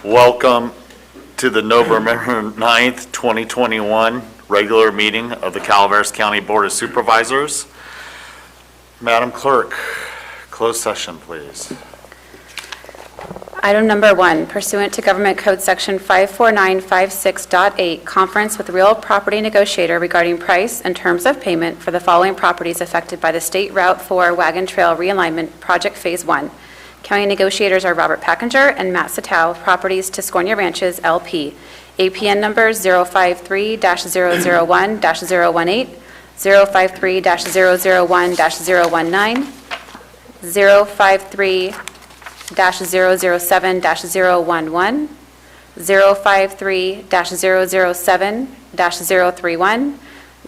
Welcome to the November 9th, 2021 regular meeting of the Calaveras County Board of Supervisors. Madam Clerk, closed session, please. Item number 1, pursuant to Government Code Section 54956.8, conference with real property negotiator regarding price and terms of payment for the following properties affected by the State Route 4 Wagon Trail Realignment Project Phase 1. County negotiators are Robert Packinger and Matt Satow, properties Tiscornia Ranches, LP. APN number 053-001-018, 053-001-019, 053-007-011, 053-007-031,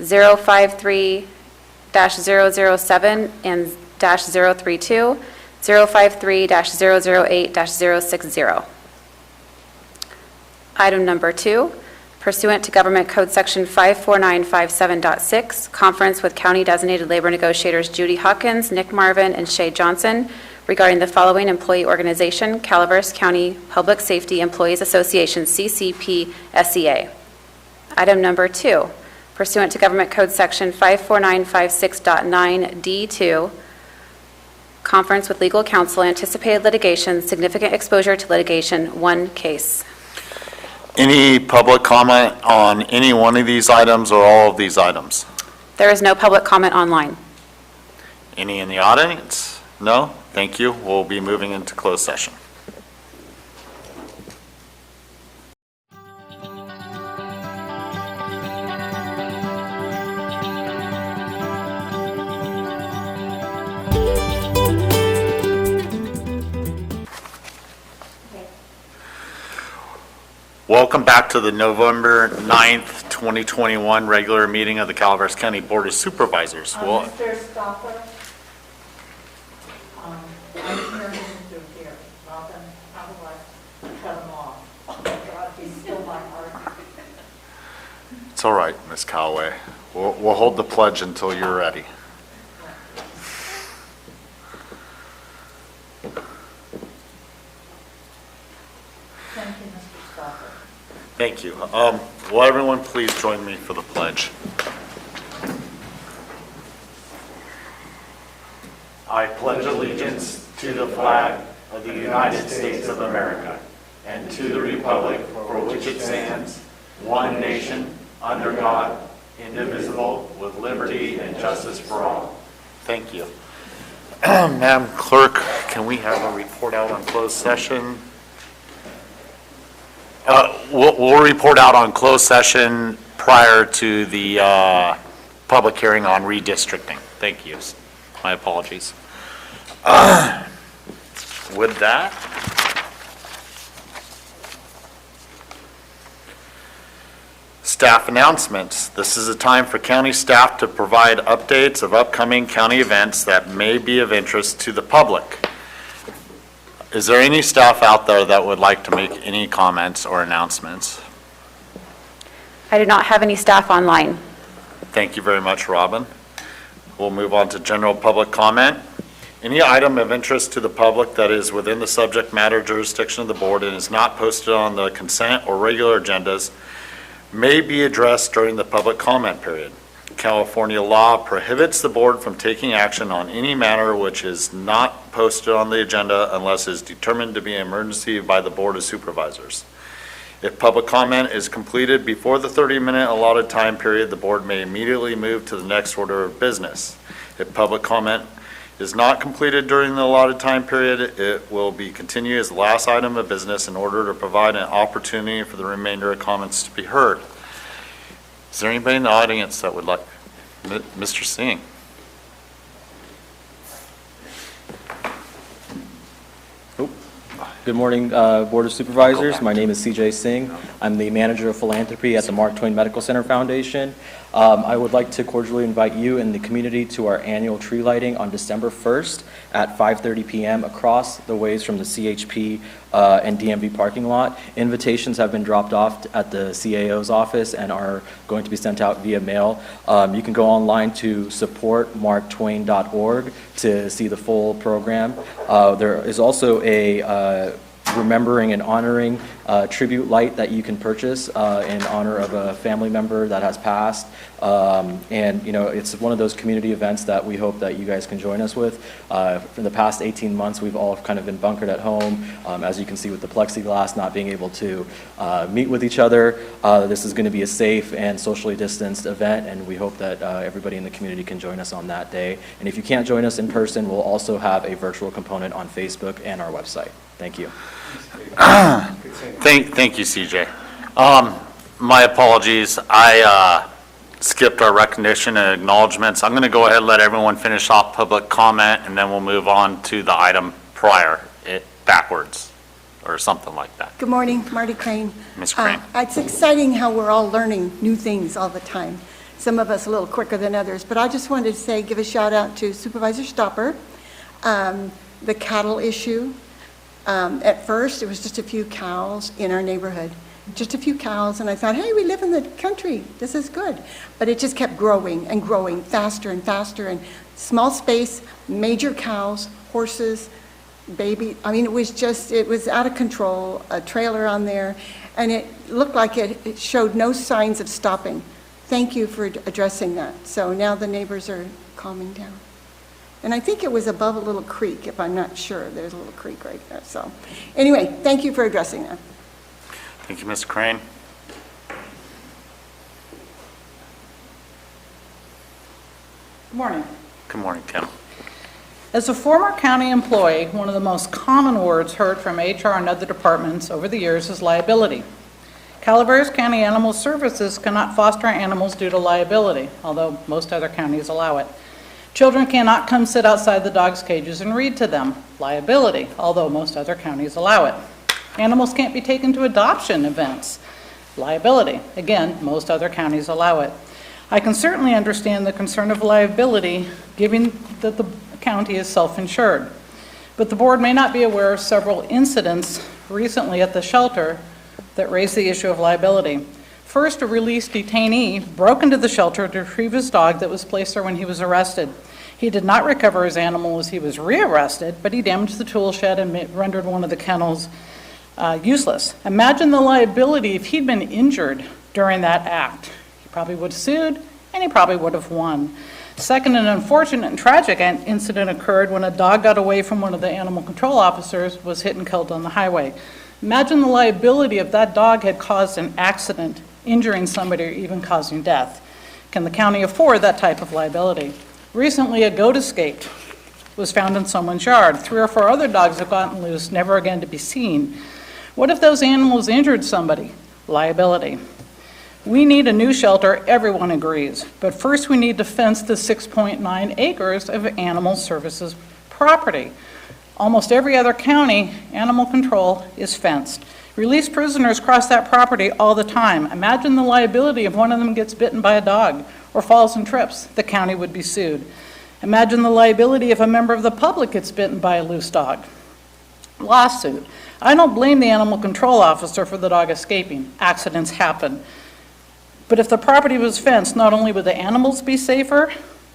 053-007 and -032, 053-008-060. Item number 2, pursuant to Government Code Section 54957.6, conference with County Designated Labor Negotiators Judy Hawkins, Nick Marvin, and Shay Johnson regarding the following employee organization, Calaveras County Public Safety Employees Association, CCP-SEA. Item number 2, pursuant to Government Code Section 54956.9D2, conference with legal counsel, anticipated litigation, significant exposure to litigation, 1 case. Any public comment on any one of these items or all of these items? There is no public comment online. Any in the audience? No? Thank you. We'll be moving into closed session. Welcome back to the November 9th, 2021 regular meeting of the Calaveras County Board of Supervisors. Mr. Stopper, I'm hearing him here. Robin, otherwise cut him off. He's still my heart. It's all right, Ms. Callaway. We'll hold the pledge until you're ready. Thank you, Mr. Stopper. Thank you. Will everyone please join me for the pledge? I pledge allegiance to the flag of the United States of America and to the republic for which it stands, one nation, under God, indivisible, with liberty and justice for all. Thank you. Madam Clerk, can we have a report out on closed session? We'll report out on closed session prior to the public hearing on redistricting. Thank you. My apologies. With that, staff announcements. This is a time for county staff to provide updates of upcoming county events that may be of interest to the public. Is there any staff out there that would like to make any comments or announcements? I do not have any staff online. Thank you very much, Robin. We'll move on to general public comment. Any item of interest to the public that is within the subject matter jurisdiction of the board and is not posted on the consent or regular agendas may be addressed during the public comment period. California law prohibits the board from taking action on any matter which is not posted on the agenda unless it is determined to be an emergency by the Board of Supervisors. If public comment is completed before the 30-minute allotted time period, the board may immediately move to the next order of business. If public comment is not completed during the allotted time period, it will be continued as the last item of business in order to provide an opportunity for the remainder of comments to be heard. Is there anybody in the audience that would like, Mr. Singh? Good morning, Board of Supervisors. My name is CJ Singh. I'm the manager of philanthropy at the Mark Twain Medical Center Foundation. I would like to cordially invite you and the community to our annual tree lighting on December 1st at 5:30 p.m. across the ways from the CHP and DMV parking lot. Invitations have been dropped off at the CAO's office and are going to be sent out via mail. You can go online to supportmarktwain.org to see the full program. There is also a remembering and honoring tribute light that you can purchase in honor of a family member that has passed. And, you know, it's one of those community events that we hope that you guys can join us with. For the past 18 months, we've all kind of been bunkered at home. As you can see with the plexiglass, not being able to meet with each other. This is going to be a safe and socially distanced event, and we hope that everybody in the community can join us on that day. And if you can't join us in person, we'll also have a virtual component on Facebook and our website. Thank you. Thank you, CJ. My apologies. I skipped our recognition and acknowledgements. I'm going to go ahead and let everyone finish off public comment, and then we'll move on to the item prior, backwards, or something like that. Good morning, Marty Crane. Ms. Crane. It's exciting how we're all learning new things all the time. Some of us a little quicker than others, but I just wanted to say, give a shout out to Supervisor Stopper. The cattle issue. At first, it was just a few cows in our neighborhood, just a few cows, and I thought, hey, we live in the country, this is good. But it just kept growing and growing faster and faster, and small space, major cows, horses, baby, I mean, it was out of control, a trailer on there, and it looked like it showed no signs of stopping. Thank you for addressing that. So now the neighbors are calming down. And I think it was above a little creek, if I'm not sure. There's a little creek right there. So anyway, thank you for addressing that. Thank you, Ms. Crane. Good morning. Good morning, Kim. As a former county employee, one of the most common words heard from HR and other departments over the years is liability. Calaveras County Animal Services cannot foster animals due to liability, although most other counties allow it. Children cannot come sit outside the dogs' cages and read to them, liability, although most other counties allow it. Animals can't be taken to adoption events, liability, again, most other counties allow it. I can certainly understand the concern of liability, given that the county is self-insured. But the board may not be aware of several incidents recently at the shelter that raised the issue of liability. First, a released detainee broke into the shelter to retrieve his dog that was placed there when he was arrested. He did not recover his animal as he was rearrested, but he damaged the tool shed and rendered one of the kennels useless. Imagine the liability if he'd been injured during that act. He probably would have sued, and he probably would have won. Second, an unfortunate and tragic incident occurred when a dog got away from one of the animal control officers, was hit and killed on the highway. Imagine the liability if that dog had caused an accident, injuring somebody or even causing death. Can the county afford that type of liability? Recently, a goat escaped, was found in someone's yard. 3 or 4 other dogs have gotten loose, never again to be seen. What if those animals injured somebody? Liability. We need a new shelter, everyone agrees, but first we need to fence the 6.9 acres of animal services property. Almost every other county, animal control is fenced. Released prisoners cross that property all the time. Imagine the liability if one of them gets bitten by a dog or falls and trips. The county would be sued. Imagine the liability if a member of the public gets bitten by a loose dog. Lawsuit. I don't blame the animal control officer for the dog escaping. Accidents happen. But if the property was fenced, not only would the animals be safer,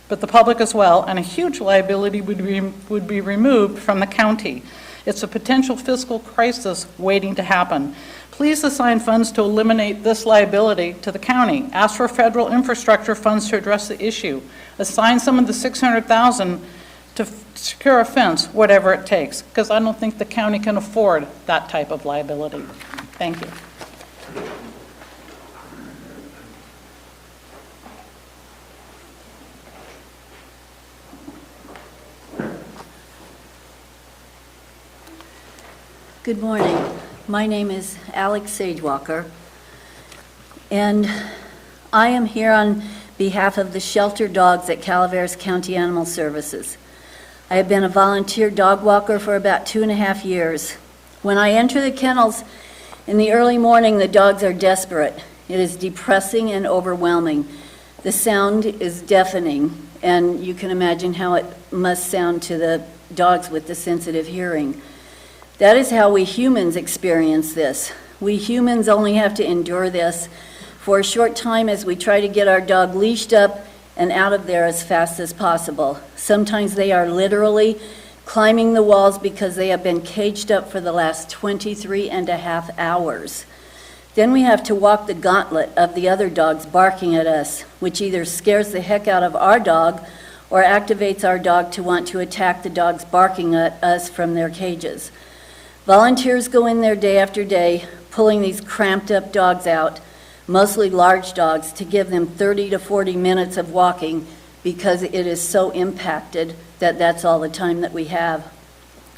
but the public as well, and a huge liability would be removed from the county. It's a potential fiscal crisis waiting to happen. Please assign funds to eliminate this liability to the county. Ask for federal infrastructure funds to address the issue. Assign some of the $600,000 to secure a fence, whatever it takes, because I don't think the county can afford that type of liability. Thank you. Good morning. My name is Alex Sagewalker, and I am here on behalf of the shelter dogs at Calaveras County Animal Services. I have been a volunteer dog walker for about 2.5 years. When I enter the kennels in the early morning, the dogs are desperate. It is depressing and overwhelming. The sound is deafening, and you can imagine how it must sound to the dogs with the sensitive hearing. That is how we humans experience this. We humans only have to endure this for a short time as we try to get our dog leashed up and out of there as fast as possible. Sometimes they are literally climbing the walls because they have been caged up for the last 23 and a half hours. Then we have to walk the gauntlet of the other dogs barking at us, which either scares the heck out of our dog or activates our dog to want to attack the dogs barking at us from their cages. Volunteers go in there day after day, pulling these cramped up dogs out, mostly large dogs, to give them 30 to 40 minutes of walking because it is so impacted that that's all the time that we have.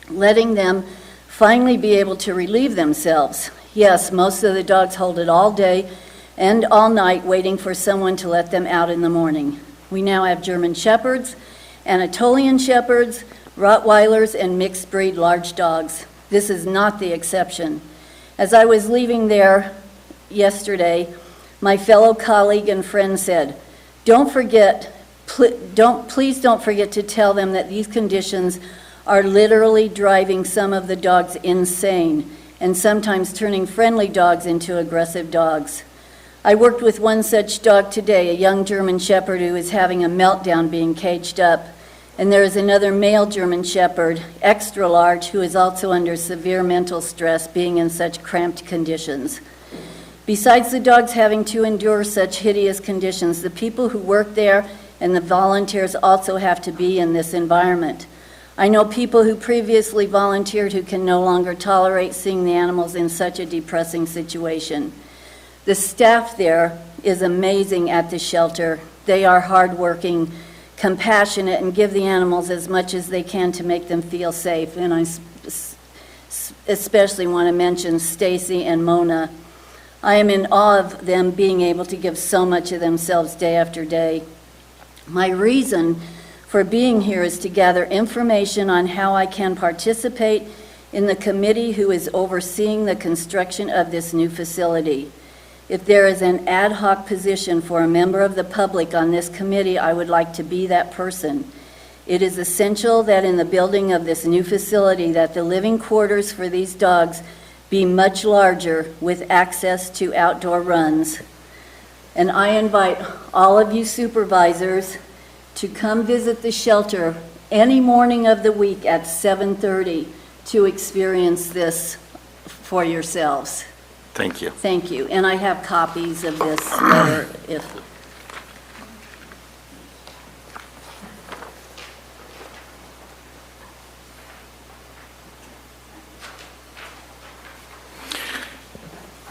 Letting them finally be able to relieve themselves. Yes, most of the dogs hold it all day and all night waiting for someone to let them out in the morning. We now have German Shepherds, Anatolian Shepherds, Rottweilers, and mixed breed large dogs. This is not the exception. As I was leaving there yesterday, my fellow colleague and friend said, please don't forget to tell them that these conditions are literally driving some of the dogs insane and sometimes turning friendly dogs into aggressive dogs. I worked with one such dog today, a young German Shepherd who is having a meltdown being caged up. And there is another male German Shepherd, extra large, who is also under severe mental stress being in such cramped conditions. Besides the dogs having to endure such hideous conditions, the people who work there and the volunteers also have to be in this environment. I know people who previously volunteered who can no longer tolerate seeing the animals in such a depressing situation. The staff there is amazing at the shelter. They are hardworking, compassionate, and give the animals as much as they can to make them feel safe. And I especially want to mention Stacy and Mona. I am in awe of them being able to give so much of themselves day after day. My reason for being here is to gather information on how I can participate in the committee who is overseeing the construction of this new facility. If there is an ad hoc position for a member of the public on this committee, I would like to be that person. It is essential that in the building of this new facility that the living quarters for these dogs be much larger with access to outdoor runs. And I invite all of you supervisors to come visit the shelter any morning of the week at 7:30 to experience this for yourselves. Thank you. Thank you. And I have copies of this letter if.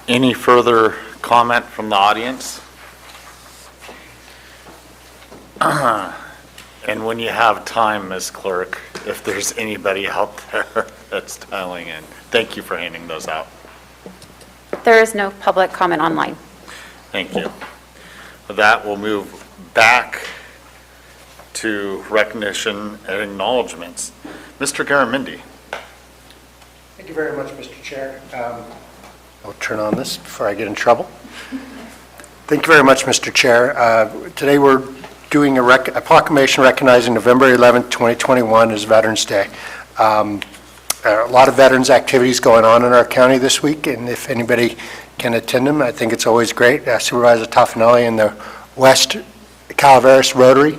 Any further comment from the audience? And when you have time, Ms. Clerk, if there's anybody out there that's dialing in, thank you for handing those out. There is no public comment online. Thank you. With that, we'll move back to recognition and acknowledgements. Mr. Garamendi. Thank you very much, Mr. Chair. I'll turn on this before I get in trouble. Thank you very much, Mr. Chair. Today we're doing a proclamation recognizing November 11th, 2021 as Veterans Day. A lot of veterans activities going on in our county this week, and if anybody can attend them, I think it's always great. Supervisor Toffanelli and the West Calaveras Rotary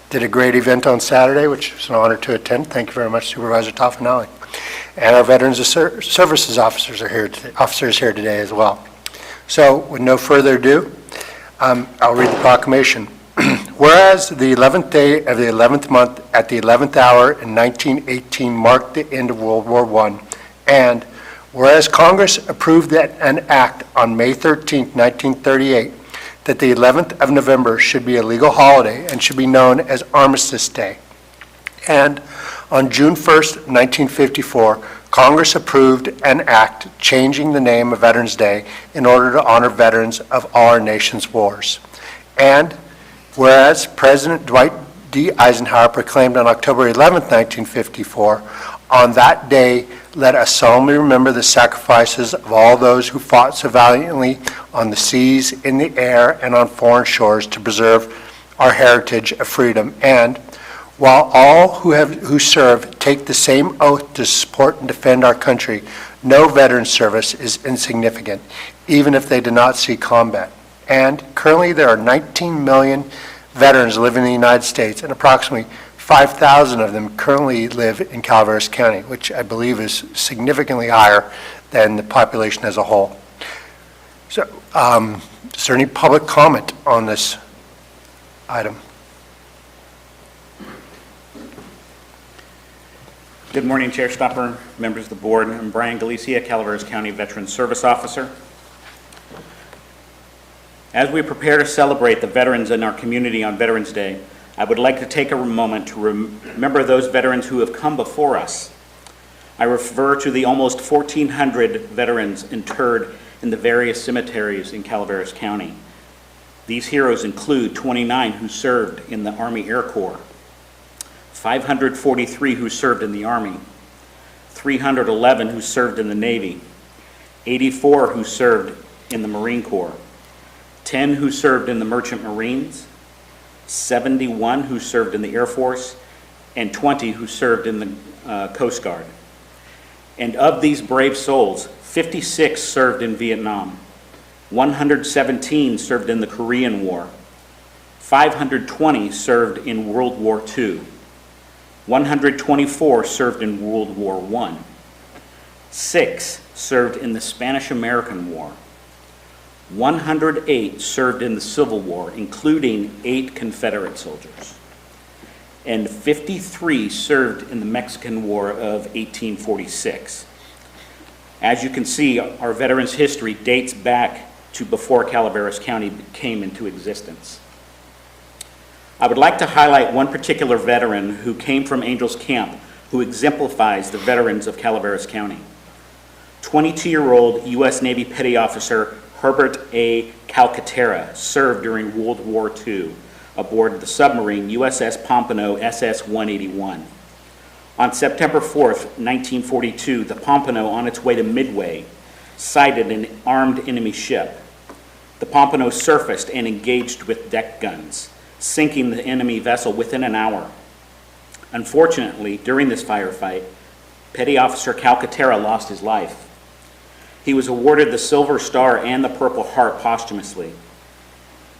did a great event on Saturday, which was an honor to attend. Thank you very much, Supervisor Toffanelli. And our Veterans Services officers are here today as well. So with no further ado, I'll read the proclamation. Whereas the 11th day of the 11th month at the 11th hour in 1918 marked the end of World War I, and whereas Congress approved an act on May 13, 1938, that the 11th of November should be a legal holiday and should be known as Armistice Day. And on June 1st, 1954, Congress approved an act changing the name of Veterans Day in order to honor veterans of all our nation's wars. And whereas President Dwight D. Eisenhower proclaimed on October 11, 1954, on that day, let us solemnly remember the sacrifices of all those who fought so valiantly on the seas, in the air, and on foreign shores to preserve our heritage of freedom. And while all who serve take the same oath to support and defend our country, no veteran service is insignificant, even if they do not see combat. And currently there are 19 million veterans living in the United States, and approximately 5,000 of them currently live in Calaveras County, which I believe is significantly higher than the population as a whole. So, is there any public comment on this item? Good morning, Chair Stopper, members of the board. I'm Brian Galicia, Calaveras County Veteran Service Officer. As we prepare to celebrate the veterans in our community on Veterans Day, I would like to take a moment to remember those veterans who have come before us. I refer to the almost 1,400 veterans interred in the various cemeteries in Calaveras County. These heroes include 29 who served in the Army Air Corps, 543 who served in the Army, 311 who served in the Navy, 84 who served in the Marine Corps, 10 who served in the Merchant Marines, 71 who served in the Air Force, and 20 who served in the Coast Guard. And of these brave souls, 56 served in Vietnam, 117 served in the Korean War, 520 served in World War II, 124 served in World War I, 6 served in the Spanish-American War, 108 served in the Civil War, including 8 Confederate soldiers, and 53 served in the Mexican War of 1846. As you can see, our veterans' history dates back to before Calaveras County came into existence. I would like to highlight one particular veteran who came from Angels Camp who exemplifies the veterans of Calaveras County. 22-year-old U.S. Navy Petty Officer Herbert A. Calcaterra served during World War II aboard the submarine USS Pompano SS-181. On September 4th, 1942, the Pompano, on its way to Midway, sighted an armed enemy ship. The Pompano surfaced and engaged with deck guns, sinking the enemy vessel within an hour. Unfortunately, during this firefight, Petty Officer Calcaterra lost his life. He was awarded the Silver Star and the Purple Heart posthumously.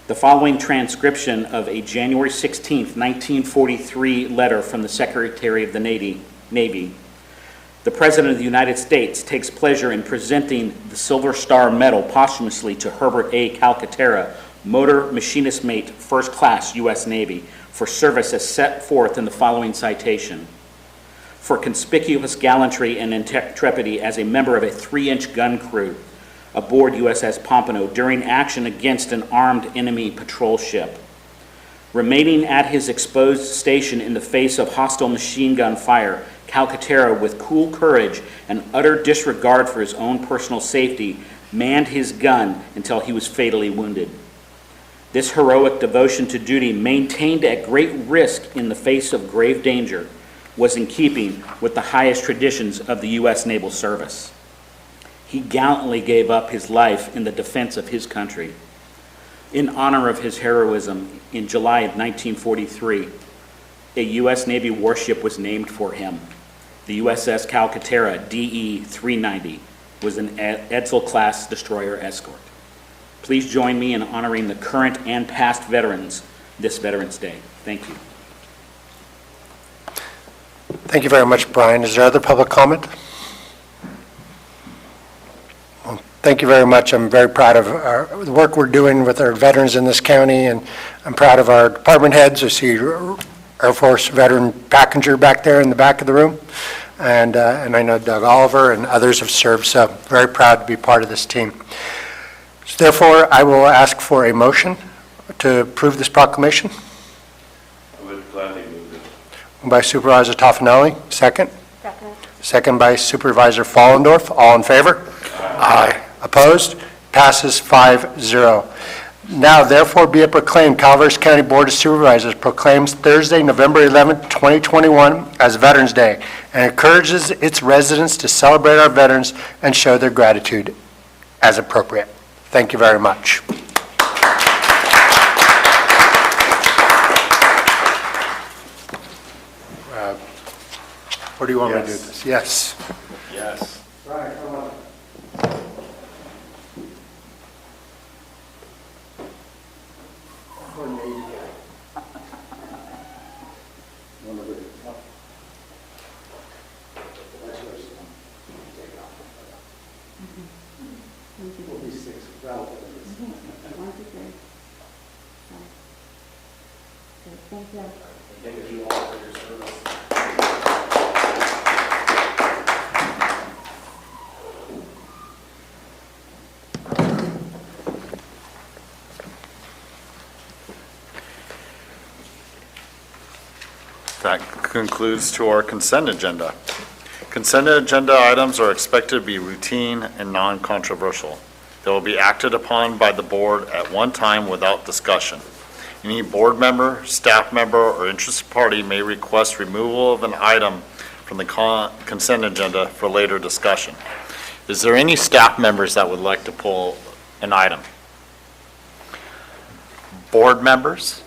The following transcription of a January 16, 1943 letter from the Secretary of the Navy. The President of the United States takes pleasure in presenting the Silver Star Medal posthumously to Herbert A. Calcaterra, Motor Machinist Mate, First Class, U.S. Navy, for service as set forth in the following citation. For conspicuous gallantry and intrepidity as a member of a 3-inch gun crew aboard USS Pompano during action against an armed enemy patrol ship. Remaining at his exposed station in the face of hostile machine gun fire, Calcaterra, with cool courage and utter disregard for his own personal safety, manned his gun until he was fatally wounded. This heroic devotion to duty, maintained at great risk in the face of grave danger, was in keeping with the highest traditions of the U.S. Naval Service. He gallantly gave up his life in the defense of his country. In honor of his heroism, in July of 1943, a U.S. Navy warship was named for him. The USS Calcaterra DE-390 was an Edsel-class destroyer escort. Please join me in honoring the current and past veterans this Veterans Day. Thank you. Thank you very much, Brian. Is there other public comment? Well, thank you very much. I'm very proud of the work we're doing with our veterans in this county, and I'm proud of our department heads. I see Air Force veteran Packinger back there in the back of the room, and I know Doug Oliver and others have served, so very proud to be part of this team. So therefore, I will ask for a motion to approve this proclamation. I would gladly move it. By Supervisor Toffenelli, second. Second. Second by Supervisor Follendorf. All in favor? Aye. Opposed? Passes 5-0. Now therefore be it proclaimed, Calaveras County Board of Supervisors proclaims Thursday, November 11th, 2021 as Veterans Day and encourages its residents to celebrate our veterans and show their gratitude as appropriate. Thank you very much. Where do you want me to do this? Yes. Yes. Right, come on. One 66 relative. Thank you. Thank you all for your service. That concludes to our consent agenda. Consent agenda items are expected to be routine and non-controversial. They will be acted upon by the board at one time without discussion. Any board member, staff member, or interested party may request removal of an item from the consent agenda for later discussion. Is there any staff members that would like to pull an item? Board members?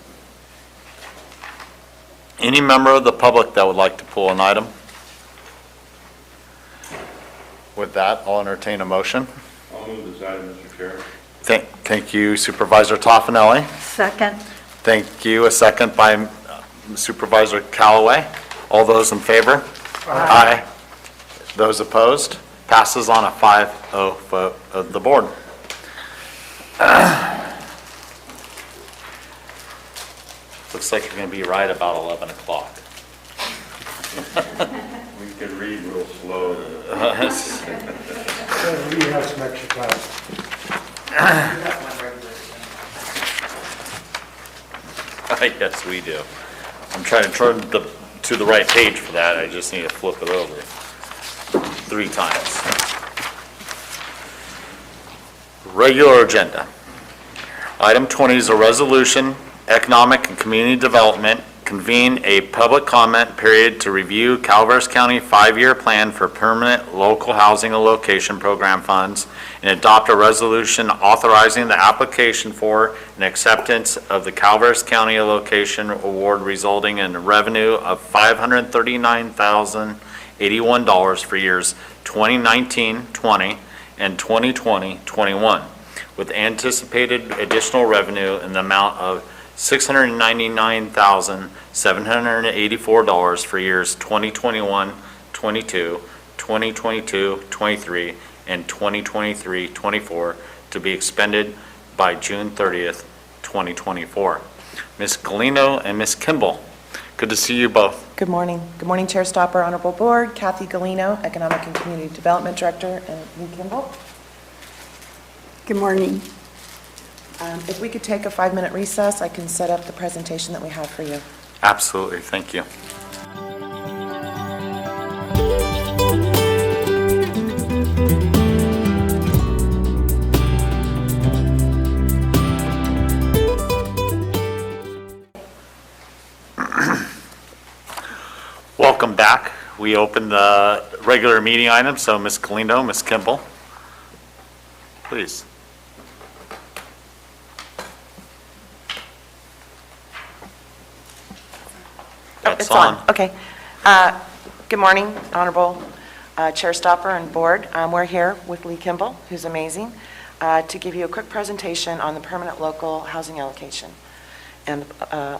Any member of the public that would like to pull an item? With that, I'll entertain a motion. I'll move this item, Mr. Chair. Thank you, Supervisor Toffenelli. Second. Thank you. A second by Supervisor Callaway. All those in favor? Aye. Those opposed? Passes on a 5-0 vote of the board. Looks like you're going to be right about 11 o'clock. We can read real slow. We have some extra time. Yes, we do. I'm trying to turn to the right page for that. I just need to flip it over 3 times. Regular agenda. Item 20 is a resolution, economic and community development, convene a public comment period to review Calaveras County 5-year plan for permanent local housing allocation program funds, and adopt a resolution authorizing the application for and acceptance of the Calaveras County allocation award resulting in revenue of $539,081 for years 2019-20 and 2020-21, with anticipated additional revenue in the amount of $699,784 for years 2021-22, 2022-23, and 2023-24 to be expended by June 30th, 2024. Ms. Galino and Ms. Kimball, good to see you both. Good morning. Good morning, Chair Stopper, Honorable Board, Kathy Galino, Economic and Community Development Director, and Lee Kimball. Good morning. If we could take a 5-minute recess, I can set up the presentation that we have for you. Absolutely, thank you. Welcome back. We opened the regular meeting item, so Ms. Galino, Ms. Kimball, please. It's on. Okay. Good morning, Honorable Chair Stopper and Board. We're here with Lee Kimball, who's amazing, to give you a quick presentation on the permanent local housing allocation and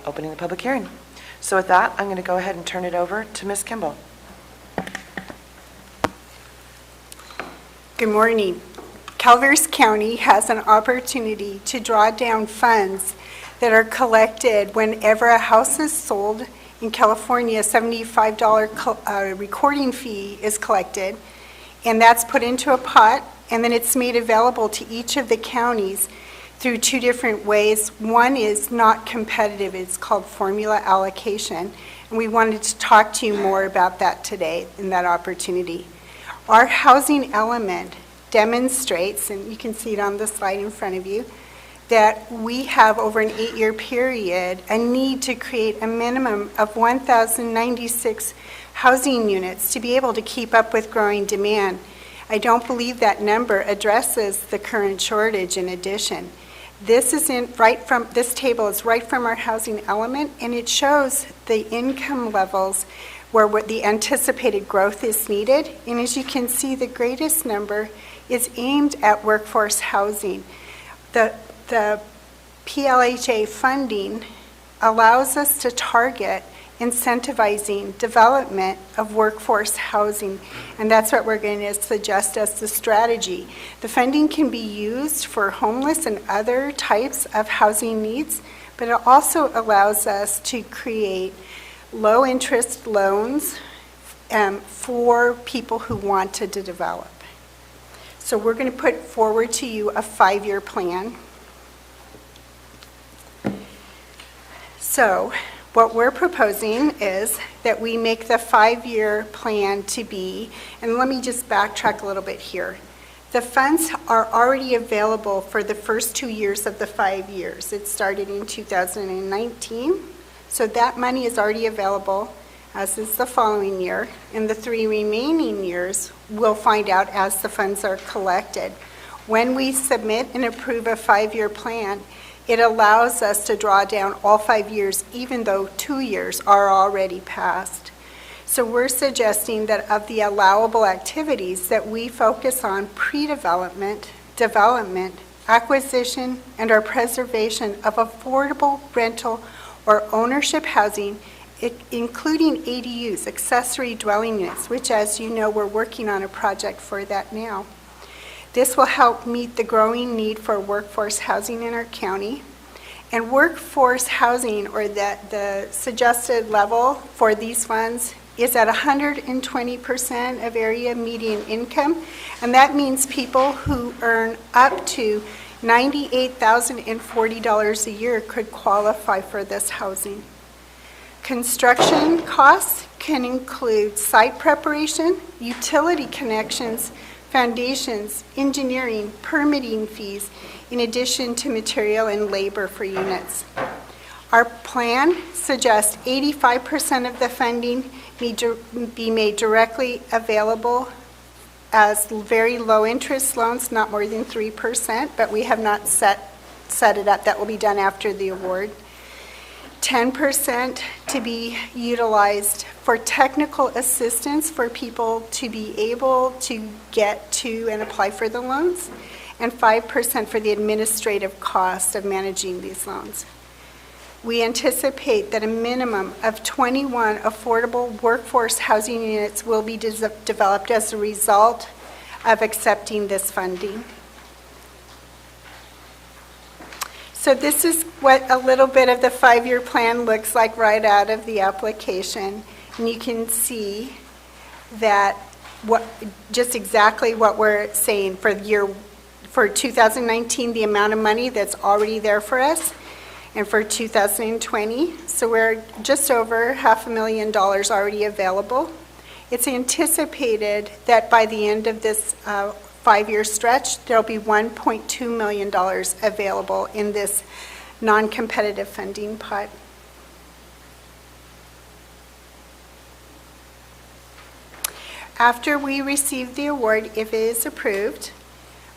opening the public hearing. So with that, I'm going to go ahead and turn it over to Ms. Kimball. Good morning. Calaveras County has an opportunity to draw down funds that are collected whenever a house is sold. In California, a $75 recording fee is collected, and that's put into a pot, and then it's made available to each of the counties through 2 different ways. One is not competitive. It's called formula allocation, and we wanted to talk to you more about that today in that opportunity. Our housing element demonstrates, and you can see it on the slide in front of you, that we have over an 8-year period a need to create a minimum of 1,096 housing units to be able to keep up with growing demand. I don't believe that number addresses the current shortage in addition. This table is right from our housing element, and it shows the income levels where the anticipated growth is needed. And as you can see, the greatest number is aimed at workforce housing. The PLHA funding allows us to target incentivizing development of workforce housing, and that's what we're going to suggest as the strategy. The funding can be used for homeless and other types of housing needs, but it also allows us to create low-interest loans for people who want to develop. So we're going to put forward to you a 5-year plan. So what we're proposing is that we make the 5-year plan to be, and let me just backtrack a little bit here. The funds are already available for the first 2 years of the 5 years. It started in 2019, so that money is already available, as is the following year. In the 3 remaining years, we'll find out as the funds are collected. When we submit and approve a 5-year plan, it allows us to draw down all 5 years, even though 2 years are already passed. So we're suggesting that of the allowable activities that we focus on pre-development, development, acquisition, and our preservation of affordable rental or ownership housing, including ADUs, accessory dwelling units, which, as you know, we're working on a project for that now. This will help meet the growing need for workforce housing in our county. And workforce housing, or the suggested level for these funds, is at 120% of area median income. And that means people who earn up to $98,040 a year could qualify for this housing. Construction costs can include site preparation, utility connections, foundations, engineering, permitting fees, in addition to material and labor for units. Our plan suggests 85% of the funding be made directly available as very low interest loans, not more than 3%, but we have not set it up. That will be done after the award. 10% to be utilized for technical assistance for people to be able to get to and apply for the loans, and 5% for the administrative cost of managing these loans. We anticipate that a minimum of 21 affordable workforce housing units will be developed as a result of accepting this funding. So this is what a little bit of the 5-year plan looks like right out of the application. And you can see that just exactly what we're saying for 2019, the amount of money that's already there for us, and for 2020. So we're just over $500,000 already available. It's anticipated that by the end of this 5-year stretch, there'll be $1.2 million available in this non-competitive funding pot. After we receive the award, if it is approved,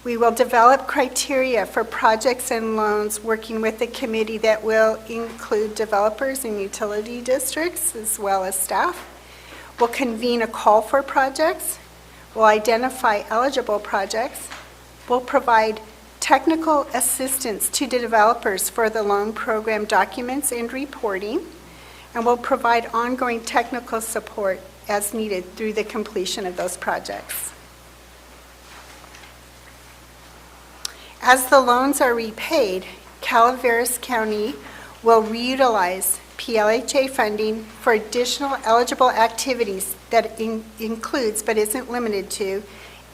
we will develop criteria for projects and loans working with the committee that will include developers and utility districts as well as staff. We'll convene a call for projects. We'll identify eligible projects. We'll provide technical assistance to the developers for the loan program documents and reporting. And we'll provide ongoing technical support as needed through the completion of those projects. As the loans are repaid, Calaveras County will reutilize PLHA funding for additional eligible activities that includes, but isn't limited to,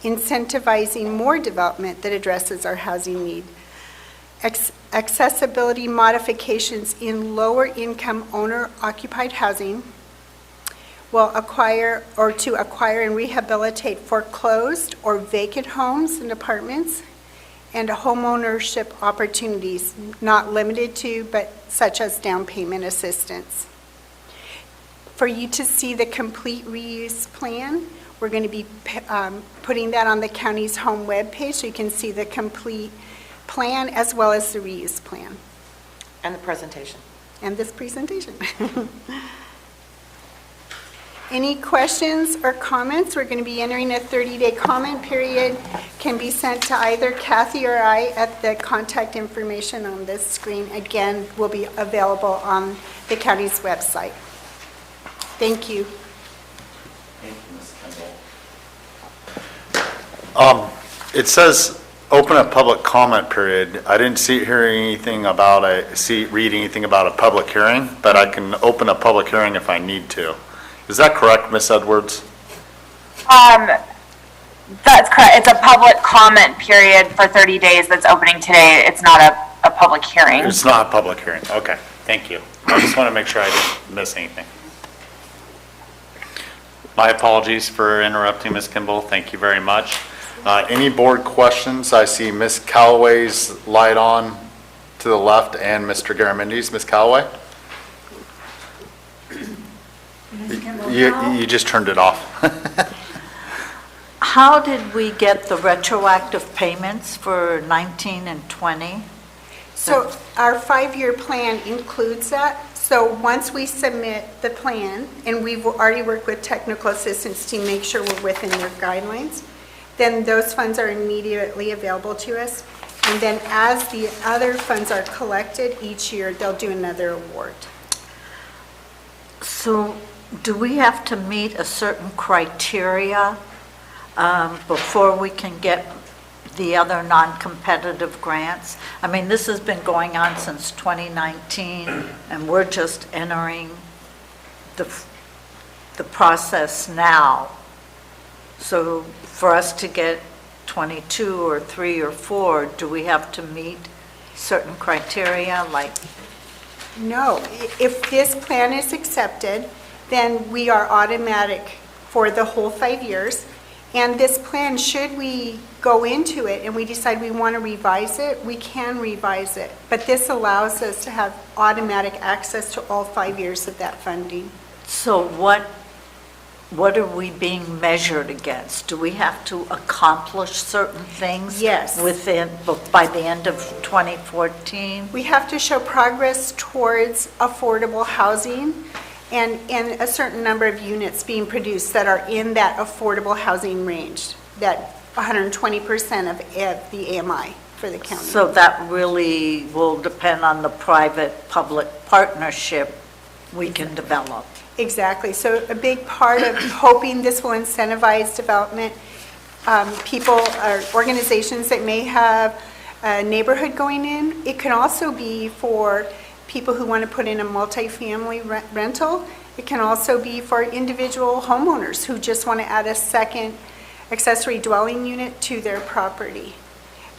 incentivizing more development that addresses our housing need, accessibility modifications in lower income owner-occupied housing, will acquire and rehabilitate foreclosed or vacant homes and apartments, and homeownership opportunities, not limited to, but such as down payment assistance. For you to see the complete reuse plan, we're going to be putting that on the county's home webpage so you can see the complete plan as well as the reuse plan. And the presentation. And this presentation. Any questions or comments? We're going to be entering a 30-day comment period. Can be sent to either Kathy or I at the contact information on this screen. Again, will be available on the county's website. Thank you. Thank you, Ms. Kimball. It says open a public comment period. I didn't read anything about a public hearing, but I can open a public hearing if I need to. Is that correct, Ms. Edwards? That's correct. It's a public comment period for 30 days that's opening today. It's not a public hearing. It's not a public hearing. Okay, thank you. I just want to make sure I didn't miss anything. My apologies for interrupting, Ms. Kimball. Thank you very much. Any board questions? I see Ms. Callaway's light on to the left and Mr. Garamendi's. Ms. Callaway? You just turned it off. How did we get the retroactive payments for 19 and 20? So our 5-year plan includes that. So once we submit the plan, and we've already worked with technical assistance to make sure we're within their guidelines, then those funds are immediately available to us. And then as the other funds are collected each year, they'll do another award. So do we have to meet a certain criteria before we can get the other non-competitive grants? I mean, this has been going on since 2019, and we're just entering the process now. So for us to get 22 or 3 or 4, do we have to meet certain criteria like? No, if this plan is accepted, then we are automatic for the whole 5 years. And this plan, should we go into it and we decide we want to revise it, we can revise it. But this allows us to have automatic access to all 5 years of that funding. So what are we being measured against? Do we have to accomplish certain things? Yes. By the end of 2014? We have to show progress towards affordable housing and a certain number of units being produced that are in that affordable housing range, that 120% of the AMI for the county. So that really will depend on the private-public partnership we can develop. Exactly. So a big part of hoping this will incentivize development, people or organizations that may have a neighborhood going in. It can also be for people who want to put in a multifamily rental. It can also be for individual homeowners who just want to add a second accessory dwelling unit to their property.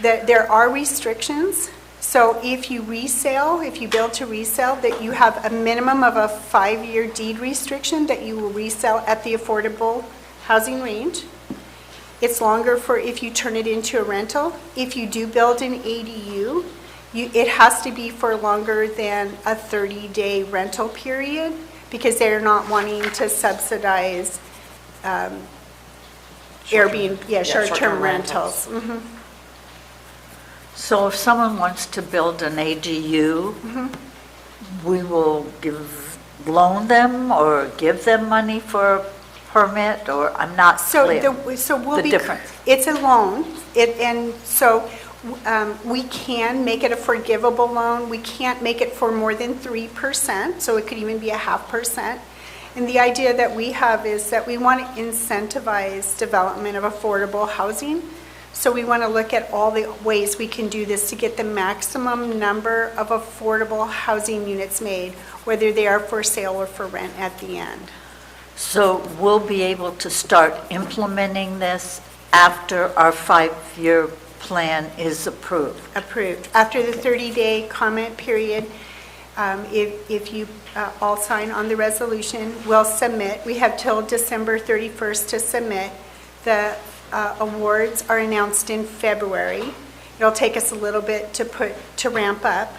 There are restrictions. So if you build to resale, that you have a minimum of a 5-year deed restriction that you will resell at the affordable housing range. It's longer for if you turn it into a rental. If you do build an ADU, it has to be for longer than a 30-day rental period because they're not wanting to subsidize Airbnb, short-term rentals. Mm-hmm. So if someone wants to build an ADU, we will loan them or give them money for a permit, or I'm not clear. The difference. It's a loan, we can make it a forgivable loan. We can't make it for more than 3%, so it could even be 0.5%. And the idea that we have is that we want to incentivize development of affordable housing. So we want to look at all the ways we can do this to get the maximum number of affordable housing units made, whether they are for sale or for rent at the end. So we'll be able to start implementing this after our 5-year plan is approved? Approved. After the 30-day comment period, if you all sign on the resolution, we'll submit. We have till December 31st to submit. The awards are announced in February. It'll take us a little bit to ramp up.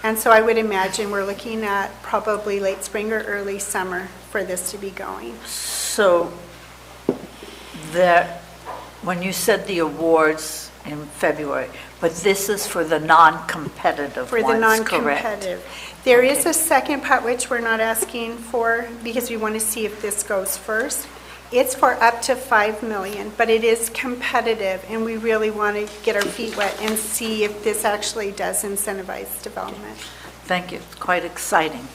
And so I would imagine we're looking at probably late spring or early summer for this to be going. So when you said the awards in February, but this is for the non-competitive For ones, the non-competitive. correct? There is a second part which we're not asking for because we want to see if this goes first. It's for up to $5 million, but it is competitive, and we really want to get our feet wet and see if this actually does incentivize development. Thank you. It's quite exciting.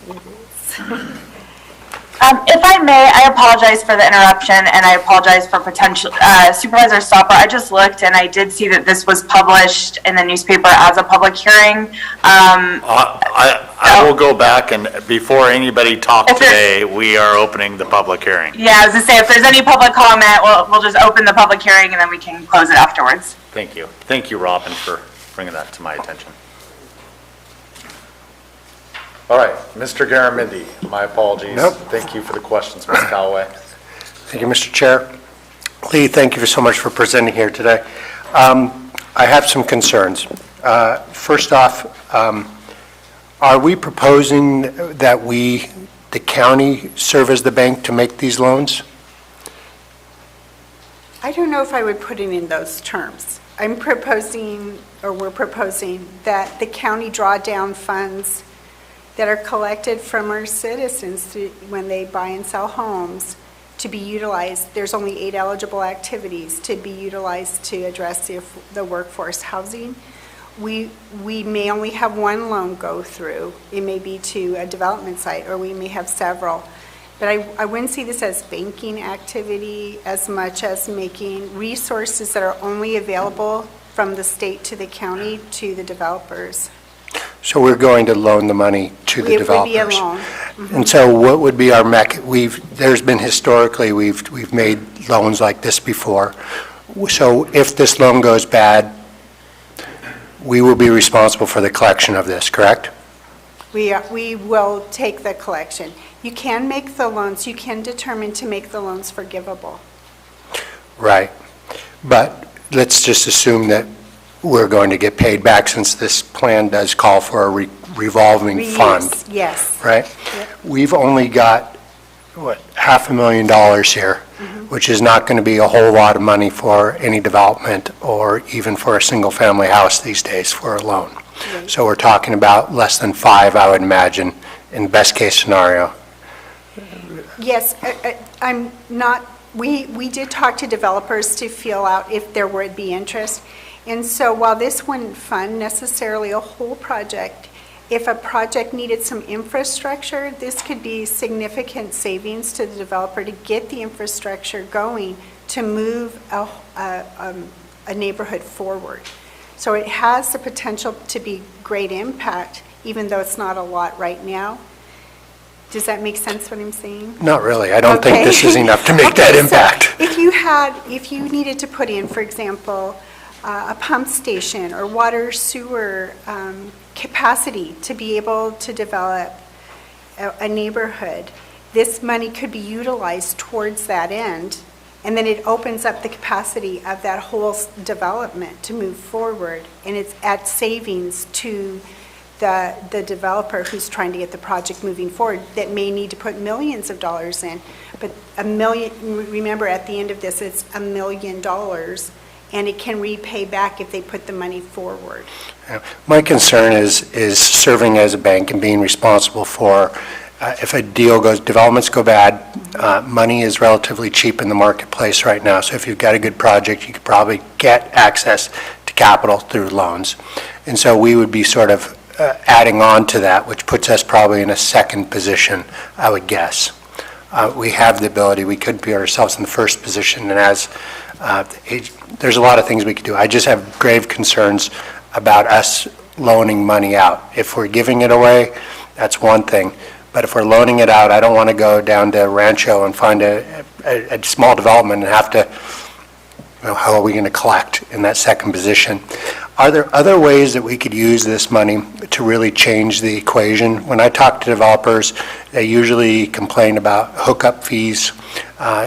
If I may, I apologize for the interruption, and I apologize for potential, Supervisor Stopper, I just looked and I did see that this was published in the newspaper as a public hearing. I will go back, and before anybody talks today, we are opening the public hearing. Yeah, I was gonna say, if there's any public comment, we'll just open the public hearing and then we can close it afterwards. Thank you. Thank you, Robin, for bringing that to my attention. All right, Mr. Garamendi, my apologies. Nope. Thank you for the questions, Ms. Callaway. Thank you, Mr. Chair. Lee, thank you so much for presenting here today. I have some concerns. First off, are we proposing that the county, serve as the bank to make these loans? I don't know if I would put it in those terms. I'm proposing, or we're proposing, that the county draw down funds that are collected from our citizens when they buy and sell homes to be utilized. There's only 8 eligible activities to be utilized to address the workforce housing. We may only have one loan go through. It may be to a development site, or we may have several. But I wouldn't see this as banking activity as much as making resources that are only available from the state to the county to the developers. So we're going to loan the money to the developers. It would be a loan. Mm-hmm. And so what would be our there's been historically, we've made loans like this before. So if this loan goes bad, we will be responsible for the collection of this, correct? We will take the collection. You can make the loans, you can determine to make the loans forgivable. Right. But let's just assume that we're going to get paid back, since this plan does call for a revolving fund. Yes. Right? Yep. We've only got, $500,000 here, which is not going to be a whole lot of money for any development or even for a single-family house these days for a loan. Right. So we're talking about less than 5, I would imagine, in best-case scenario. Yes, I'm not, we did talk to developers to feel out if there would be interest. And so while this wouldn't fund necessarily a whole project, if a project needed some infrastructure, this could be significant savings to the developer to get the infrastructure going to move a neighborhood forward. So it has the potential to be great impact, even though it's not a lot right now. Does that make sense what I'm saying? Not really. I don't think this is enough to make that impact. So if you needed to put in, for example, a pump station or water sewer capacity to be able to develop a neighborhood, this money could be utilized towards that end, and then it opens up the capacity of that whole development to move forward, and it's at savings to the developer who's trying to get the project moving forward that may need to put millions of dollars in. But remember, at the end of this, it's $1 million, and it can repay back if they put the money forward. My concern is serving as a bank and being responsible for, if a deal developments go bad, money is relatively cheap in the marketplace right now. So if you've got a good project, you could probably get access to capital through loans. And so we would be sort of adding on to that, which puts us probably in a second position, I would guess. We have the ability, we could put ourselves in the first position, and as there's a lot of things we could do. I just have grave concerns about us loaning money out. If we're giving it away, that's one thing. But if we're loaning it out, I don't want to go down to Rancho and find a small development and have to, how are we going to collect in that second position? Are there other ways that we could use this money to really change the equation? When I talk to developers, they usually complain about hookup fees.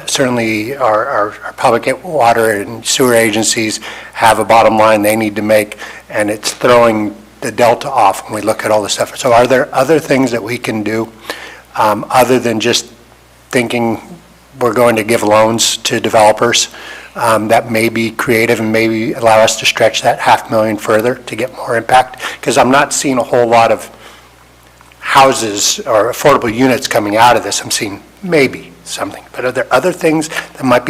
Certainly our public water and sewer agencies have a bottom line they need to make, and it's throwing the delta off when we look at all this stuff. So are there other things that we can do other than just thinking we're going to give loans to developers that may be creative and maybe allow us to stretch that $500,000 further to get more impact? Because I'm not seeing a whole lot of houses or affordable units coming out of this. I'm seeing maybe something. But are there other things that might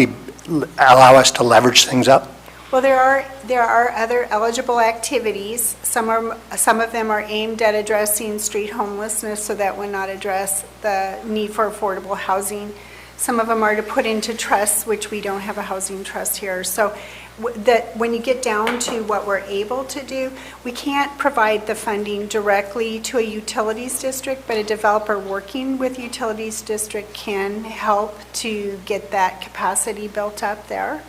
allow us to leverage things up? Well, there are other eligible activities. Some of them are aimed at addressing street homelessness, so that would not address the need for affordable housing. Some of them are to put into trusts, which we don't have a housing trust here. So that when you get down to what we're able to do, we can't provide the funding directly to a utilities district, but a developer working with utilities district can help to get that capacity built up there.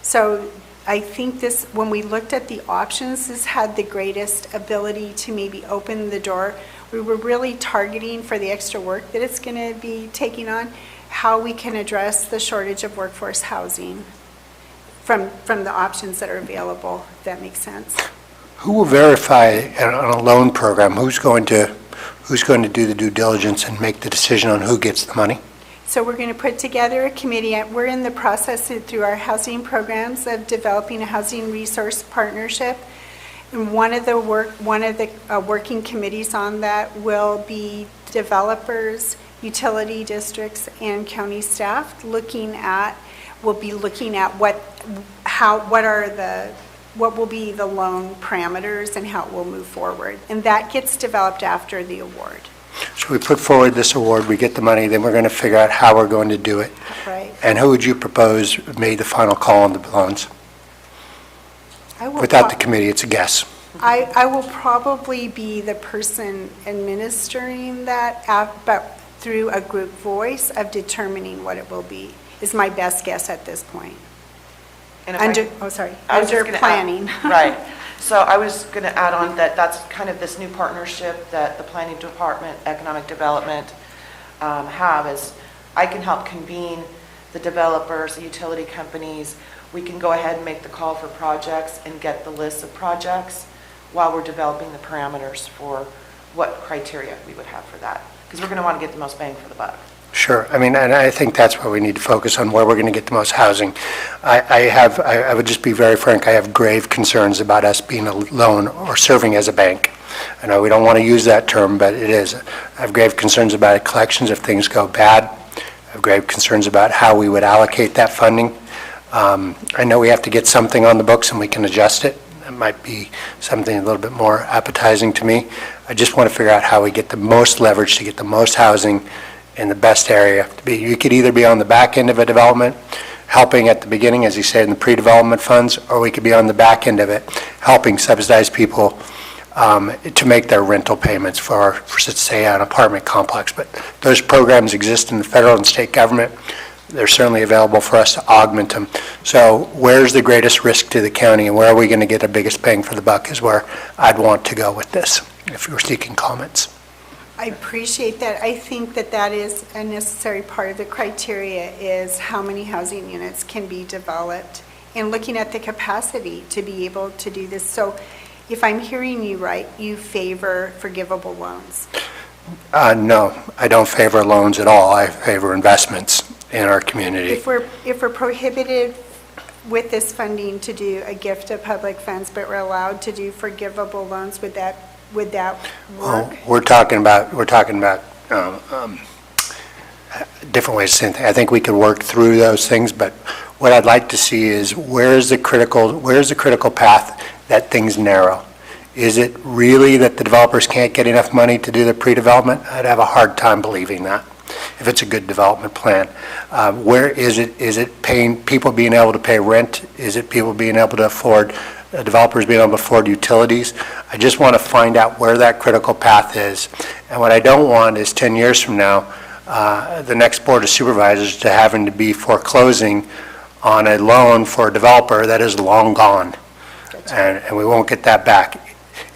So I think this, when we looked at the options, this had the greatest ability to maybe open the door. We were really targeting for the extra work that it's going to be taking on, how we can address the shortage of workforce housing from the options that are available, if that makes sense. Who will verify on a loan program? Who's going to do the due diligence and make the decision on who gets the money? So we're going to put together a committee. We're in the process through our housing programs of developing a housing resource partnership. And one of the working committees on that will be developers, utility districts, and county staff will be looking at what will be the loan parameters and how it will move forward. And that gets developed after the award. So we put forward this award, we get the money, then we're going to figure out how we're going to do it. Right. And who would you propose made the final call on the loans? Without the committee, it's a guess. I will probably be the person administering that, but through a group voice of determining what it will be, is my best guess at this point. And Under planning. Right. So I was going to add on that that's kind of this new partnership that the planning department, economic development have, is I can help convene the developers, the utility companies. We can go ahead and make the call for projects and get the list of projects while we're developing the parameters for what criteria we would have for that. Because we're going to want to get the most bang for the buck. Sure. I mean, and I think that's where we need to focus on, where we're going to get the most housing. I would just be very frank, I have grave concerns about us being a loan or serving as a bank. I know we don't want to use that term, but it is. I have grave concerns about collections if things go bad. I have grave concerns about how we would allocate that funding. I know we have to get something on the books and we can adjust it. It might be something a little bit more appetizing to me. I just want to figure out how we get the most leverage to get the most housing in the best area. You could either be on the back end of a development, helping at the beginning, as you said, in the pre-development funds, or we could be on the back end of it, helping subsidize people to make their rental payments for say, an apartment complex. But those programs exist in the federal and state government. They're certainly available for us to augment them. So where's the greatest risk to the county, and where are we going to get the biggest bang for the buck is where I'd want to go with this, if you were seeking comments. I appreciate that. I think that is a necessary part of the criteria, is how many housing units can be developed and looking at the capacity to be able to do this. So if I'm hearing you right, you favor forgivable loans? No, I don't favor loans at all. I favor investments in our community. If we're prohibited with this funding to do a gift of public funds, but we're allowed to do forgivable loans, would that work? Well, we're talking about different ways to say things. I think we could work through those things, but what I'd like to see is where's the critical path that things narrow? Is it really that the developers can't get enough money to do the pre-development? I'd have a hard time believing that, if it's a good development plan. Where is it? Is it people being able to pay rent? Is it people being able to afford, developers being able to afford utilities? I just want to find out where that critical path is. And what I don't want is 10 years from now, the next Board of Supervisors to having to be foreclosing on a loan for a developer that is long gone. And we won't get that back.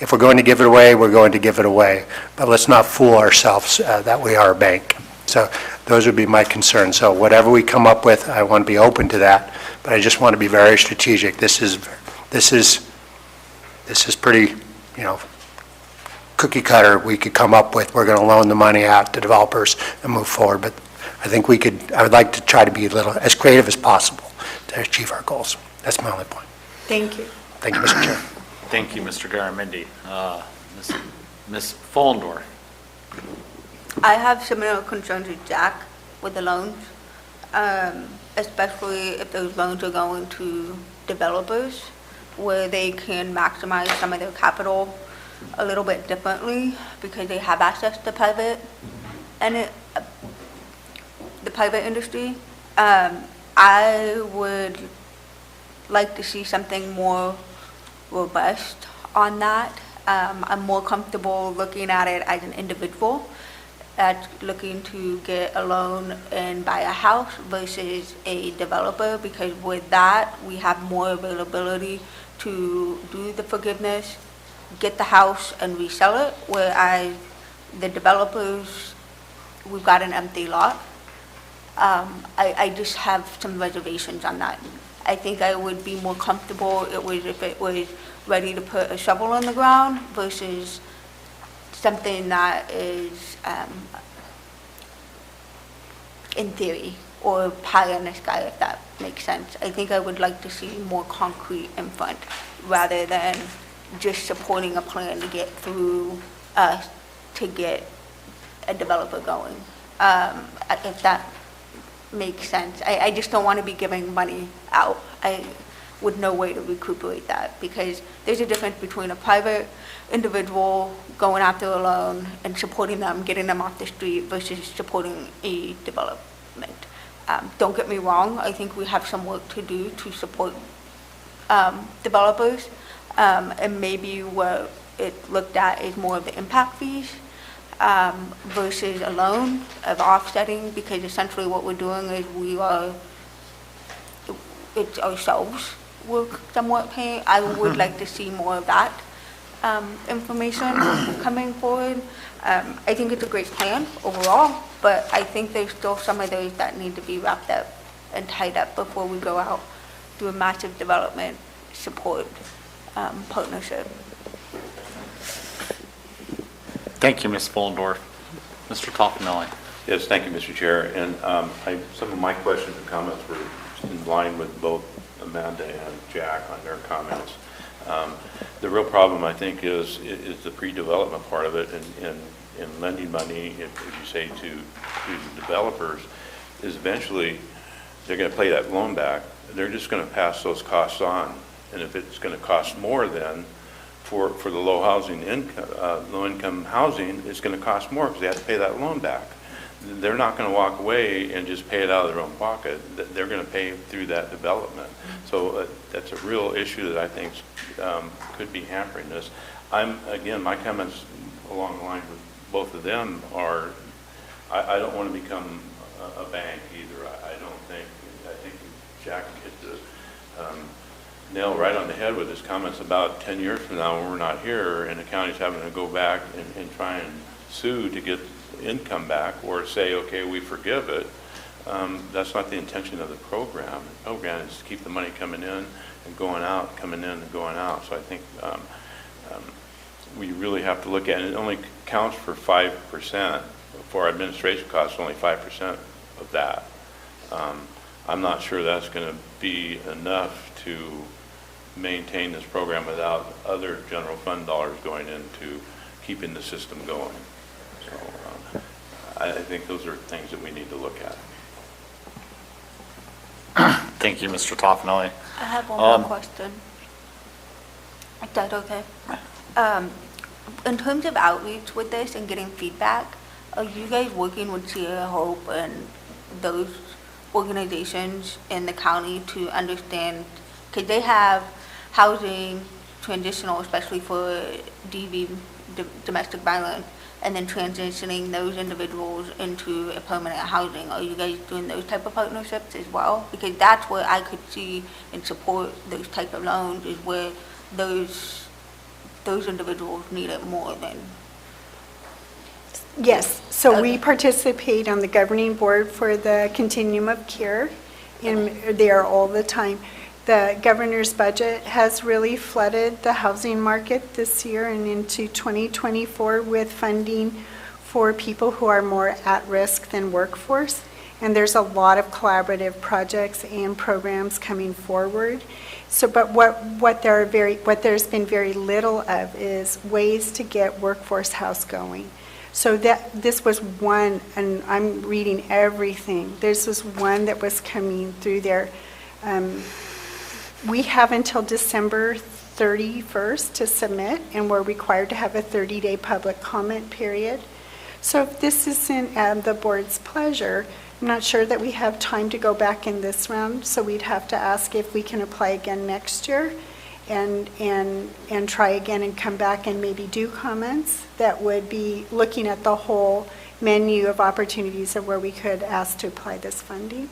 If we're going to give it away, we're going to give it away. But let's not fool ourselves that we are a bank. So those would be my concerns. So whatever we come up with, I want to be open to that. But I just want to be very strategic. This is pretty, cookie cutter we could come up with. We're going to loan the money out to developers and move forward. But I think I would like to try to be as creative as possible to achieve our goals. That's my only point. Thank you. Thank you, Mr. Chair. Thank you, Mr. Garamendi. Ms. Follendor. I have similar concerns with Jack with the loans, especially if those loans are going to developers where they can maximize some of their capital a little bit differently because they have access to the private industry. I would like to see something more robust on that. I'm more comfortable looking at it as an individual that's looking to get a loan and buy a house versus a developer, because with that, we have more availability to do the forgiveness, get the house and resell it, whereas the developers, we've got an empty lot. I just have some reservations on that. I think I would be more comfortable if it was ready to put a shovel in the ground versus something that is in theory or pie in the sky, if that makes sense. I think I would like to see more concrete in front rather than just supporting a plan to get through to get a developer going. If that makes sense. I just don't want to be giving money out with no way to recuperate that, because there's a difference between a private individual going after a loan and supporting them, getting them off the street versus supporting a development. Don't get me wrong, I think we have some work to do to support developers, and maybe what it looked at is more of the impact fees versus a loan of offsetting, because essentially what we're doing is it's ourselves we're somewhat paying. I would like to see more of that information coming forward. I think it's a great plan overall, but I think there's still some of those that need to be wrapped up and tied up before we go out to a massive development support partnership. Thank you, Ms. Fullendorf. Mr. Toffenelli. Yes, thank you, Mr. Chair. And some of my questions and comments were in line with both Amanda and Jack on their comments. The real problem, I think, is the pre-development part of it, and lending money, if you say to developers, is eventually they're going to pay that loan back. They're just going to pass those costs on, and if it's going to cost more then for the low income housing, it's going to cost more because they have to pay that loan back. They're not going to walk away and just pay it out of their own pocket. They're going to pay through that development. So that's a real issue that I think could be hampering this. Again, my comments along the line with both of them are, I don't want to become a bank either. I think Jack hit the nail right on the head with his comments about 10 years from now when we're not here and the county's having to go back and try and sue to get income back, or say, okay, we forgive it. That's not the intention of the program. The program is to keep the money coming in and going out, coming in and going out. So I think we really have to look at it. It only counts for 5%. For our administration costs, only 5% of that. I'm not sure that's going to be enough to maintain this program without other general fund dollars going into keeping the system going. So I think those are things that we need to look at. Thank you, Mr. Toffenelli. I have one more question. Is that okay? In terms of outreach with this and getting feedback, are you guys working with Sierra Hope and those organizations in the county to understand, because they have housing transitional, especially for DV, domestic violence, and then transitioning those individuals into a permanent housing? Are you guys doing those type of partnerships as well? Because that's where I could see and support those type of loans, is where those individuals need it more than. Yes, so we participate on the governing board for the Continuum of Care, and there all the time. The governor's budget has really flooded the housing market this year and into 2024 with funding for people who are more at risk than workforce. And there's a lot of collaborative projects and programs coming forward. So, but what there's been very little of is ways to get workforce house going. So this was one, and I'm reading everything. This was one that was coming through there. We have until December 31st to submit, and we're required to have a 30-day public comment period. So if this isn't the board's pleasure, I'm not sure that we have time to go back in this round, so we'd have to ask if we can apply again next year and try again and come back and maybe do comments that would be looking at the whole menu of opportunities of where we could ask to apply this funding.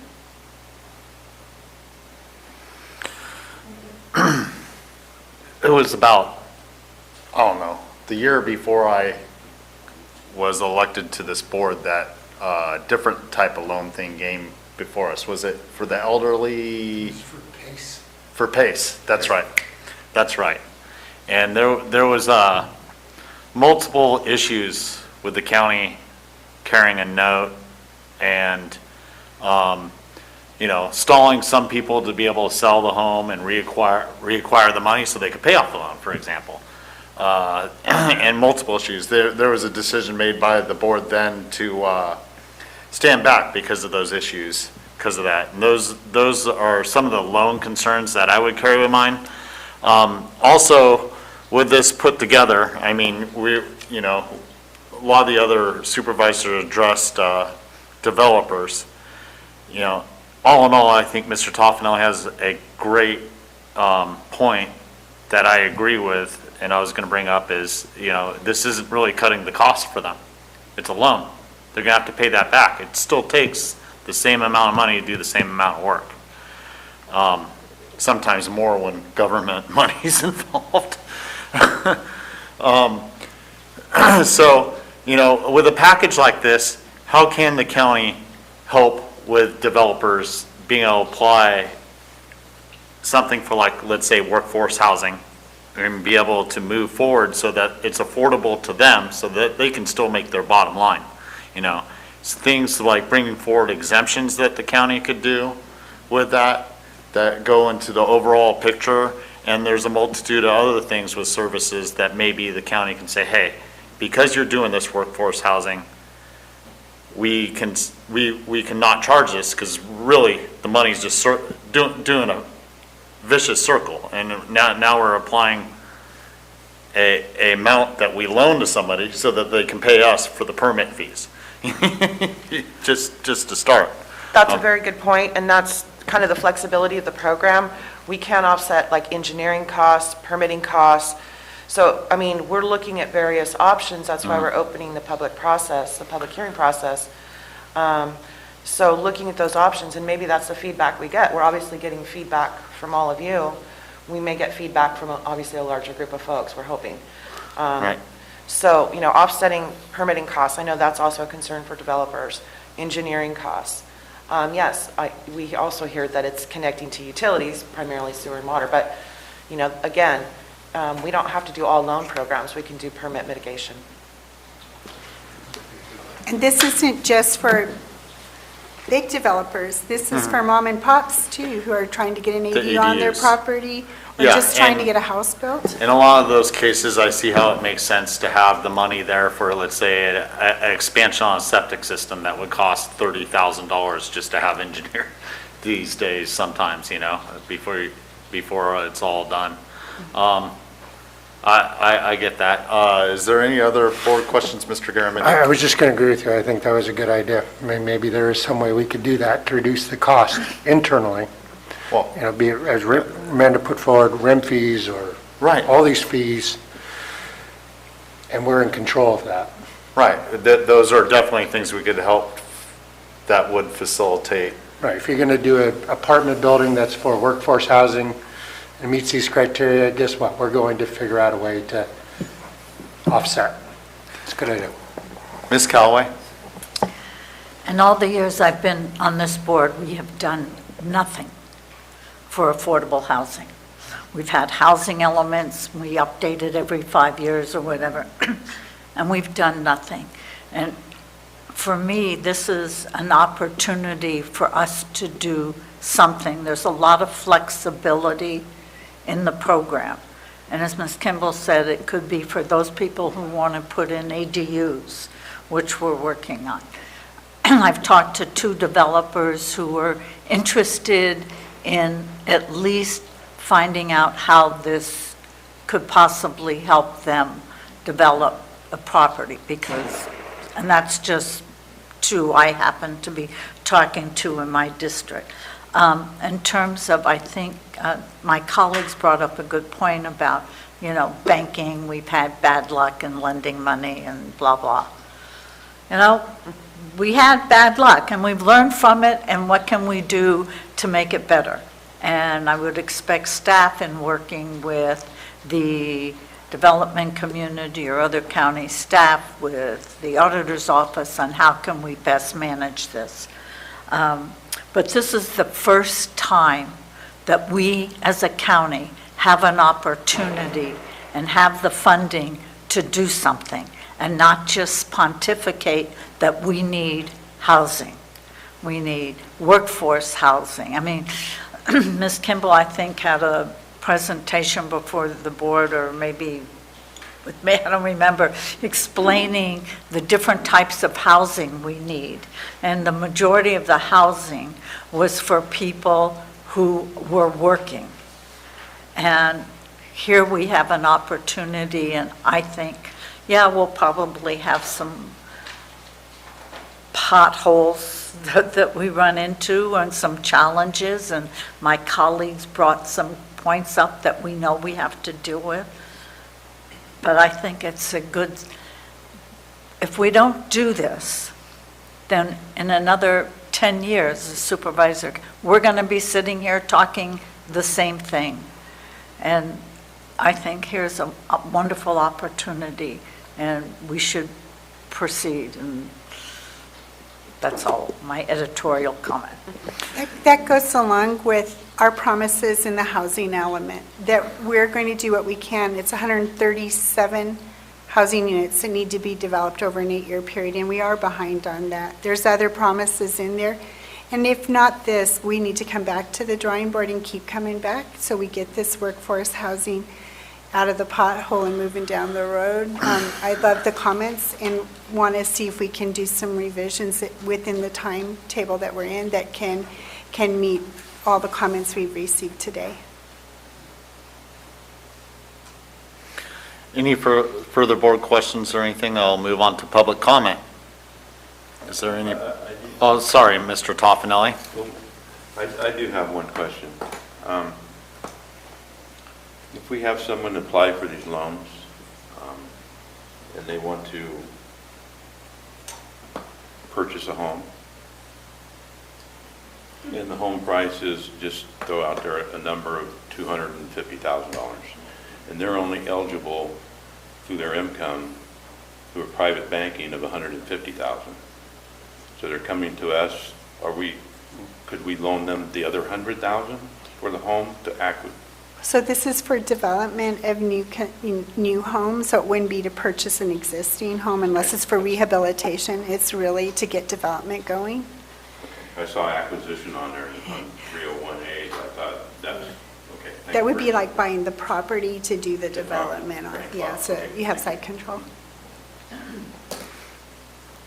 It was about, I don't know, the year before I was elected to this board that different type of loan thing came before us. Was it for the elderly? For PACE. For PACE, that's right. That's right. And there was multiple issues with the county carrying a note and, stalling some people to be able to sell the home and reacquire the money so they could pay off the loan, for example. And multiple issues. There was a decision made by the board then to stand back because of those issues, because of that. And those are some of the loan concerns that I would carry in mind. Also, with this put together, I mean, a lot of the other supervisors addressed developers. All in all, I think Mr. Toffenel has a great point that I agree with, and I was going to bring up is, this isn't really cutting the cost for them. It's a loan. They're going to have to pay that back. It still takes the same amount of money to do the same amount of work. Sometimes more when government money is involved. So, with a package like this, how can the county help with developers being able to apply something for, like, let's say workforce housing and be able to move forward so that it's affordable to them so that they can still make their bottom line? So things like bringing forward exemptions that the county could do with that go into the overall picture. And there's a multitude of other things with services that maybe the county can say, hey, because you're doing this workforce housing, we cannot charge this because really the money's just doing a vicious circle. And now we're applying a amount that we loan to somebody so that they can pay us for the permit fees. just to start. That's a very good point, and that's kind of the flexibility of the program. We can offset like engineering costs, permitting costs. So, I mean, we're looking at various options. That's why we're opening the public process, the public hearing process. So looking at those options, and maybe that's the feedback we get. We're obviously getting feedback from all of you. We may get feedback from obviously a larger group of folks, we're hoping. Right. So, offsetting permitting costs, I know that's also a concern for developers. Engineering costs. Yes, we also hear that it's connecting to utilities, primarily sewer and water, but, again, we don't have to do all loan programs. We can do permit mitigation. And this isn't just for big developers. This is for mom and pops too, who are trying to get an ADU on their ADUs. property or Yeah, just trying to and- get a house built. In a lot of those cases, I see how it makes sense to have the money there for, let's say, an expansion on a septic system that would cost $30,000 just to have engineered these days sometimes, before it's all done. I get that. Is there any other board questions, Mr. Garamendi? I was just going to agree with you. I think that was a good idea. Maybe there is some way we could do that to reduce the cost internally. Well, Be as Amanda put forward, REM fees or right. all these fees, and we're in control of that. Right. Those are definitely things we could help that would facilitate. Right. If you're going to do an apartment building that's for workforce housing and meets these criteria, guess what? We're going to figure out a way to offset. It's a good idea. Ms. Callaway? In all the years I've been on this board, we have done nothing for affordable housing. We've had housing elements, we update it every 5 years or whatever, and we've done nothing. And for me, this is an opportunity for us to do something. There's a lot of flexibility in the program. And as Ms. Kimball said, it could be for those people who want to put in ADUs, which we're working on. I've talked to 2 developers who were interested in at least finding out how this could possibly help them develop a property, because, and that's just two I happen to be talking to in my district. In terms of, I think, my colleagues brought up a good point about, banking, we've had bad luck in lending money and blah, blah. We had bad luck, and we've learned from it, and what can we do to make it better? And I would expect staff in working with the development community or other county staff with the auditor's office on how can we best manage this. But this is the first time that we as a county have an opportunity and have the funding to do something and not just pontificate that we need housing. We need workforce housing. I mean, Ms. Kimball, I think, had a presentation before the board, or maybe with me, I don't remember, explaining the different types of housing we need. And the majority of the housing was for people who were working. And here we have an opportunity, and I think, yeah, we'll probably have some potholes that we run into and some challenges, and my colleagues brought some points up that we know we have to deal with. But I think it's a good, if we don't do this, then in another 10 years, as supervisor, we're going to be sitting here talking the same thing. And I think here's a wonderful opportunity, and we should proceed. And that's all my editorial comment. That goes along with our promises in the housing element, that we're going to do what we can. It's 137 housing units that need to be developed over an 8-year period, and we are behind on that. There's other promises in there. And if not this, we need to come back to the drawing board and keep coming back so we get this workforce housing out of the pothole and moving down the road. I love the comments and want to see if we can do some revisions within the timetable that we're in that can meet all the comments we've received today. Any further board questions or anything? I'll move on to public comment. Is there any? Oh, sorry, Mr. Toffanelli. I do have one question. If we have someone apply for these loans and they want to purchase a home, and the home price is, just throw out there a number of $250,000, and they're only eligible through their income through a private banking of $150,000. So they're coming to us. Could we loan them the other $100,000 for the home to act with? So this is for development of new homes, so it wouldn't be to purchase an existing home unless it's for rehabilitation. It's really to get development going. I saw acquisition on there on 301A. I thought that's okay. That would be like buying the property to do the development on. Yeah, so you have site control.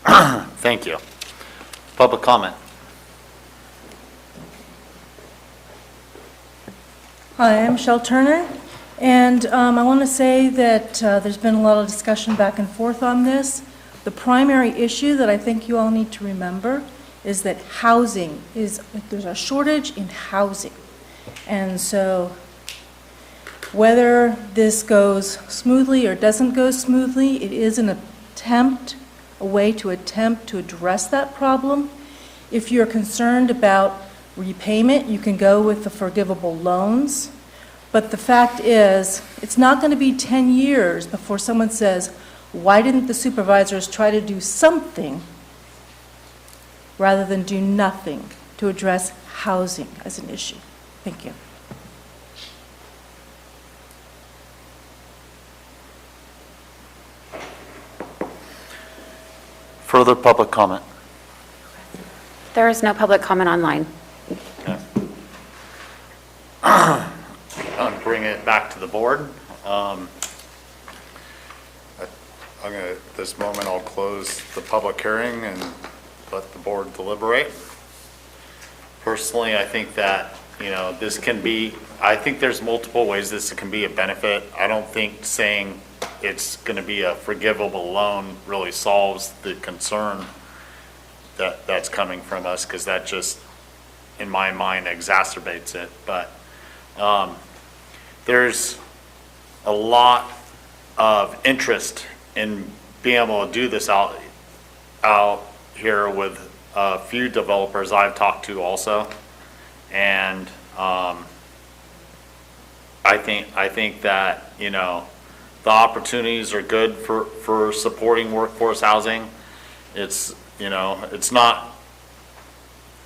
Thank you. Public comment. Hi, I'm Shel Turner, and I want to say that there's been a lot of discussion back and forth on this. The primary issue that I think you all need to remember is that housing there's a shortage in housing. And so whether this goes smoothly or doesn't go smoothly, it is a way to attempt to address that problem. If you're concerned about repayment, you can go with the forgivable loans. But the fact is, it's not going to be 10 years before someone says, why didn't the supervisors try to do something rather than do nothing to address housing as an issue? Thank you. Further public comment? There is no public comment online. Okay. I'll bring it back to the board. I'm going to, at this moment, I'll close the public hearing and let the board deliberate. Personally, I think that this can be, I think there's multiple ways this can be a benefit. I don't think saying it's going to be a forgivable loan really solves the concern that's coming from us, because that just, in my mind, exacerbates it. But there's a lot of interest in being able to do this out here with a few developers I've talked to also. And I think that, the opportunities are good for supporting workforce housing. It's, it's not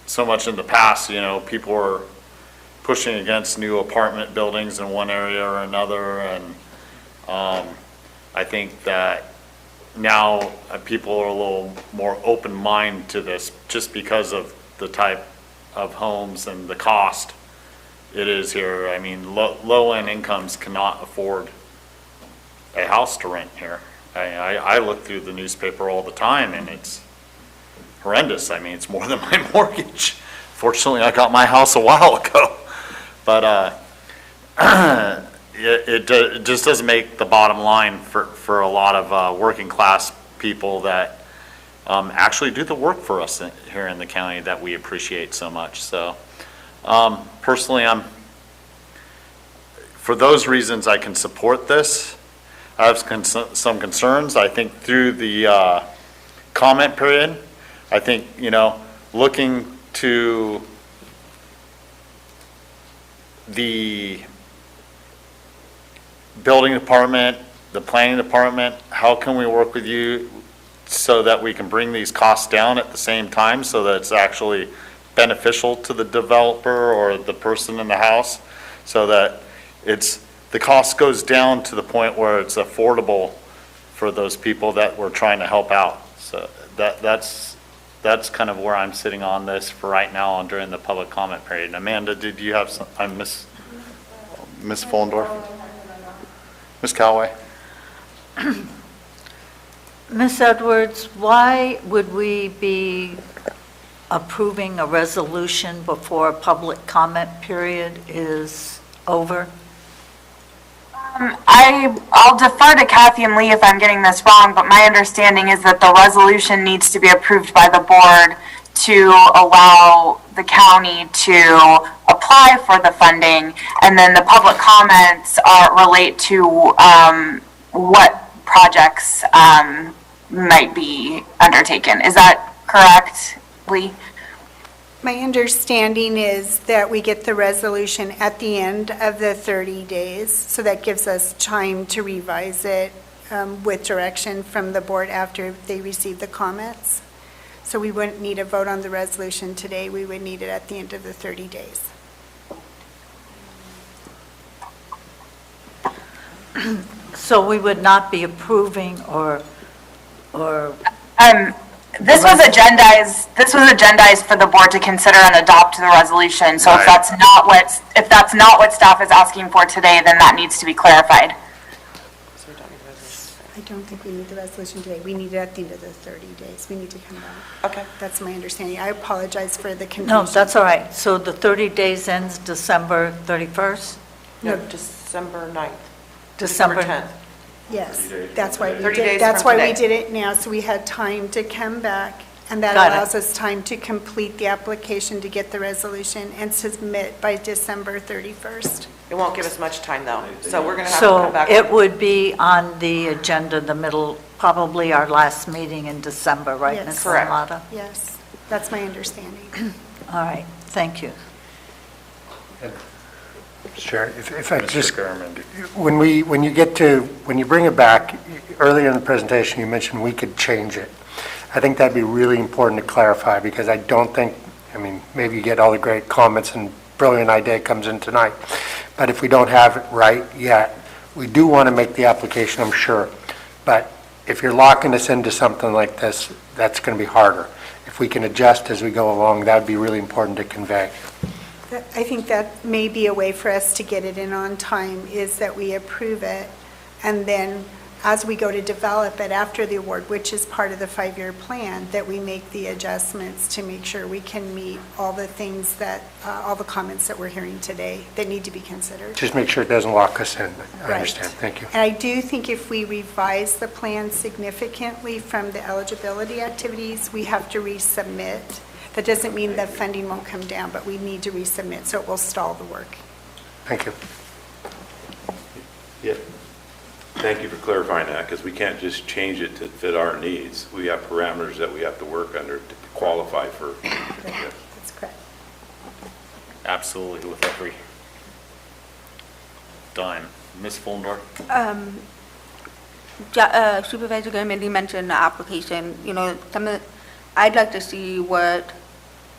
so much in the past, people were pushing against new apartment buildings in one area or another. And I think that now people are a little more open mind to this, just because of the type of homes and the cost it is here. I mean, low-end incomes cannot afford a house to rent here. I look through the newspaper all the time, and it's horrendous. I mean, it's more than my mortgage. Fortunately, I got my house a while ago. But it just doesn't make the bottom line for a lot of working class people that actually do the work for us here in the county that we appreciate so much. So personally, for those reasons, I can support this. I have some concerns. I think through the comment period, I think, looking to the building department, the planning department, how can we work with you so that we can bring these costs down at the same time, so that it's actually beneficial to the developer or the person in the house, so that the cost goes down to the point where it's affordable for those people that we're trying to help out. So that's kind of where I'm sitting on this for right now during the public comment period. And Amanda, did you have some? I Miss Fullendorf? Ms. Callaway? Ms. Edwards, why would we be approving a resolution before a public comment period is over? I'll defer to Kathy and Lee if I'm getting this wrong, but my understanding is that the resolution needs to be approved by the board to allow the county to apply for the funding, and then the public comments relate to what projects might be undertaken. Is that correct, Lee? My understanding is that we get the resolution at the end of the 30 days, so that gives us time to revise it with direction from the board after they receive the comments. So we wouldn't need a vote on the resolution today, we would need it at the end of the 30 days. So we would not be approving or This was agendized for the board to consider and adopt the resolution. So if that's not what staff is asking for today, then that needs to be clarified. I don't think we need the resolution today. We need it at the end of the 30 days. We need to come back. Okay. That's my understanding. I apologize for the confusion. No, that's all right. So the 30 days ends December 31st? No, December 9th. December 10th. Yes, that's why we 30 did, days that's from why we today. did it now, so we had time to come back, and that Got it. allows us time to complete the application to get the resolution and submit by December 31st. It won't give us much time, though, so we're going to have to come So back. it would be on the agenda, probably our last meeting in December, right, Yes. Ms. Correct. Salata? Yes, that's my understanding. All right, thank you. Sure, if I Mr. just, Garman. when you bring it back, earlier in the presentation, you mentioned we could change it. I think that'd be really important to clarify, because I don't think, maybe you get all the great comments and brilliant idea comes in tonight, but if we don't have it right yet, we do want to make the application, I'm sure, but if you're locking us into something like this, that's going to be harder. If we can adjust as we go along, that'd be really important to convey. I think that may be a way for us to get it in on time, is that we approve it, and then as we go to develop it after the award, which is part of the 5-year plan, that we make the adjustments to make sure we can meet all the things that, all the comments that we're hearing today that need to be considered. Just make sure it doesn't lock us in. I Right. understand. Thank you. And I do think if we revise the plan significantly from the eligibility activities, we have to resubmit. That doesn't mean that funding won't come down, but we need to resubmit, so it will stall the work. Thank you. Yeah. Thank you for clarifying that, because we can't just change it to fit our needs. We have parameters that we have to work under to qualify for. Yeah. That's correct. Absolutely, with every dime. Ms. Fullendorf? Supervisor Gurman, you mentioned the application, I'd like to see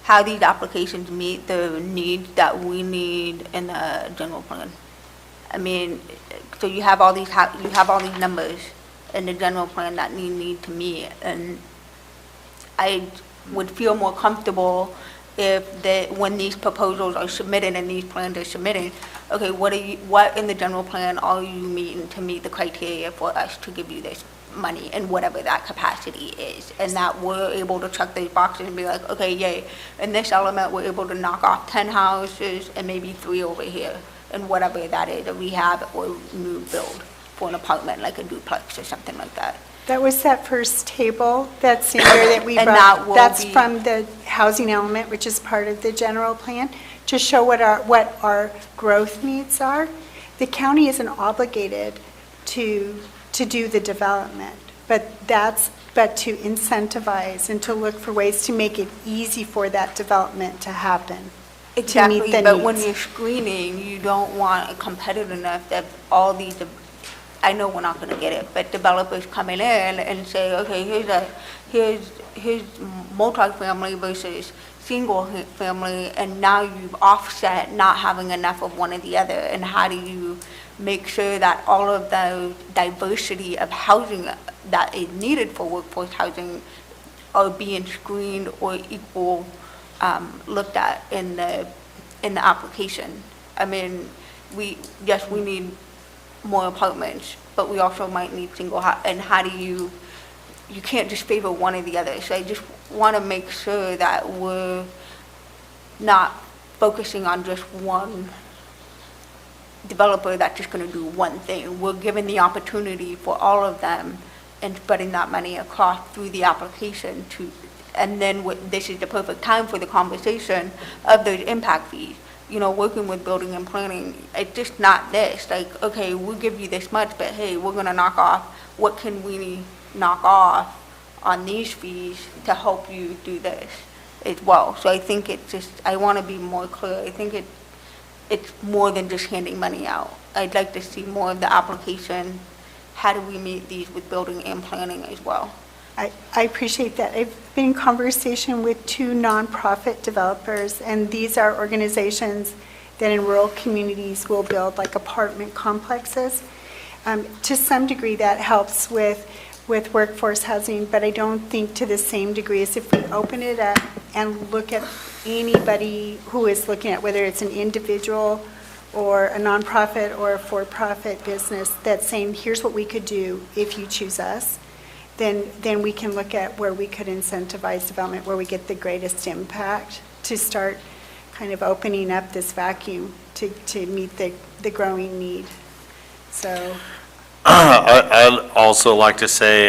how these applications meet the needs that we need in the general plan. I mean, so you have all these numbers in the general plan that need to meet, and I would feel more comfortable when these proposals are submitted and these plans are submitted, okay, what in the general plan are you meeting to meet the criteria for us to give you this money and whatever that capacity is, and that we're able to check those boxes and be like, okay, yay, in this element, we're able to knock off 10 houses and maybe 3 over here, and whatever that is, a rehab or new build for an apartment, like a duplex or something like that. That was that first table that's in there that we And brought. that will That's be- from the housing element, which is part of the general plan, to show what our growth needs are. The county isn't obligated to do the development, but to incentivize and to look for ways to make it easy for that development to happen. Exactly, to meet the but needs. when you're screening, you don't want a competitor enough that all these, I know we're not gonna get it, but developers coming in and say, okay, here's multifamily versus single family, and now you've offset not having enough of one or the other, and how do you make sure that all of the diversity of housing that is needed for workforce housing are being screened or equal looked at in the application. I mean, we need more apartments, but we also might need and how do you can't just favor one or the other. So I just want to make sure that we're not focusing on just one developer that's just going to do one thing. We're giving the opportunity for all of them and spreading that money across through the application and then this is the perfect time for the conversation of those impact fees. Working with building and planning, it's just not this, like, okay, we'll give you this much, but hey, we're gonna knock off, what can we knock off on these fees to help you do this as well? So I think I wanna be more clear. I think it's more than just handing money out. I'd like to see more of the application. How do we meet these with building and planning as well? I appreciate that. I've been in conversation with 2 nonprofit developers, and these are organizations that in rural communities will build like apartment complexes. To some degree, that helps with workforce housing, but I don't think to the same degree as if we open it up and look at anybody who is looking at whether it's an individual or a nonprofit or a for-profit business that's saying, here's what we could do if you choose us. Then we can look at where we could incentivize development, where we get the greatest impact to start kind of opening up this vacuum to meet the growing need. So I'd also like to say,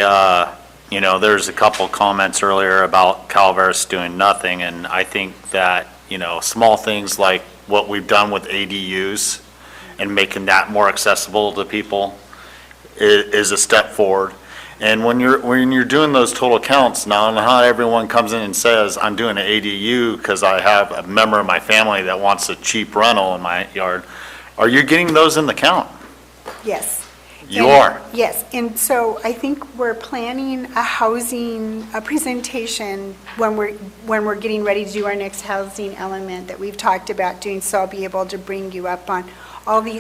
there's a couple comments earlier about Calaveras doing nothing, and I think that, small things like what we've done with ADUs and making that more accessible to people is a step forward. And when you're doing those total counts, now not everyone comes in and says, I'm doing an ADU because I have a member of my family that wants a cheap rental in my yard. Are you getting those in the count? yes. You are? Yes, and so I think we're planning a presentation when we're getting ready to do our next housing element that we've talked about doing, so I'll be able to bring you up on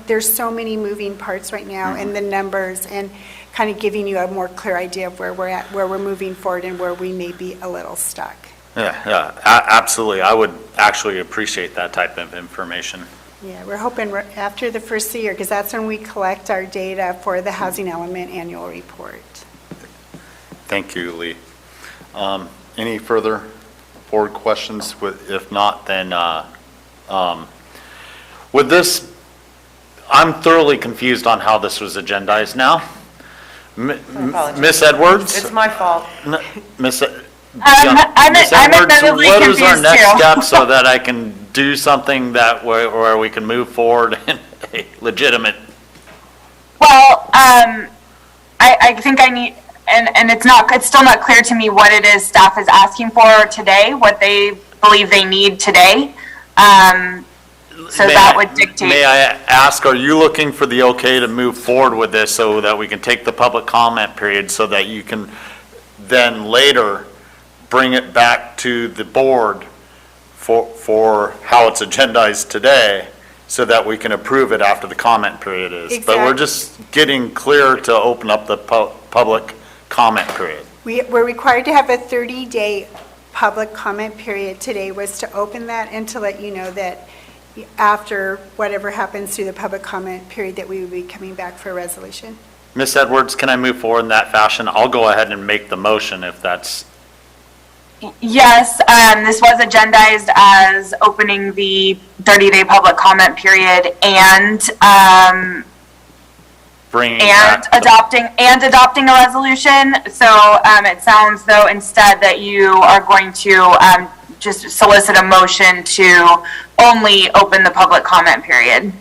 there's so many moving parts right now and the numbers, and kind of giving you a more clear idea of where we're at, where we're moving forward, and where we may be a little stuck. Yeah, absolutely. I would actually appreciate that type of information. Yeah, we're hoping after the first of the year, because that's when we collect our data for the housing element annual report. Thank you, Lee. Any further board questions? If not, then with this, I'm thoroughly confused on how this was agendized now. Miss Edwards? It's my fault. Miss I'm Edwards, admittedly what is our confused next too. step so that I can do something that where we can move forward in a legitimate? Well, I think I need, and it's still not clear to me what it is staff is asking for today, what they believe they need today. So that would dictate. May I ask, are you looking for the okay to move forward with this so that we can take the public comment period so that you can then later bring it back to the board for how it's agendized today so that we can approve it after the comment period is? But we're Exactly. just getting clear to open up the public comment period. We're required to have a 30-day public comment period. Today was to open that and to let you know that after whatever happens through the public comment period, that we would be coming back for a resolution. Ms. Edwards, can I move forward in that fashion? I'll go ahead and make the motion if that's, Yes, this was agendized as opening the 30-day public comment period and bringing and adopting a resolution. So it sounds though instead that you are going to just solicit a motion to only open the public comment period.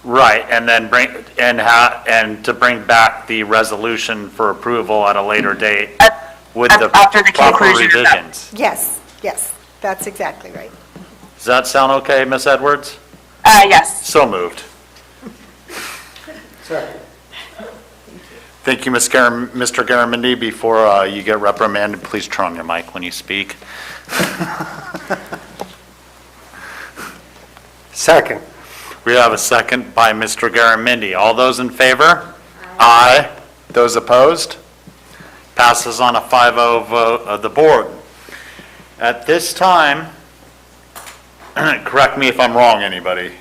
right, and then and to bring back the resolution for approval at a later date with the After the proper conclusion of that. revisions. Yes, that's exactly right. Does that sound okay, Ms. Edwards? Yes. So moved. Second. Thank you, Mr. Garamendi. Before you get reprimanded, please turn on your mic when you speak. Second. We have a second by Mr. Garamendi. All those in favor? Aye. Those opposed? Passes on a 5-0 vote of the board. At this time, correct me if I'm wrong, anybody.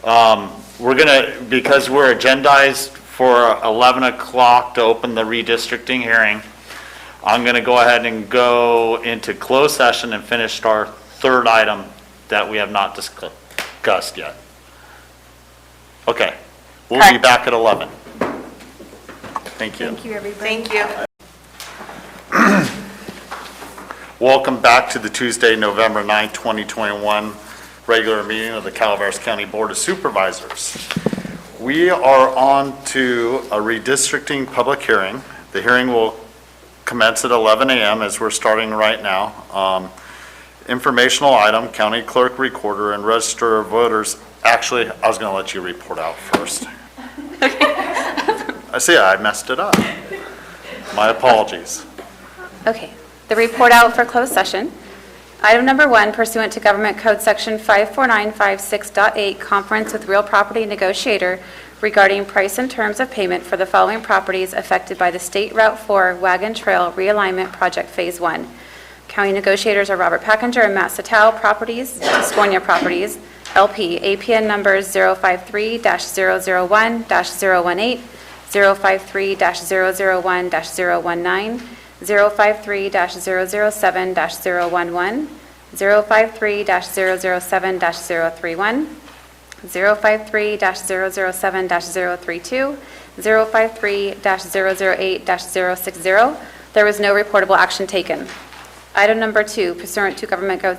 Because we're agendized for 11 o'clock to open the redistricting hearing, I'm going to go ahead and go into closed session and finish our third item that we have not discussed yet. Okay, we'll be back at 11. Thank you. Thank you, everybody. Thank you. Welcome back to the Tuesday, November 9th, 2021 regular meeting of the Calaveras County Board of Supervisors. We are on to a redistricting public hearing. The hearing will commence at 11 a.m. as we're starting right now. Informational item, county clerk, recorder, and register of voters. Actually, I was going to let you report out first. I see, I messed it up. My apologies. Okay, the report out for closed session. Item number 1, pursuant to Government Code Section 54956.8, conference with real property negotiator regarding price and terms of payment for the following properties affected by the State Route 4 Wagon Trail Realignment Project Phase 1. County negotiators are Robert Packinger and Matt Satao. Properties, Sconia Properties, LP, APN numbers 053-001-018, 053-001-019, 053-007-011, 053-007-031, 053-007-032, 053-008-060. There was no reportable action taken. Item number 2, pursuant to Government Code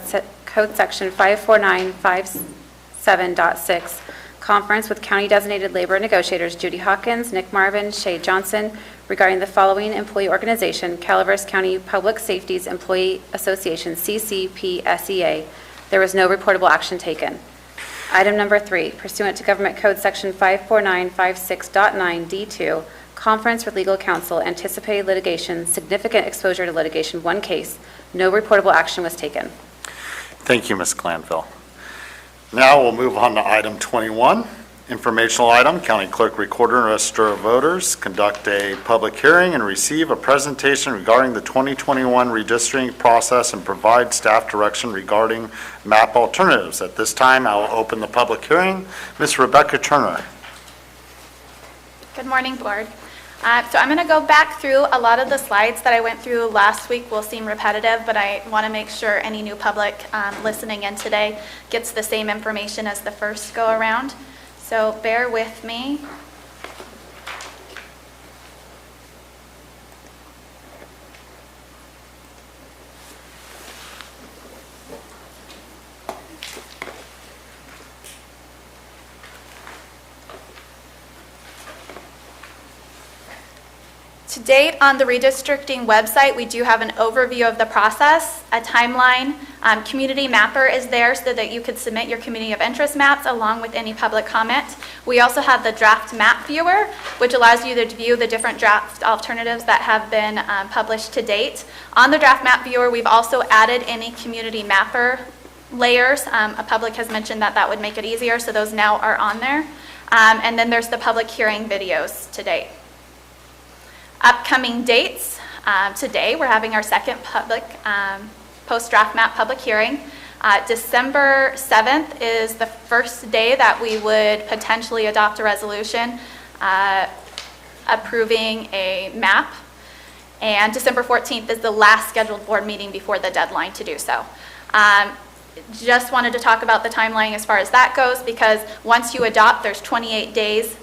Section 54957.6, conference with county designated labor negotiators Judy Hawkins, Nick Marvin, Shay Johnson regarding the following employee organization, Calaveras County Public Safety's Employee Association, CCPSEA. There was no reportable action taken. Item number 3, pursuant to Government Code Section 54956.9 D2, conference with legal counsel, anticipated litigation, significant exposure to litigation, 1 case. No reportable action was taken. Thank you, Ms. Glanville. Now we'll move on to item 21, Informational item, County Clerk, Recorder, and Register of Voters conduct a public hearing and receive a presentation regarding the 2021 redistricting process and provide staff direction regarding map alternatives. At this time, I will open the public hearing. Ms. Rebecca Turner. Good morning, Board. So I'm going to go back through a lot of the slides that I went through last week will seem repetitive, but I want to make sure any new public listening in today gets the same information as the first go around. So bear with me. To date, on the redistricting website, we do have an overview of the process, a timeline. Community Mapper is there so that you could submit your community of interest maps along with any public comment. We also have the draft map viewer, which allows you to view the different draft alternatives that have been published to date. On the draft map viewer, we've also added any Community Mapper layers. A public has mentioned that that would make it easier, so those now are on there. And then there's the public hearing videos to date. Upcoming dates, today we're having our second public post-draft map public hearing. December 7th is the first day that we would potentially adopt a resolution approving a map, and December 14th is the last scheduled board meeting before the deadline to do so. Just wanted to talk about the timeline as far as that goes, because once you adopt, there's 28 days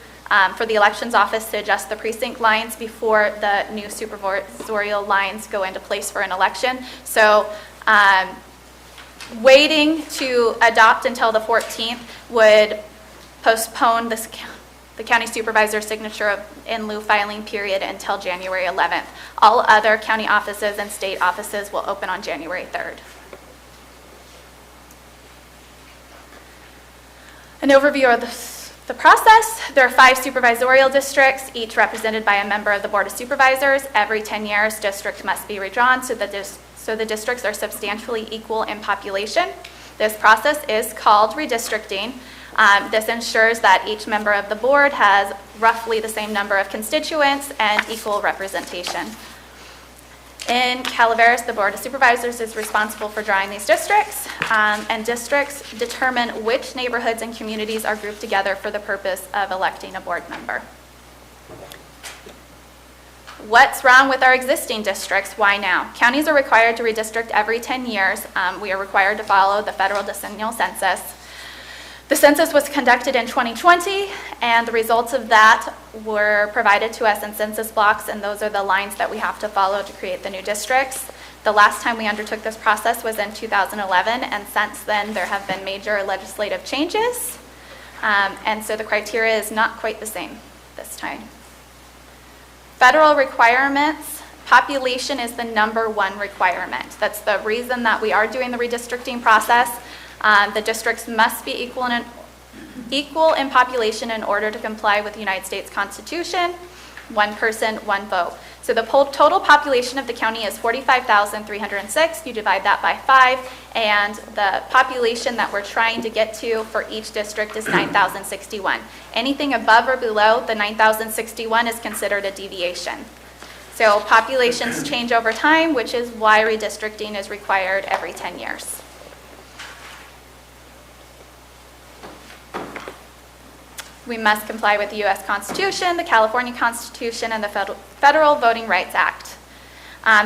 for the elections office to adjust the precinct lines before the new supervisorial lines go into place for an election. So waiting to adopt until the 14th would postpone the county supervisor's signature in lieu filing period until January 11th. All other county offices and state offices will open on January 3rd. An overview of the process. There are 5 supervisorial districts, each represented by a member of the Board of Supervisors. Every 10 years, districts must be redrawn so the districts are substantially equal in population. This process is called redistricting. This ensures that each member of the board has roughly the same number of constituents and equal representation. In Calaveras, the Board of Supervisors is responsible for drawing these districts, and districts determine which neighborhoods and communities are grouped together for the purpose of electing a board member. What's wrong with our existing districts? Why now? Counties are required to redistrict every 10 years. We are required to follow the federal decennial census. The census was conducted in 2020, and the results of that were provided to us in census blocks, and those are the lines that we have to follow to create the new districts. The last time we undertook this process was in 2011, and since then there have been major legislative changes, and so the criteria is not quite the same this time. Federal requirements, population is the #1 requirement. That's the reason that we are doing the redistricting process. The districts must be equal in population in order to comply with the United States Constitution. 1 person, 1 vote. So the total population of the county is 45,306. You divide that by 5, and the population that we're trying to get to for each district is 9,061. Anything above or below the 9,061 is considered a deviation. So populations change over time, which is why redistricting is required every 10 years. We must comply with the U.S. Constitution, the California Constitution, and the Federal Voting Rights Act.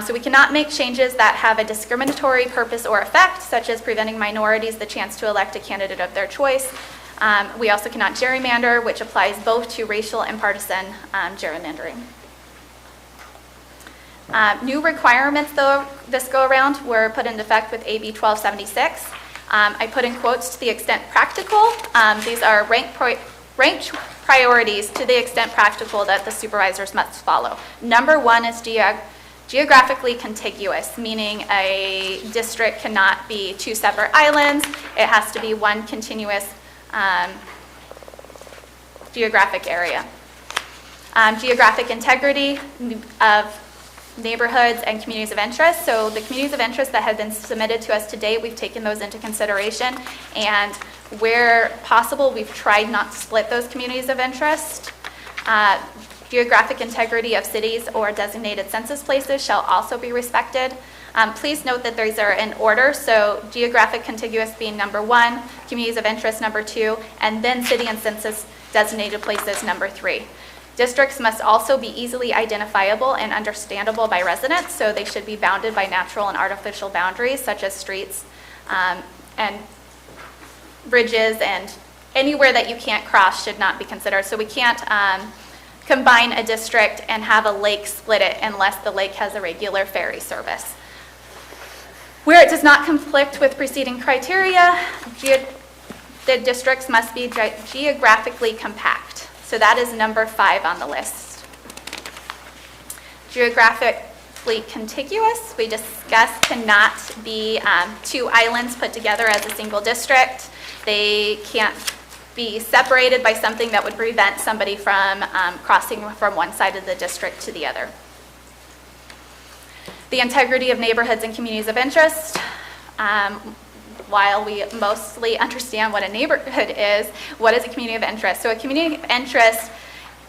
So we cannot make changes that have a discriminatory purpose or effect, such as preventing minorities the chance to elect a candidate of their choice. We also cannot gerrymander, which applies both to racial and partisan gerrymandering. New requirements, though, this go-around were put into effect with AB 1276. I put in quotes, "to the extent practical." These are ranked priorities to the extent practical that the supervisors must follow. #1 is geographically contiguous, meaning a district cannot be 2 separate islands. It has to be one continuous geographic area. Geographic integrity of neighborhoods and communities of interest. So the communities of interest that have been submitted to us to date, we've taken those into consideration, and Where possible, we've tried not to split those communities of interest. Geographic integrity of cities or designated census places shall also be respected. Please note that these are in order, so geographic contiguous being number 1, communities of interest number 2, and then city and census designated places number 3. Districts must also be easily identifiable and understandable by residents, so they should be bounded by natural and artificial boundaries such as streets and bridges, and anywhere that you can't cross should not be considered. So we can't combine a district and have a lake split it unless the lake has a regular ferry service. Where it does not conflict with preceding criteria, the districts must be geographically compact. So that is number 5 on the list. Geographically contiguous, we discussed, cannot be 2 islands put together as a single district. They can't be separated by something that would prevent somebody from crossing from one side of the district to the other. The integrity of neighborhoods and communities of interest. While we mostly understand what a neighborhood is, what is a community of interest? So a community of interest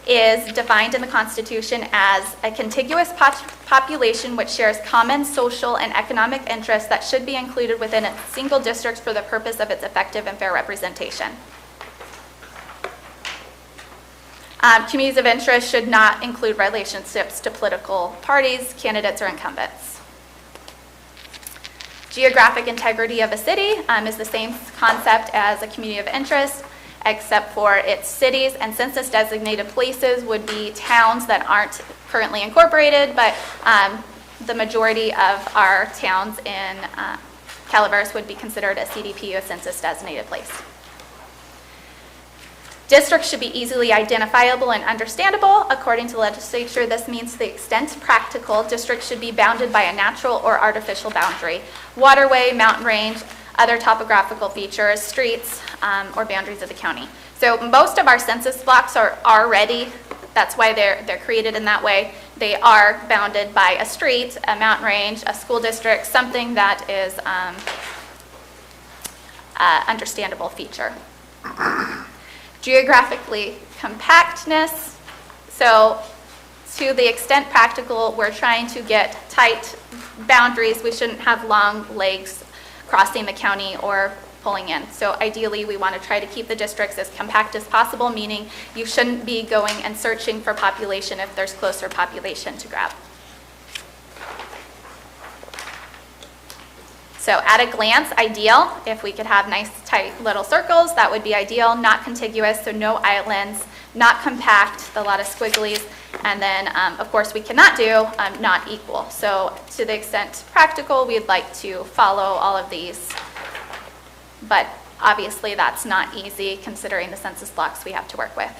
is defined in the Constitution as a contiguous population which shares common social and economic interests that should be included within a single district for the purpose of its effective and fair representation. Communities of interest should not include relationships to political parties, candidates, or incumbents. Geographic integrity of a city is the same concept as a community of interest, except for its cities and census designated places would be towns that aren't currently incorporated, but the majority of our towns in Calaveras would be considered a CDP, a census designated place. Districts should be easily identifiable and understandable. According to the legislature, this means to the extent practical, districts should be bounded by a natural or artificial boundary, waterway, mountain range, other topographical features, streets, or boundaries of the county. So most of our census blocks are already, that's why they're created in that way. They are bounded by a street, a mountain range, a school district, something that is understandable feature. Geographically compactness, so to the extent practical, we're trying to get tight boundaries. We shouldn't have long legs crossing the county or pulling in. So ideally, we want to try to keep the districts as compact as possible, meaning you shouldn't be going and searching for population if there's closer population to grab. So at a glance, ideal. If we could have nice, tight little circles, that would be ideal. Not contiguous, so no islands. Not compact, a lot of squigglies. And then, of course, we cannot do not equal. So to the extent practical, we'd like to follow all of these. But obviously, that's not easy considering the census blocks we have to work with.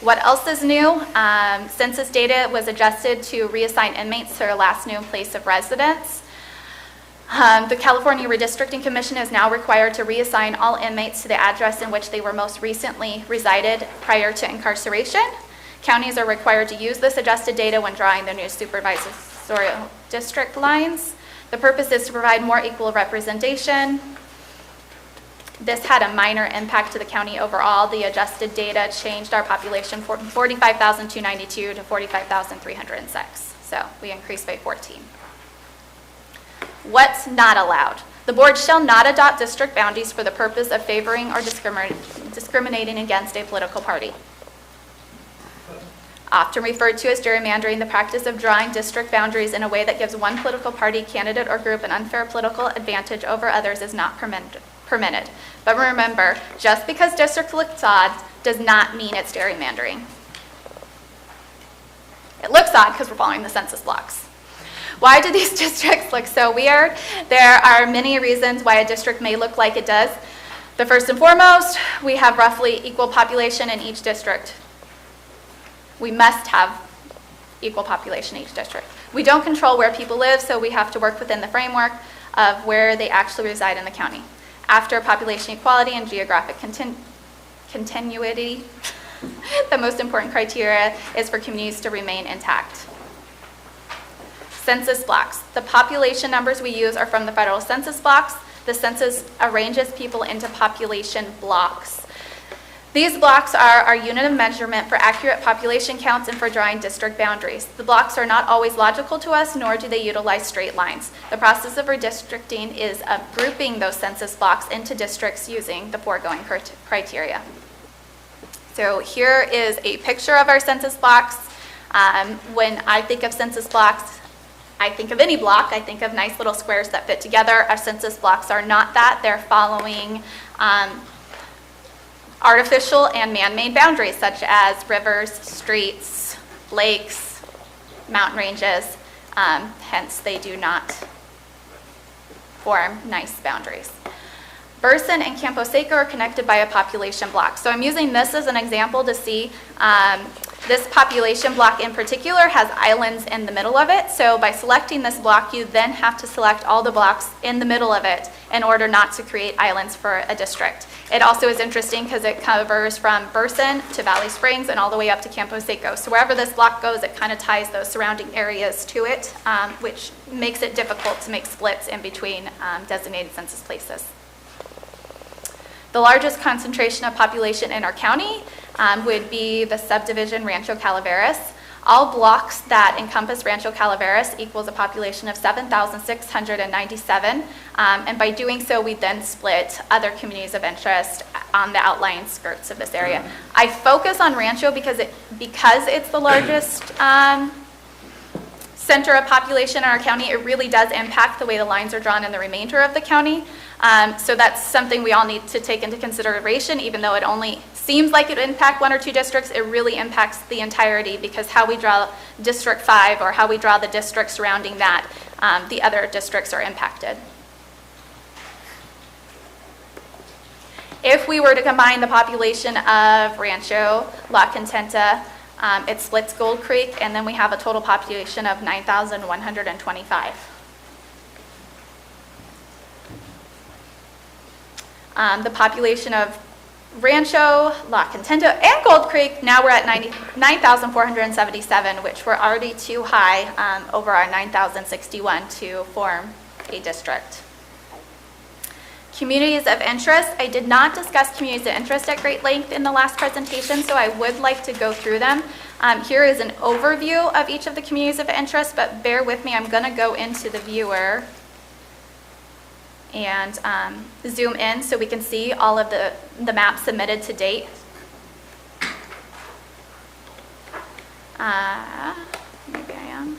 What else is new? Census data was adjusted to reassign inmates to their last known place of residence. The California Redistricting Commission is now required to reassign all inmates to the address in which they were most recently resided prior to incarceration. Counties are required to use this adjusted data when drawing their new supervisorial district lines. The purpose is to provide more equal representation. This had a minor impact to the county overall. The adjusted data changed our population from 45,292 to 45,306. So we increased by 14. What's not allowed? The board shall not adopt district boundaries for the purpose of favoring or discriminating against a political party. Often referred to as gerrymandering, the practice of drawing district boundaries in a way that gives one political party, candidate, or group an unfair political advantage over others is not permitted. But remember, just because district looks odd does not mean it's gerrymandering. It looks odd because we're following the census blocks. Why do these districts look so weird? There are many reasons why a district may look like it does. The first and foremost, we have roughly equal population in each district. We must have equal population in each district. We don't control where people live, so we have to work within the framework of where they actually reside in the county. After population equality and geographic continuity, the most important criteria is for communities to remain intact. Census blocks. The population numbers we use are from the federal census blocks. The census arranges people into population blocks. These blocks are our unit of measurement for accurate population counts and for drawing district boundaries. The blocks are not always logical to us, nor do they utilize straight lines. The process of redistricting is of grouping those census blocks into districts using the foregoing criteria. So here is a picture of our census blocks. When I think of census blocks, I think of any block. I think of nice little squares that fit together. Our census blocks are not that. They're following artificial and man-made boundaries, such as rivers, streets, lakes, mountain ranges. Hence, they do not form nice boundaries. Burson and Campo Seco are connected by a population block. So I'm using this as an example to see this population block in particular has islands in the middle of it. So by selecting this block, you then have to select all the blocks in the middle of it in order not to create islands for a district. It also is interesting because it covers from Burson to Valley Springs and all the way up to Campo Seco. So wherever this block goes, it kind of ties those surrounding areas to it, which makes it difficult to make splits in between designated census places. The largest concentration of population in our county would be the subdivision Rancho Calaveras. All blocks that encompass Rancho Calaveras equals a population of 7,697. And by doing so, we then split other communities of interest on the outlying skirts of this area. I focus on Rancho because it's the largest center of population in our county. It really does impact the way the lines are drawn in the remainder of the county. So that's something we all need to take into consideration. Even though it only seems like it would impact one or two districts, it really impacts the entirety, because how we draw District 5 or how we draw the district surrounding that, the other districts are impacted. If we were to combine the population of Rancho, La Contenta, it splits Gold Creek, and then we have a total population of 9,125. The population of Rancho, La Contenta, and Gold Creek, now we're at 9,477, which were already too high over our 9,061 to form a district. Communities of interest. I did not discuss communities of interest at great length in the last presentation, so I would like to go through them. Here is an overview of each of the communities of interest, but bear with me, I'm going to go into the viewer and zoom in so we can see all of the maps submitted to date. Maybe I am.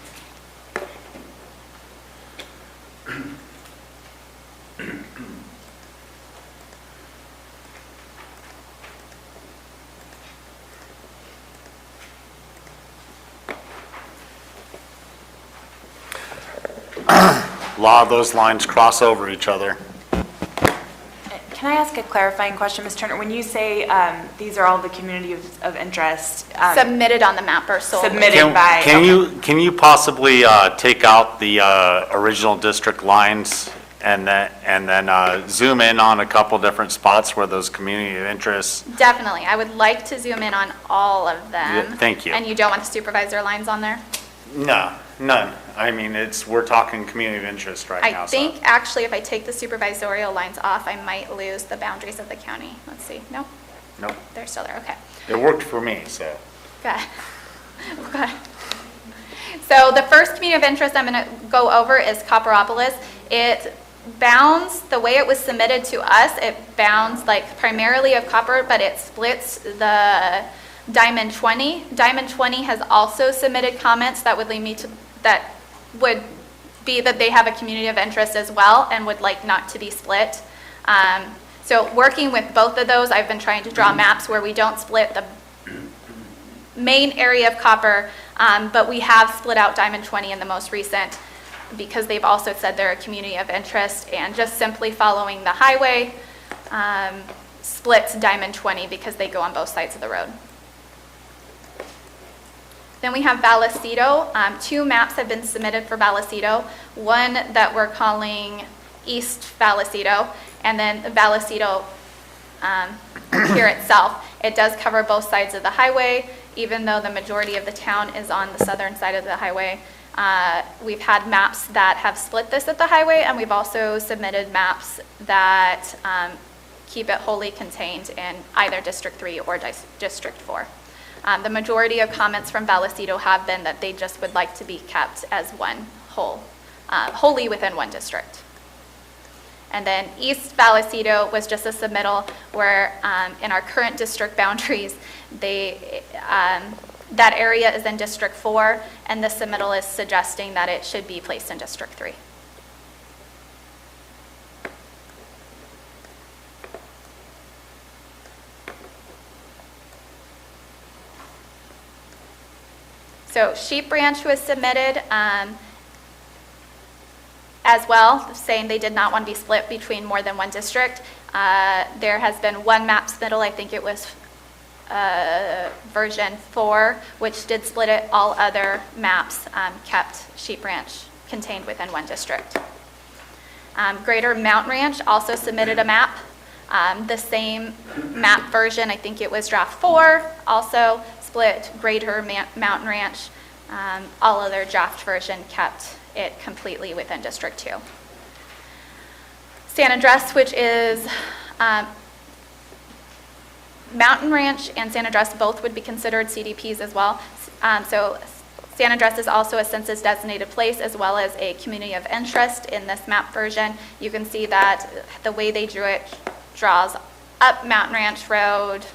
A lot of those lines cross over each other. Can I ask a clarifying question, Ms. Turner? When you say these are all the communities of interest submitted on the map or sold. Submitted by. Can you possibly take out the original district lines and then zoom in on a couple different spots where those community of interest? Definitely. I would like to zoom in on all of them. Yeah, thank you. And you don't want the supervisor lines on there? No, none. I mean, we're talking community of interest right now. I think actually if I take the supervisorial lines off, I might lose the boundaries of the county. Let's see. Nope. Nope. They're still there. Okay. It worked for me, so. Good. Okay. So the first community of interest I'm going to go over is Copperopolis. It bounds, the way it was submitted to us, it bounds like primarily of copper, but it splits the Diamond 20. Diamond 20 has also submitted comments that would lead me to, that would be that they have a community of interest as well and would like not to be split. So working with both of those, I've been trying to draw maps where we don't split the main area of copper, but we have split out Diamond 20 in the most recent because they've also said they're a community of interest, and just simply following the highway splits Diamond 20 because they go on both sides of the road. Then we have Vallecito. Two maps have been submitted for Vallecito. One that we're calling East Vallecito, and then Vallecito here itself. It does cover both sides of the highway, even though the majority of the town is on the southern side of the highway. We've had maps that have split this at the highway, and we've also submitted maps that keep it wholly contained in either District 3 or District 4. The majority of comments from Vallecito have been that they just would like to be kept as one whole, wholly within one district. And then East Vallecito was just a submittal where in our current district boundaries, that area is in District 4, and the submittal is suggesting that it should be placed in District 3. So Sheep Ranch was submitted as well, saying they did not want to be split between more than one district. There has been one map submittal, I think it was version 4, which did split it. All other maps kept Sheep Ranch contained within one district. Greater Mountain Ranch also submitted a map. The same map version, I think it was draft 4, also split Greater Mountain Ranch. All other draft version kept it completely within District 2. San Andres, which is Mountain Ranch and San Andres both would be considered CDPs as well. So San Andres is also a census designated place as well as a community of interest in this map version. You can see that the way they drew it draws up Mountain Ranch Road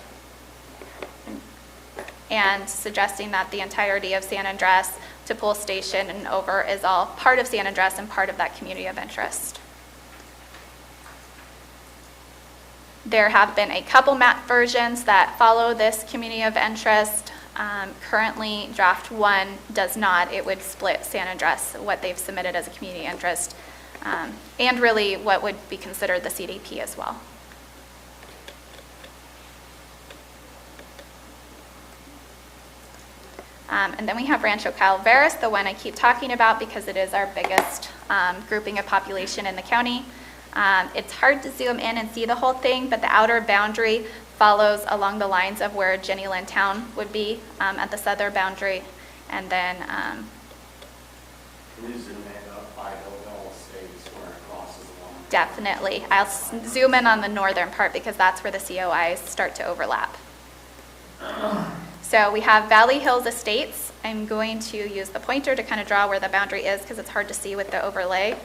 and suggesting that the entirety of San Andres to Pool Station and over is all part of San Andres and part of that community of interest. There have been a couple map versions that follow this community of interest. Currently, draft 1 does not. It would split San Andres, what they've submitted as a community interest, and really what would be considered the CDP as well. And then we have Rancho Calaveras, the one I keep talking about because it is our biggest grouping of population in the county. It's hard to zoom in and see the whole thing, but the outer boundary follows along the lines of where Jenny Lind Town would be at the southern boundary. And then Can you zoom in up by Hillville Estates where it crosses along? Definitely. I'll zoom in on the northern part because that's where the COIs start to overlap. So we have Valley Hills Estates. I'm going to use the pointer to kind of draw where the boundary is because it's hard to see with the overlay.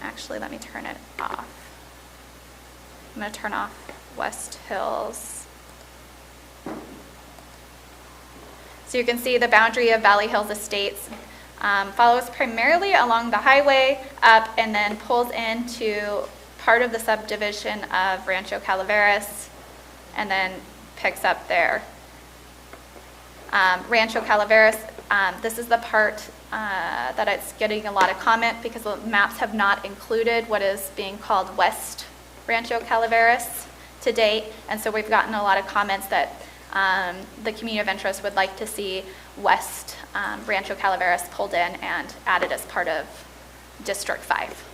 Actually, let me turn it off. I'm going to turn off West Hills. So you can see the boundary of Valley Hills Estates follows primarily along the highway up and then pulls into part of the subdivision of Rancho Calaveras and then picks up there. Rancho Calaveras, this is the part that it's getting a lot of comment because the maps have not included what is being called West Rancho Calaveras to date, and so we've gotten a lot of comments that the community of interest would like to see West Rancho Calaveras pulled in and added as part of District 5.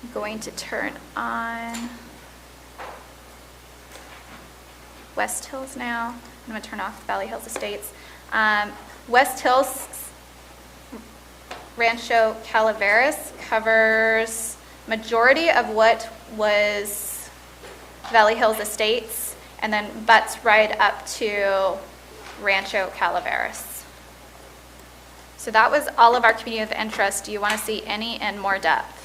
I'm going to turn on West Hills now. I'm going to turn off Valley Hills Estates. West Hills Rancho Calaveras covers majority of what was Valley Hills Estates and then butts right up to Rancho Calaveras. So that was all of our community of interest. Do you want to see any in more depth?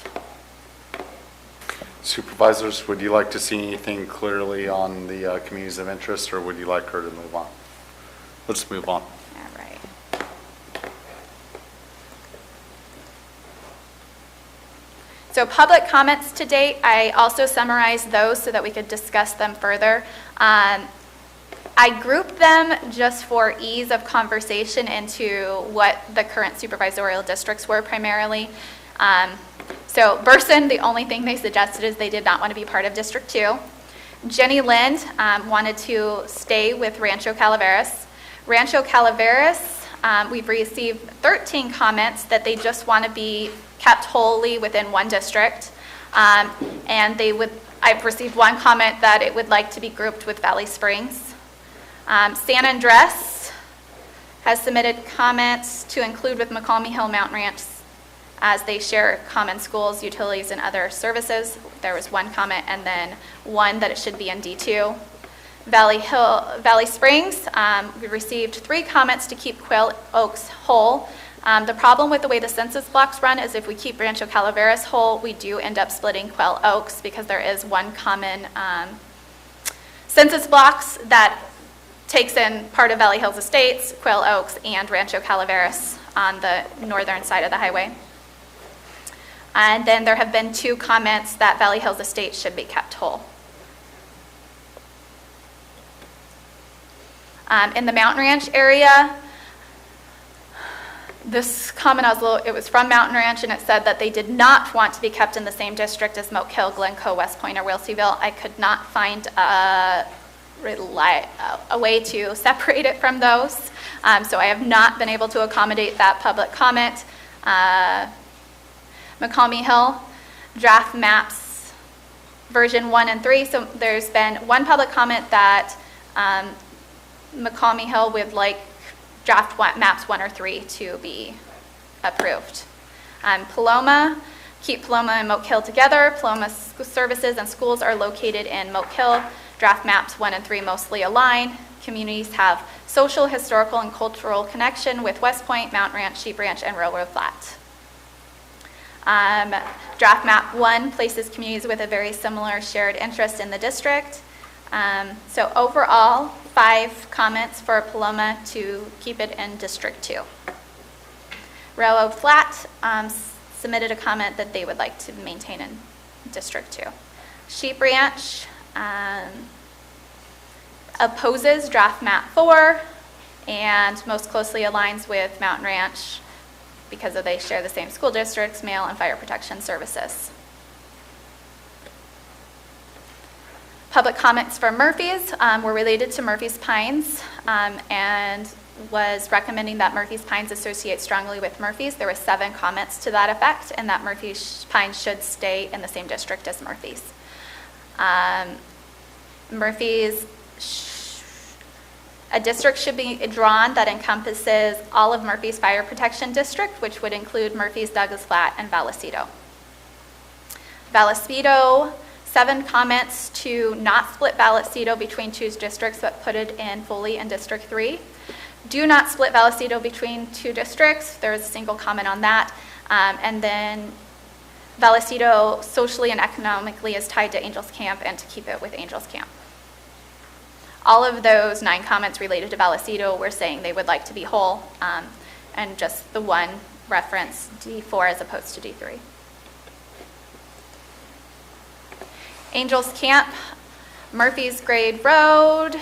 Supervisors, would you like to see anything clearly on the communities of interest, or would you like her to move on? Let's move on. All right. So public comments to date, I also summarized those so that we could discuss them further. I grouped them just for ease of conversation into what the current supervisorial districts were primarily. So Burson, the only thing they suggested is they did not want to be part of District 2. Jenny Lind wanted to stay with Rancho Calaveras. Rancho Calaveras, we've received 13 comments that they just want to be kept wholly within one district. And I've received one comment that it would like to be grouped with Valley Springs. San Andres has submitted comments to include with McCalmy Hill Mountain Ranch as they share common schools, utilities, and other services. There was one comment, and then one that it should be in D2. Valley Springs, we received 3 comments to keep Quail Oaks whole. The problem with the way the census blocks run is if we keep Rancho Calaveras whole, we do end up splitting Quail Oaks because there is one common census blocks that takes in part of Valley Hills Estates, Quail Oaks, and Rancho Calaveras on the northern side of the highway. And then there have been 2 comments that Valley Hills Estates should be kept whole. In the Mountain Ranch area, this comment, it was from Mountain Ranch, and it said that they did not want to be kept in the same district as Moat Hill, Glencoe, West Point, or Wilseyville. I could not find a way to separate it from those, so I have not been able to accommodate that public comment. McCalmy Hill, draft maps, version 1 and 3. So there's been one public comment that McCalmy Hill would like draft maps 1 or 3 to be approved. Paloma, keep Paloma and Moat Hill together. Paloma services and schools are located in Moat Hill. Draft maps 1 and 3 mostly align. Communities have social, historical, and cultural connection with West Point, Mountain Ranch, Sheep Ranch, and Railroad Flat. Draft map 1 places communities with a very similar shared interest in the district. So overall, 5 comments for Paloma to keep it in District 2. Railroad Flat submitted a comment that they would like to maintain in District 2. Sheep Ranch opposes draft map 4 and most closely aligns with Mountain Ranch because they share the same school districts, mail, and fire protection services. Public comments for Murphy's were related to Murphy's Pines and was recommending that Murphy's Pines associate strongly with Murphy's. There were 7 comments to that effect, and that Murphy's Pines should stay in the same district as Murphy's. A district should be drawn that encompasses all of Murphy's Fire Protection District, which would include Murphy's, Douglas Flat, and Vallecito. Vallecito, 7 comments to not split Vallecito between 2 districts, but put it in fully in District 3. Do not split Vallecito between 2 districts. There is a single comment on that. And then Vallecito socially and economically is tied to Angels Camp, and to keep it with Angels Camp. All of those 9 comments related to Vallecito were saying they would like to be whole, and just the one reference D4 as opposed to D3. Angels Camp, Murphy's Grade Road.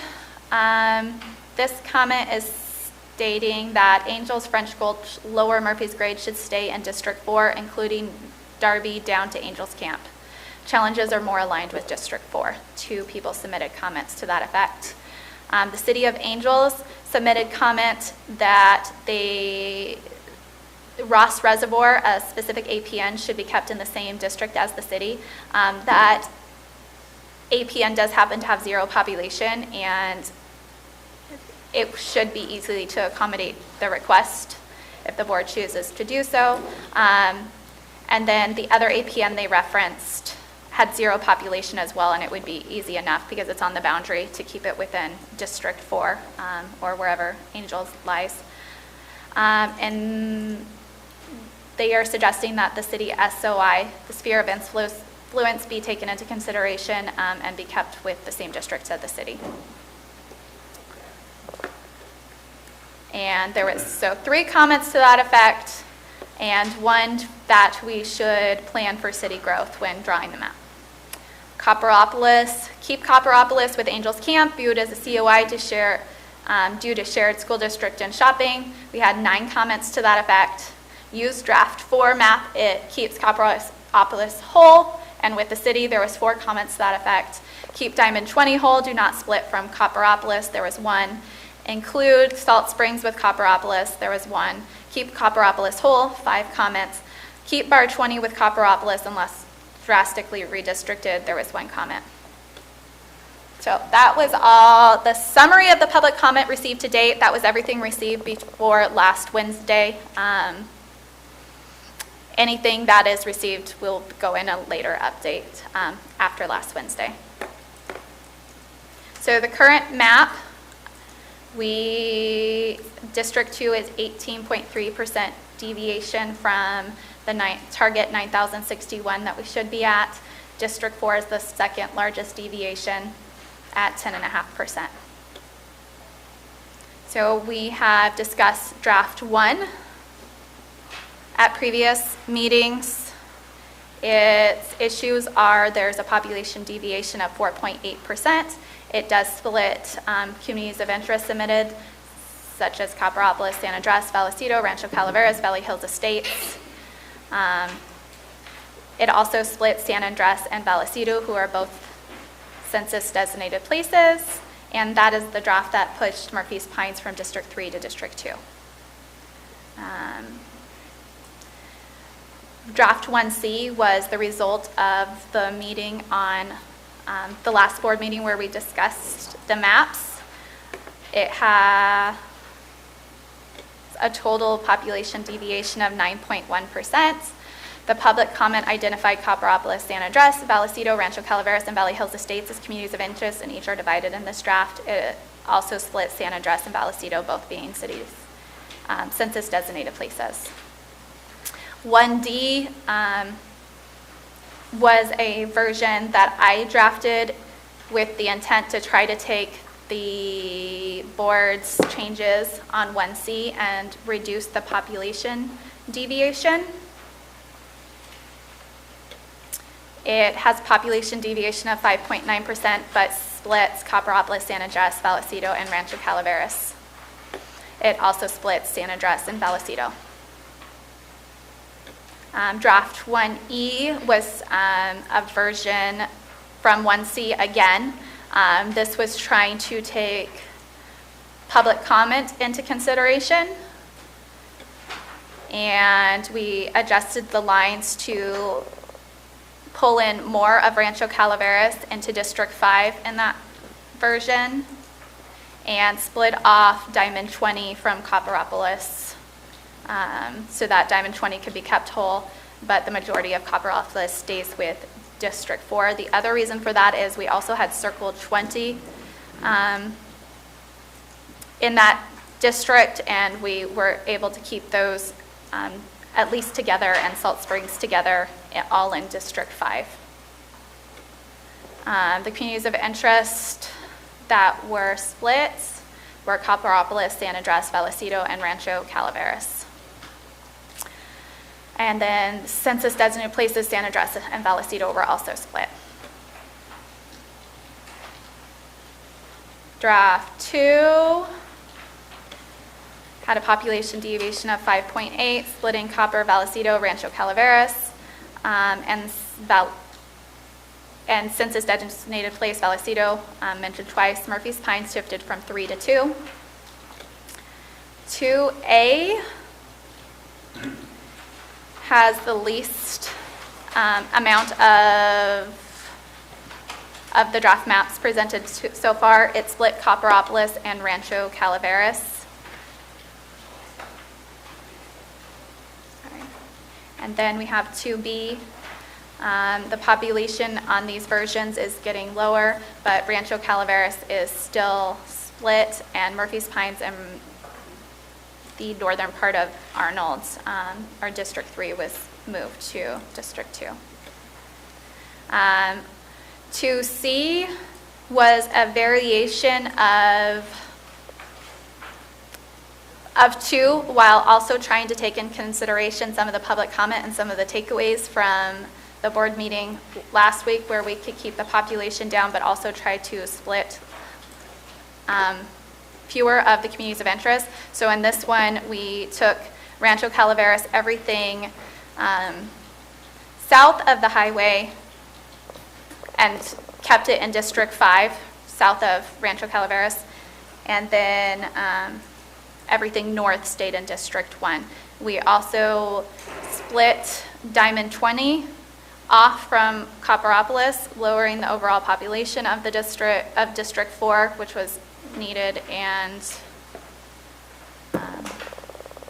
This comment is stating that Angels, French Gulch, Lower Murphy's Grade should stay in District 4, including Darby down to Angels Camp. Challenges are more aligned with District 4. 2 people submitted comments to that effect. The City of Angels submitted comment that Ross Reservoir, a specific APN, should be kept in the same district as the city. That APN does happen to have 0 population, and it should be easy to accommodate the request if the board chooses to do so. And then the other APN they referenced had 0 population as well, and it would be easy enough because it's on the boundary to keep it within District 4 or wherever Angels lies. And they are suggesting that the city SOI, the sphere of influence, be taken into consideration and be kept with the same districts of the city. And there was 3 comments to that effect, and 1 that we should plan for city growth when drawing the map. Copperopolis, keep Copperopolis with Angels Camp, viewed as a COI to share, due to shared school district and shopping. We had 9 comments to that effect. Use draft 4 map, it keeps Copperopolis whole, and with the city there was 4 comments to that effect. Keep Diamond 20 whole, do not split from Copperopolis, there was 1. Include Salt Springs with Copperopolis, there was 1. Keep Copperopolis whole, 5 comments. Keep Bar 20 with Copperopolis unless drastically redistricted, there was 1 comment. So that was all the summary of the public comment received to date. That was everything received before last Wednesday. Anything that is received will go in a later update after last Wednesday. So the current map, District 2 is 18.3% deviation from the target 9,061 that we should be at. District 4 is the second largest deviation at 10.5%. So we have discussed draft 1 at previous meetings. Its issues are there's a population deviation of 4.8%. It does split communities of interest submitted, such as Copperopolis, San Andres, Vallecito, Rancho Calaveras, Valley Hills Estates. It also splits San Andres and Vallecito, who are both census designated places, and that is the draft that pushed Murphy's Pines from District 3 to District 2. Draft 1C was the result of the meeting on the last board meeting where we discussed the maps. It had a total population deviation of 9.1%. The public comment identified Copperopolis, San Andres, Vallecito, Rancho Calaveras, and Valley Hills Estates as communities of interest, and each are divided in this draft. It also split San Andres and Vallecito, both being cities, census designated places. 1D was a version that I drafted with the intent to try to take the board's changes on 1C and reduce the population deviation. It has a population deviation of 5.9%, but splits Copperopolis, San Andres, Vallecito, and Rancho Calaveras. It also splits San Andres and Vallecito. Draft 1E was a version from 1C again. This was trying to take public comment into consideration, and we adjusted the lines to pull in more of Rancho Calaveras into District 5 in that version, and split off Diamond 20 from Copperopolis, so that Diamond 20 could be kept whole, but the majority of Copperopolis stays with District 4. The other reason for that is we also had Circle 20 in that district, and we were able to keep those at least together, and Salt Springs together, all in District 5. The communities of interest that were split were Copperopolis, San Andres, Vallecito, and Rancho Calaveras. And then census designated places, San Andres and Vallecito, were also split. Draft 2 had a population deviation of 5.8, splitting Copper, Vallecito, Rancho Calaveras, and census designated place Vallecito, mentioned twice. Murphy's Pines shifted from 3 to 2. 2A has the least amount of the draft maps presented so far. It split Copperopolis and Rancho Calaveras. And then we have 2B. The population on these versions is getting lower, but Rancho Calaveras is still split, and Murphy's Pines and the northern part of Arnold, or District 3, was moved to District 2. 2C was a variation of 2, while also trying to take in consideration some of the public comment and some of the takeaways from the board meeting last week, where we could keep the population down but also try to split fewer of the communities of interest. So in this one, we took Rancho Calaveras, everything south of the highway, and kept it in District 5, south of Rancho Calaveras, and then everything north stayed in District 1. We also split Diamond 20 off from Copperopolis, lowering the overall population of the District 4, which was needed, and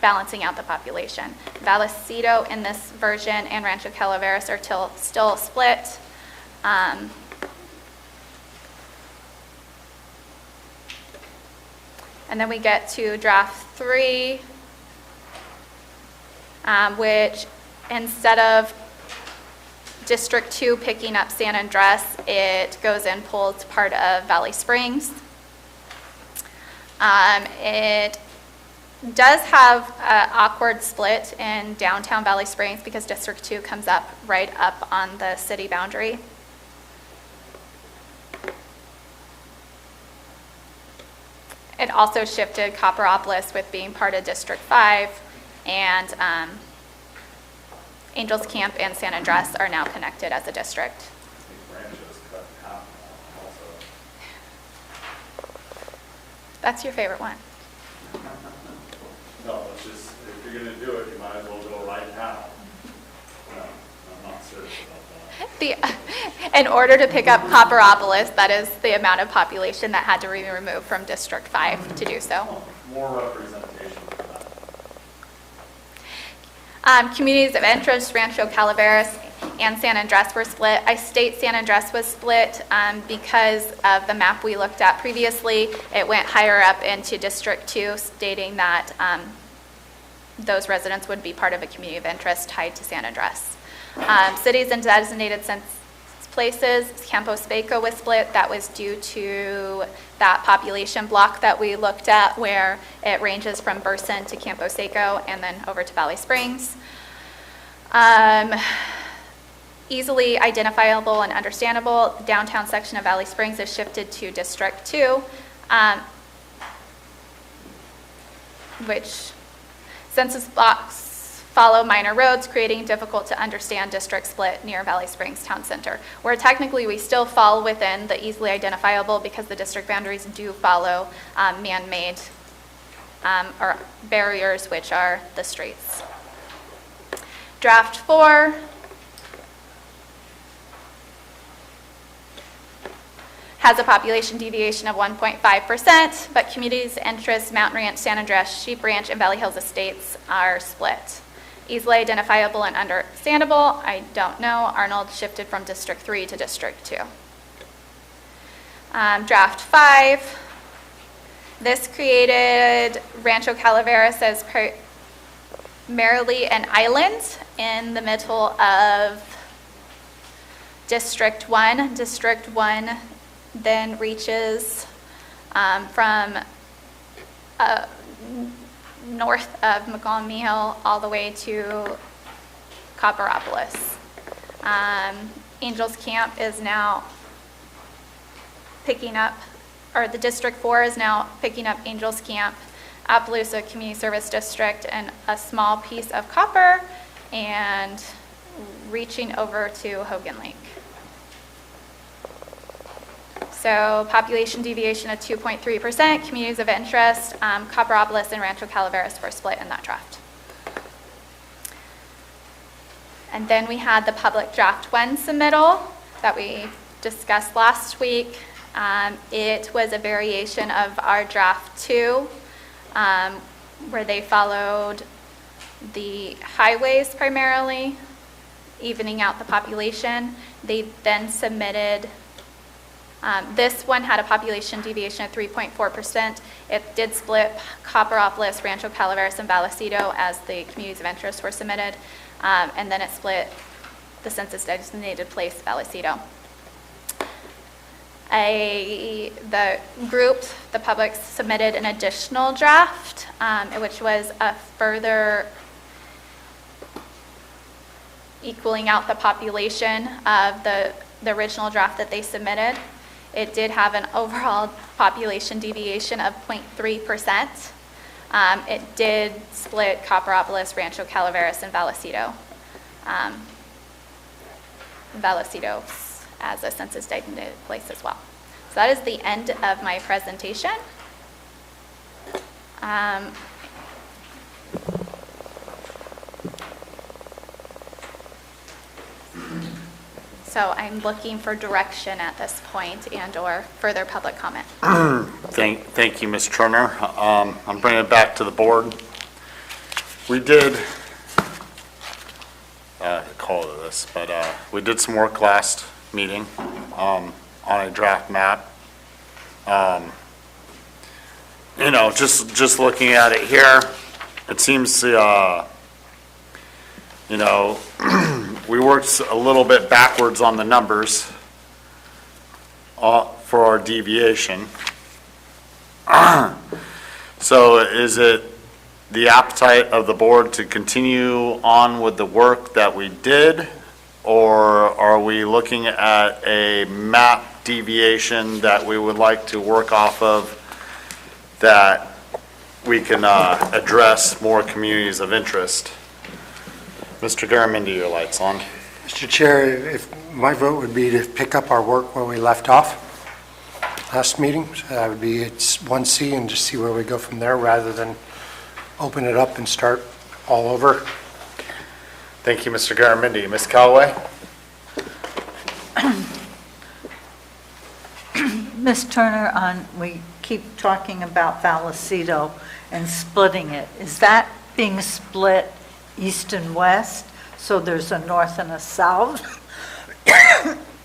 balancing out the population. Vallecito in this version and Rancho Calaveras are still split. And then we get to draft 3, which instead of District 2 picking up San Andres, it goes and pulls part of Valley Springs. It does have an awkward split in downtown Valley Springs because District 2 comes up right up on the city boundary. It also shifted Copperopolis with being part of District 5, and Angels Camp and San Andres are now connected as a district. That's your favorite one. No, it's just, if you're gonna do it, you might as well go right now. No, I'm not serious about that. In order to pick up Copperopolis, that is the amount of population that had to be removed from District 5 to do so. More representation for that. Communities of interest, Rancho Calaveras and San Andres were split. I state San Andres was split because of the map we looked at previously. It went higher up into District 2, stating that those residents would be part of a community of interest tied to San Andres. Cities and designated census places, Campo Seco was split. That was due to that population block that we looked at where it ranges from Burson to Campo Seco and then over to Valley Springs. Easily identifiable and understandable, the downtown section of Valley Springs is shifted to District 2, which census blocks follow minor roads, creating difficult to understand district split near Valley Springs Town Center, where technically we still fall within the easily identifiable because the district boundaries do follow man-made or barriers, which are the streets. Draft 4. Has a population deviation of 1.5%, but communities of interest, Mountain Ranch, San Andres, Sheep Ranch, and Valley Hills Estates are split. Easily identifiable and understandable, I don't know. Arnold shifted from District 3 to District 2. Draft 5. This created Rancho Calaveras as primarily an island in the middle of District 1. District 1 then reaches from north of McCallum Hill all the way to Copperopolis. Angels Camp is now picking up, or the District 4 is now picking up Angels Camp, Appaloosa Community Service District, and a small piece of Copper, and reaching over to Hogan Lake. So population deviation of 2.3%, communities of interest, Copperopolis and Rancho Calaveras were split in that draft. And then we had the public draft 1 submittal that we discussed last week. It was a variation of our draft 2, where they followed the highways primarily, evening out the population. They then submitted this one had a population deviation of 3.4%. It did split Copperopolis, Rancho Calaveras, and Vallecito as the communities of interest were submitted. And then it split the census designated place, Vallecito. The group, the public, submitted an additional draft, which was a further equaling out the population of the original draft that they submitted. It did have an overall population deviation of 0.3%. It did split Copperopolis, Rancho Calaveras, and Vallecito. Vallecito as a census designated place as well. So that is the end of my presentation. So I'm looking for direction at this point and/or further public comment. Thank you, Ms. Turner. I'm bringing it back to the board. We did, call it this, but we did some work last meeting on a draft map. You know, just looking at it here, it seems, you know, we worked a little bit backwards on the numbers for our deviation. So is it the appetite of the board to continue on with the work that we did? Or are we looking at a map deviation that we would like to work off of that we can address more communities of interest? Mr. Garamendi, your light's on. Mr. Chair, if my vote would be to pick up our work where we left off last meeting, so that would be it's 1C and just see where we go from there rather than open it up and start all over. Thank you, Mr. Garamendi. Ms. Callaway? Ms. Turner, we keep talking about Vallecito and splitting it. Is that being split east and west, so there's a north and a south?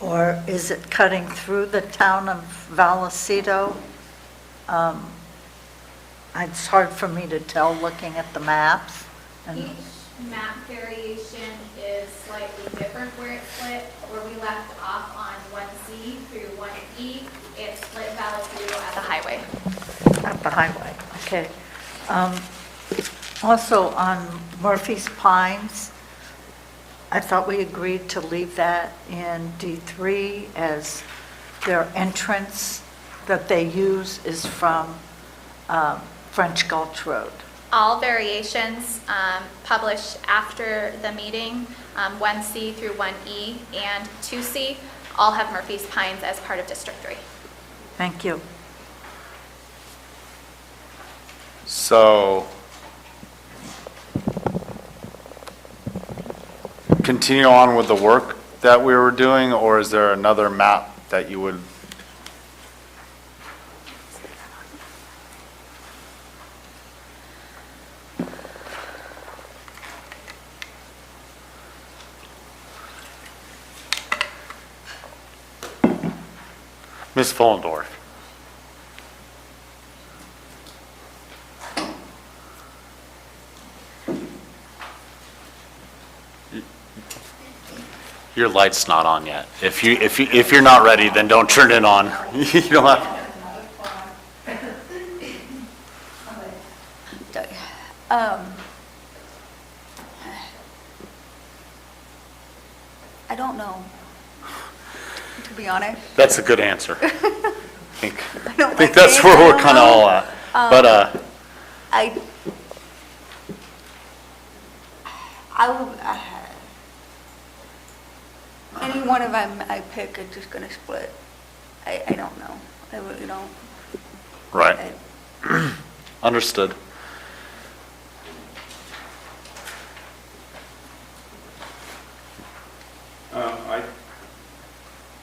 Or is it cutting through the town of Vallecito? It's hard for me to tell looking at the maps. Each map variation is slightly different where it's split. Where we left off on 1C through 1E, it's split Vallecito at the highway. At the highway, okay. Also on Murphy's Pines, I thought we agreed to leave that in D3 as their entrance that they use is from French Gulch Road. All variations published after the meeting, 1C through 1E and 2C, all have Murphy's Pines as part of District 3. Thank you. So, continue on with the work that we were doing, or is there another map that you would? Ms. Fullendorf. Your light's not on yet. If you're not ready, then don't turn it on. You don't have. I don't know, to be honest. That's a good answer. I think like that's it. where I we're don't kind of know. all at. But I will, any one of them I pick is just gonna split. I don't know. I really don't. right. Understood. I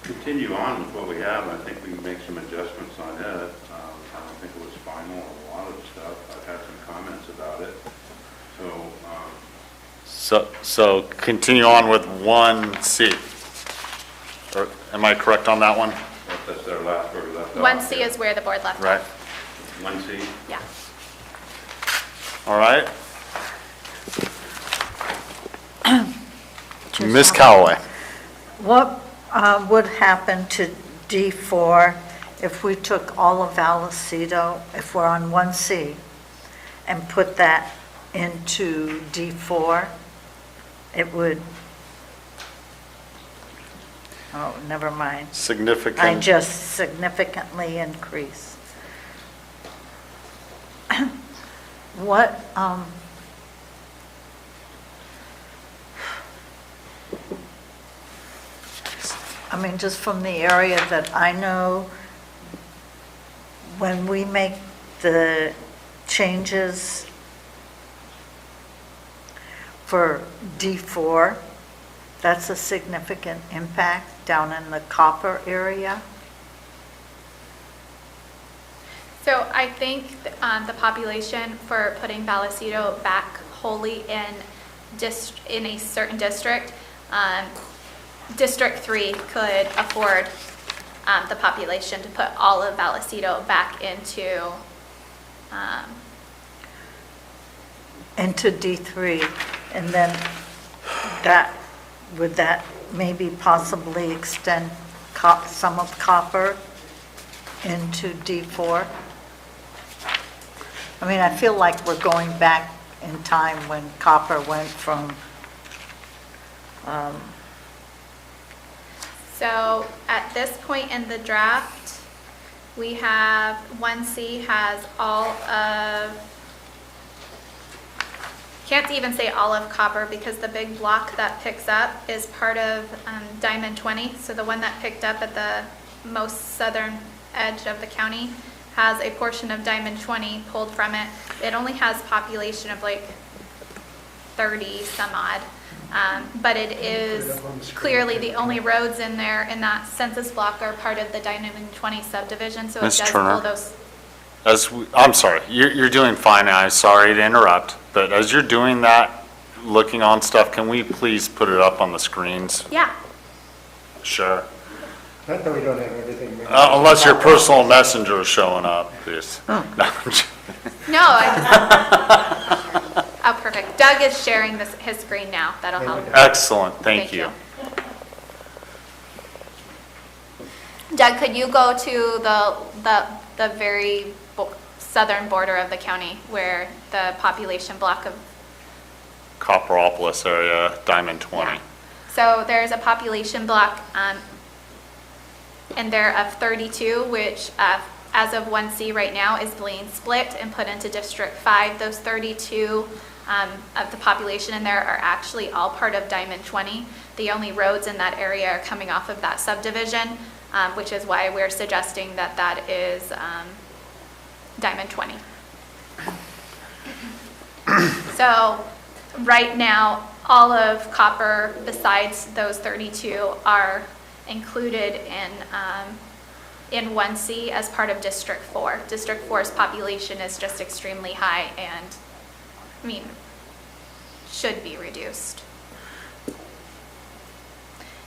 continue on with what we have. I think we can make some adjustments on it. I don't think it was final on a lot of the stuff. I've had some comments about it. So continue on with 1C. Or am I correct on that one? That's their last word left off. 1C is where the board left Right. off. 1C? Yeah. All right. Ms. Callaway. What would happen to D4 if we took all of Vallecito, if we're on 1C, and put that into D4? It would, oh, never mind. Significant. I just significantly increase. What, I mean, just from the area that I know, when we make the changes for D4, That's a significant impact down in the copper area. So I think the population for putting Vallecito back wholly in a certain district, District 3 could afford the population to put all of Vallecito back into D3, and then would that maybe possibly extend some of copper into D4? I mean, I feel like we're going back in time when copper went from, So at this point in the draft, we have 1C has all of, can't even say all of copper because the big block that picks up is part of Diamond 20. So the one that picked up at the most southern edge of the county has a portion of Diamond 20 pulled from it. It only has population of like 30 some odd. But it is clearly the only roads in there in that census block are part of the Diamond 20 subdivision, so it Ms. does Turner? pull those. I'm sorry, you're doing fine, and I'm sorry to interrupt, but as you're doing that, looking on stuff, can we please put it up on the screens? Yeah. Sure. Not that we don't have everything. Unless your personal messenger is showing up, please. No, oh, perfect. Doug is sharing his screen now. That'll help. Excellent, thank you. Doug, could you go to the very southern border of the county where the population block of Copperopolis area, Diamond 20. Yeah. So there's a population block in there of 32, which as of 1C right now is being split and put into District 5. Those 32 of the population in there are actually all part of Diamond 20. The only roads in that area are coming off of that subdivision, which is why we're suggesting that that is Diamond 20. So right now, all of copper besides those 32 are included in 1C as part of District 4. District 4's population is just extremely high and, I mean, should be reduced.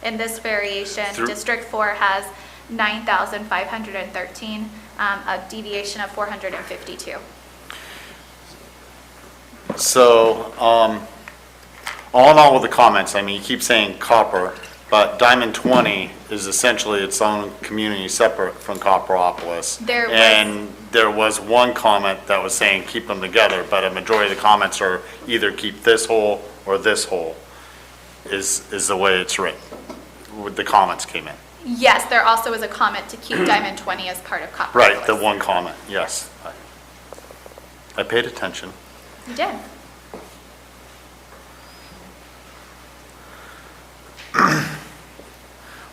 In this variation, District 4 has 9,513, a deviation of 452. So, all in all with the comments, I mean, you keep saying copper, but Diamond 20 is essentially its own community separate from Copperopolis. There was one comment that was saying keep them together, but a majority of the comments are either keep this whole or this whole, is the way it's written, with the comments came in. Yes, there also is a comment to keep Diamond 20 as part of Copperopolis. Right, the one comment, yes. I paid attention. You did.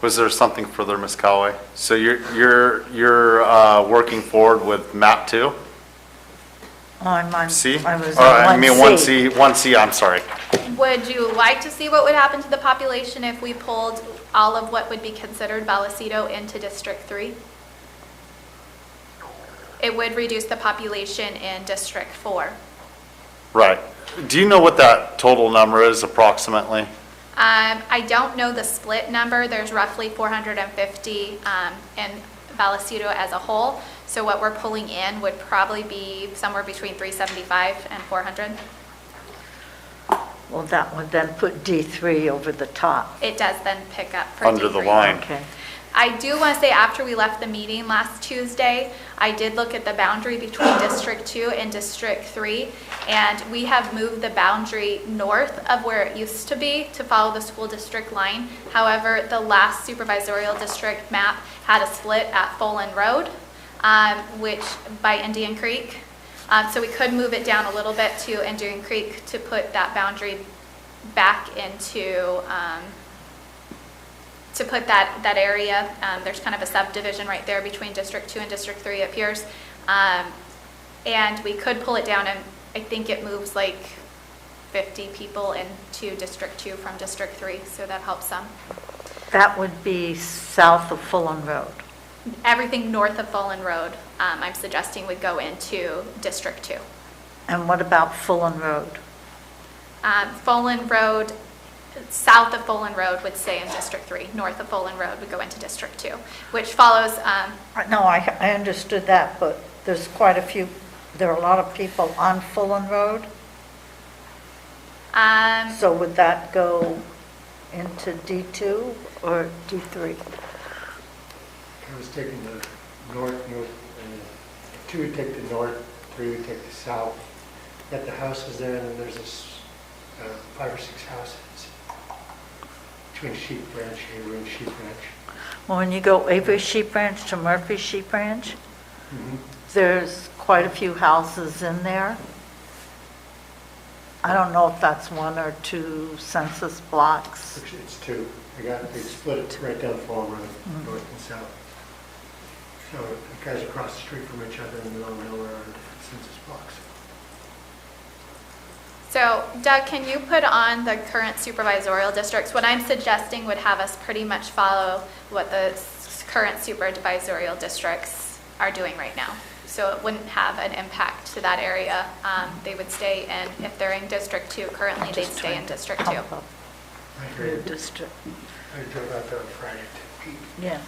Was there something further, Ms. Callaway? So you're working forward with map 2? I'm on, C? I was Or, on 1C. I mean 1C, I'm sorry. Would you like to see what would happen to the population if we pulled all of what would be considered Vallecito into District 3? It would reduce the population in District 4. Right. Do you know what that total number is approximately? I don't know the split number. There's roughly 450 in Vallecito as a whole. So what we're pulling in would probably be somewhere between 375 and 400. Well, that would then put D3 over the top. It does then pick up for Under the D3. line. Okay. I do want to say after we left the meeting last Tuesday, I did look at the boundary between District 2 and District 3, and we have moved the boundary north of where it used to be to follow the school district line. However, the last supervisorial district map had a split at Folan Road, which by Indian Creek. So we could move it down a little bit to Indian Creek to put that boundary back into to put that area. There's kind of a subdivision right there between District 2 and District 3, it appears. And we could pull it down, and I think it moves like 50 people into District 2 from District 3, so that helps some. That would be south of Fulham Road. Everything north of Fulham Road, I'm suggesting would go into District 2. And what about Fulham Road? Fulham Road, south of Fulham Road would stay in District 3. North of Fulham Road would go into District 2, which follows. No, I understood that, but there's quite a few, there are a lot of people on Fulham Road. So would that go into D2 or D3? I was taking the north, and 2 would take the north, 3 would take the south. Got the houses there, and then there's this 5 or 6 houses between Sheep Ranch, Avery and Sheep Ranch. Well, when you go Avery Sheep Ranch to Murphy Sheep Ranch, there's quite a few houses in there. I don't know if that's 1 or 2 census blocks. It's 2. They split it right down Fall Road, north and south. So the guys across the street from each other in the middle of nowhere are different census blocks. So Doug, can you put on the current supervisorial districts? What I'm suggesting would have us pretty much follow what the current supervisorial districts are doing right now. So it wouldn't have an impact to that area. They would stay in, if they're in District 2 currently, they'd stay in District 2. I agree. District. I drove out there on Friday to peek. Yeah.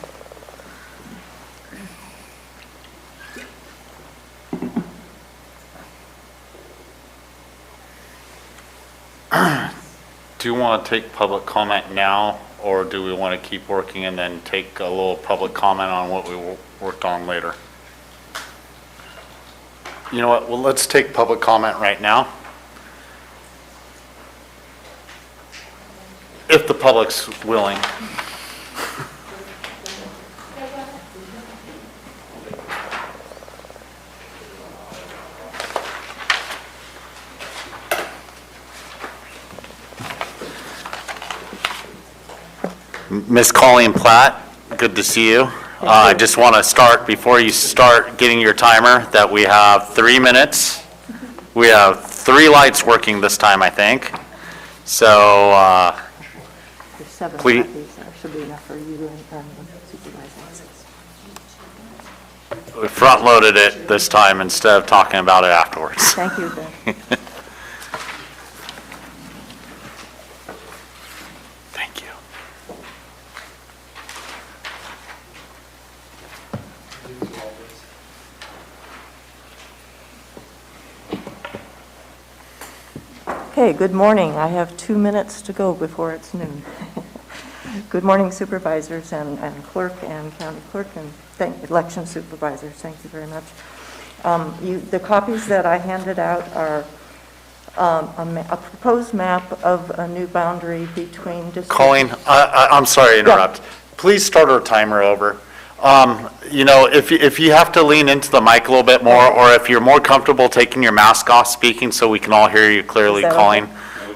Do you want to take public comment now, or do we want to keep working and then take a little public comment on what we worked on later? You know what, well, let's take public comment right now. If the public's willing. Ms. Colleen Platt, good to see you. I just want to start, before you start getting your timer, that we have 3 minutes. We have 3 lights working this time, I think. So, There's 7 please. copies. That should be enough for you and supervisors. We front-loaded it this time instead of talking about it afterwards. Thank you, Ben. Thank you. Okay, good morning. I have 2 minutes to go before it's noon. Good morning, supervisors and clerk and county clerk and election supervisors. Thank you very much. The copies that I handed out are a proposed map of a new boundary between districts. Colleen, I'm sorry to interrupt. Yeah. Please start our timer over. You know, if you have to lean into the mic a little bit more, or if you're more comfortable taking your mask off speaking so we can all hear you clearly, Colleen.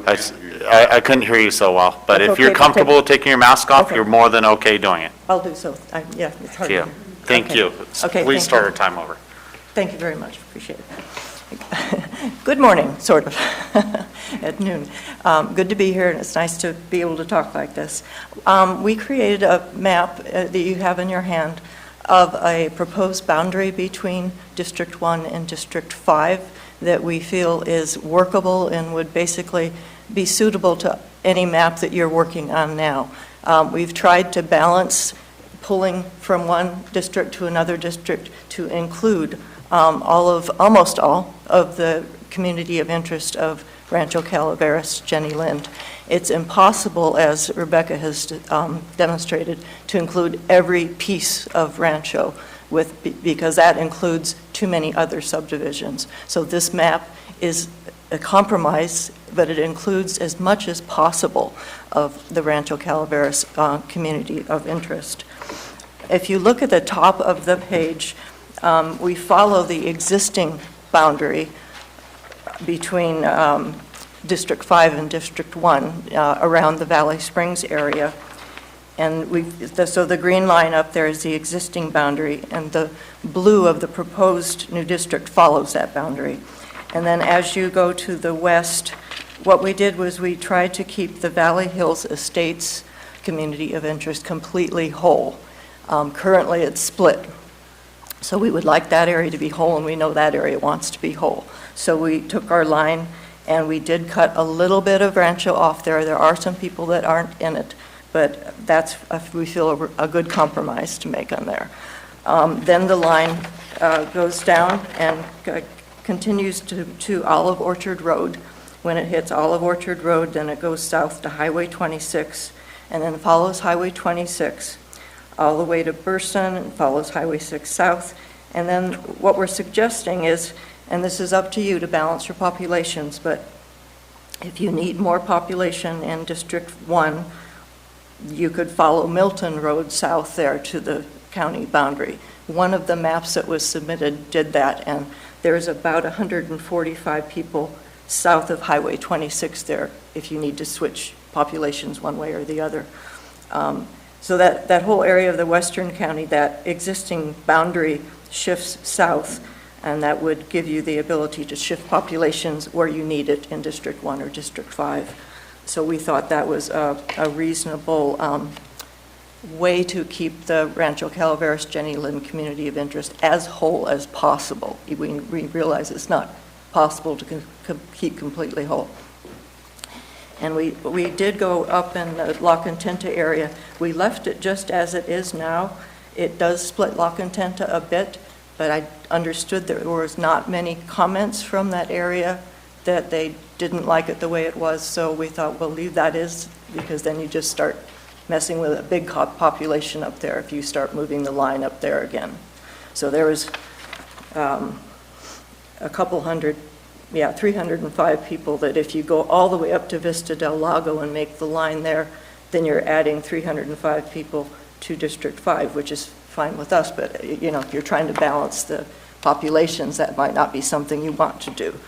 Okay? I couldn't hear you so well, but if you're comfortable taking your mask off, you're more than okay doing it. I'll do so. Yeah, it's hard to hear. Thank you. Okay, please start our time over. Thank you very much. Appreciate it. Good morning, sort of, at noon. Good to be here, and it's nice to be able to talk like this. We created a map that you have in your hand of a proposed boundary between District 1 and District 5 that we feel is workable and would basically be suitable to any map that you're working on now. We've tried to balance pulling from one district to another district to include almost all of the community of interest of Rancho Calaveras, Jenny Lind. It's impossible, as Rebecca has demonstrated, to include every piece of Rancho because that includes too many other subdivisions. So this map is a compromise, but it includes as much as possible of the Rancho Calaveras community of interest. If you look at the top of the page, we follow the existing boundary between District 5 and District 1 around the Valley Springs area. And so the green line up there is the existing boundary, and the blue of the proposed new district follows that boundary. And then as you go to the west, what we did was we tried to keep the Valley Hills Estates community of interest completely whole. Currently, it's split. So we would like that area to be whole, and we know that area wants to be whole. So we took our line, and we did cut a little bit of Rancho off there. There are some people that aren't in it, but that's, we feel, a good compromise to make on there. Then the line goes down and continues to Olive Orchard Road. When it hits Olive Orchard Road, then it goes south to Highway 26, and then follows Highway 26 all the way to Burson, and follows Highway 6 south. And then what we're suggesting is, and this is up to you to balance your populations, but if you need more population in District 1, you could follow Milton Road south there to the county boundary. One of the maps that was submitted did that, and there's about 145 people south of Highway 26 there if you need to switch populations one way or the other. So that whole area of the western county, that existing boundary shifts south, and that would give you the ability to shift populations where you need it in District 1 or District 5. So we thought that was a reasonable way to keep the Rancho Calaveras Jenny Lind community of interest as whole as possible. We realize it's not possible to keep completely whole. And we did go up in the La Contenta area. We left it just as it is now. It does split La Contenta a bit, but I understood there was not many comments from that area that they didn't like it the way it was, so we thought we'll leave that as, because then you just start messing with a big population up there if you start moving the line up there again. So there was a couple hundred, 305 people that if you go all the way up to Vista del Lago and make the line there, then you're adding 305 people to District 5, which is fine with us, but you know, if you're trying to balance the populations, that might not be something you want to do.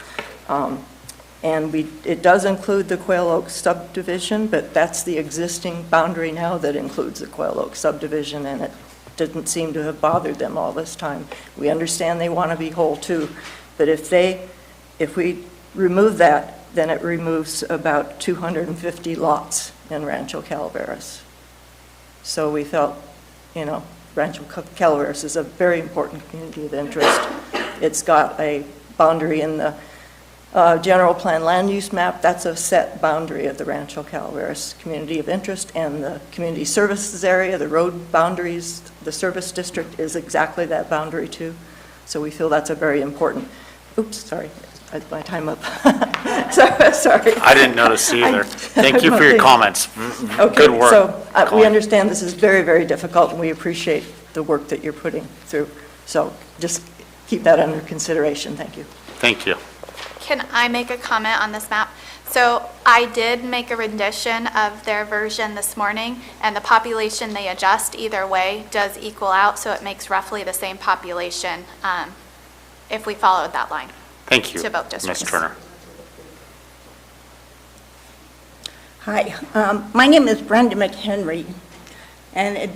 And it does include the Quail Oak subdivision, but that's the existing boundary now that includes the Quail Oak subdivision, and it didn't seem to have bothered them all this time. We understand they want to be whole too, but if we remove that, then it removes about 250 lots in Rancho Calaveras. So we felt, you know, Rancho Calaveras is a very important community of interest. It's got a boundary in the general plan land use map. That's a set boundary of the Rancho Calaveras community of interest, and the community services area, the road boundaries, the service district is exactly that boundary too. So we feel that's a very important, oops, sorry, my time up. Sorry. I didn't notice either. Thank you for your comments. Okay, Good work. So we understand this is very, very difficult, and we appreciate the work that you're putting through. So just keep that under consideration. Thank you. Thank you. Can I make a comment on this map? So I did make a rendition of their version this morning, and the population they adjust either way does equal out, so it makes roughly the same population if we followed that line. Thank you, To both districts. Ms. Turner. Hi, my name is Brenda McHenry, and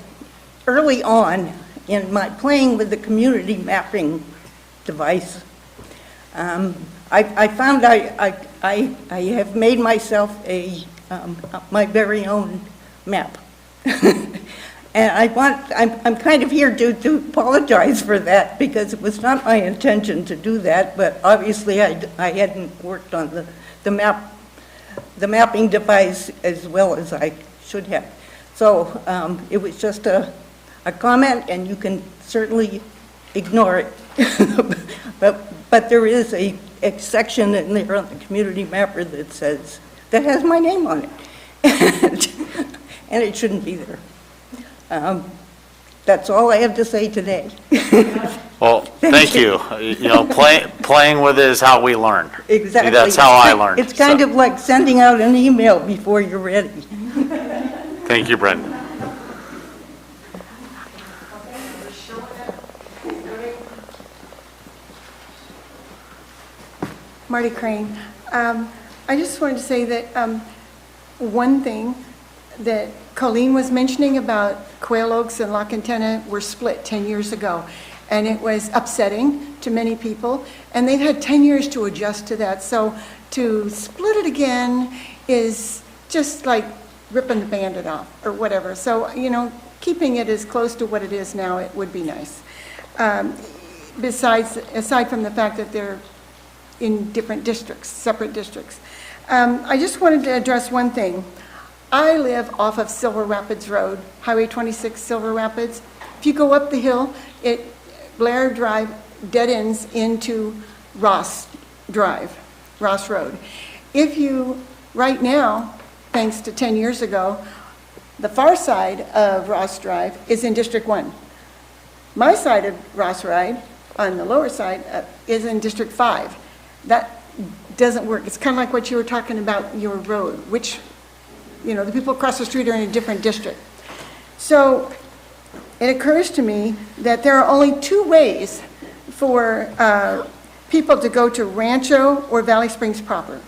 early on in my playing with the community mapping device, I found I have made myself my very own map. And I'm kind of here to apologize for that, because it was not my intention to do that, but obviously I hadn't worked on the mapping device as well as I should have. So it was just a comment, and you can certainly ignore it. But there is a section in there on the community mapper that says, that has my name on it. And it shouldn't be there. That's all I have to say today. Well, thank you. You know, playing with it is how we learn. Exactly. That's how I learned. It's kind of like sending out an email before you're ready. Thank you, Brenda. Marty Crane. I just wanted to say that one thing that Colleen was mentioning about Quail Oaks and La Contenta were split 10 years ago, and it was upsetting to many people, and they've had 10 years to adjust to that. So to split it again is just like ripping the Band-Aid off or whatever. So, keeping it as close to what it is now, it would be nice. Aside from the fact that they're in different districts, separate districts. I just wanted to address one thing. I live off of Silver Rapids Road, Highway 26 Silver Rapids. If you go up the hill, Blair Drive dead ends into Ross Road. Right now, thanks to 10 years ago, the far side of Ross Drive is in District 1. My side of Ross Ride, on the lower side, is in District 5. That doesn't work. It's kind of like what you were talking about, your road, which, the people across the street are in a different district. So it occurs to me that there are only two ways for people to go to Rancho or Valley Springs proper.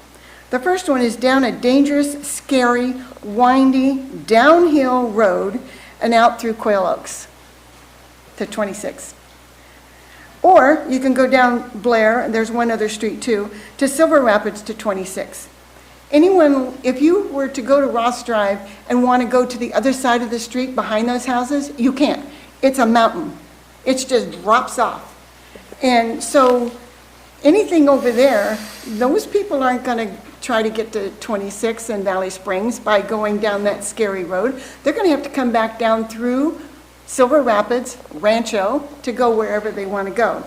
The first one is down a dangerous, scary, windy, downhill road and out through Quail Oaks to 26. Or you can go down Blair, and there's one other street too, to Silver Rapids to 26. If you were to go to Ross Drive and want to go to the other side of the street behind those houses, you can't. It's a mountain. It just drops off. And so anything over there, those people aren't going to try to get to 26 and Valley Springs by going down that scary road. They're going to have to come back down through Silver Rapids, Rancho, to go wherever they want to go,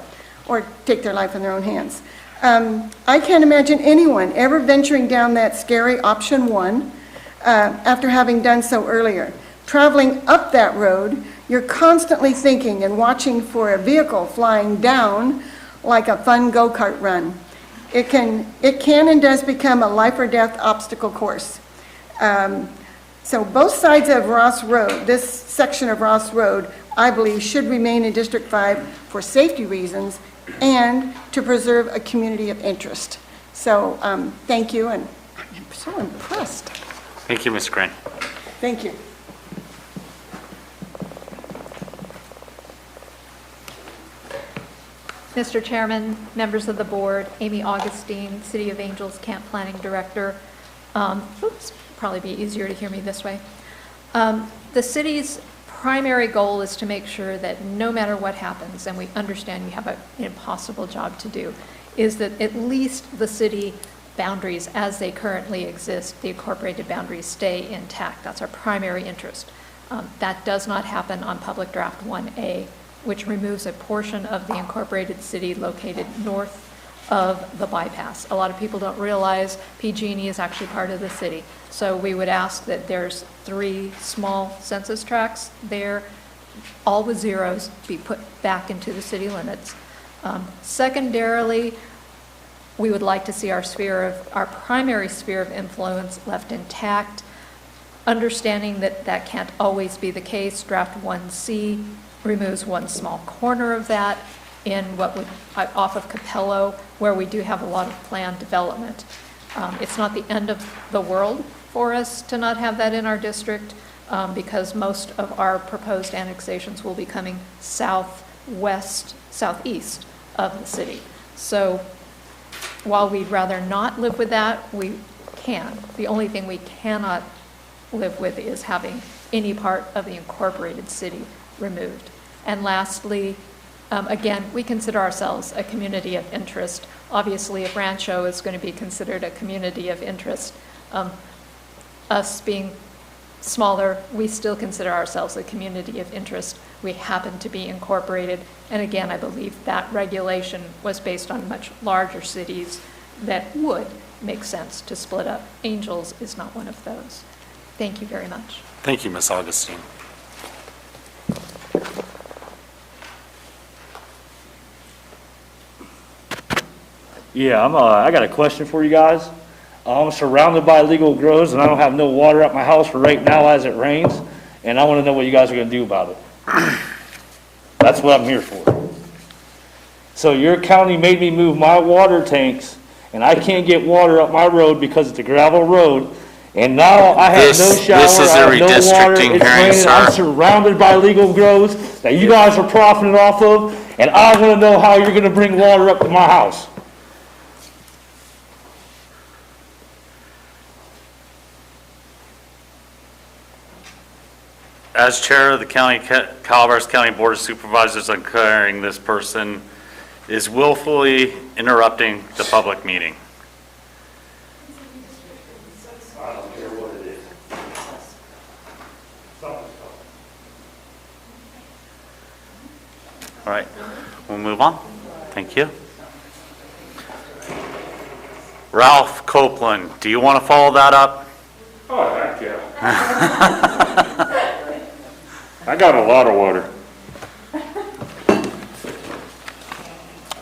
or take their life in their own hands. I can't imagine anyone ever venturing down that scary option 1 after having done so earlier. Traveling up that road, you're constantly thinking and watching for a vehicle flying down like a fun go-kart run. It can and does become a life or death obstacle course. So both sides of Ross Road, this section of Ross Road, I believe should remain in District 5 for safety reasons and to preserve a community of interest. So thank you, and I'm so impressed. Thank you, Ms. Grant. Thank you. Mr. Chairman, members of the board, Amy Augustine, City of Angels Camp Planning Director. Probably be easier to hear me this way. The city's primary goal is to make sure that no matter what happens, and we understand you have an impossible job to do, is that at least the city boundaries as they currently exist, the incorporated boundaries, stay intact. That's our primary interest. That does not happen on Public Draft 1A, which removes a portion of the incorporated city located north of the bypass. A lot of people don't realize PG&E is actually part of the city. So we would ask that there's 3 small census tracts there, all with zeros, be put back into the city limits. Secondarily, we would like to see our primary sphere of influence left intact, understanding that that can't always be the case. Draft 1C removes one small corner of that in off of Capello, where we do have a lot of planned development. It's not the end of the world for us to not have that in our district, because most of our proposed annexations will be coming southeast of the city. So while we'd rather not live with that, we can. The only thing we cannot live with is having any part of the incorporated city removed. And lastly, again, we consider ourselves a community of interest. Obviously, if Rancho is going to be considered a community of interest, us being smaller, we still consider ourselves a community of interest. We happen to be incorporated. And again, I believe that regulation was based on much larger cities that would make sense to split up. Angels is not one of those. Thank you very much. Thank you, Ms. Augustine. Yeah, I got a question for you guys. I'm surrounded by illegal grows and I don't have no water at my house for right now as it rains, and I want to know what you guys are going to do about it. That's what I'm here for. So your county made me move my water tanks, and I can't get water up my road because it's a gravel road, and now I have no shower, This is I a have no water, redistricting it's hearing, raining, sir. I'm surrounded by illegal grows that you guys are profiting off of, and I want to know how you're going to bring water up to my house. as chair of the Calaveras County Board of Supervisors, I'm declaring this person is willfully interrupting the public meeting. I don't care what it is. All right, we'll move on. Thank you. Ralph Copeland, do you want to follow that up? Oh, heck yeah. I got a lot of water.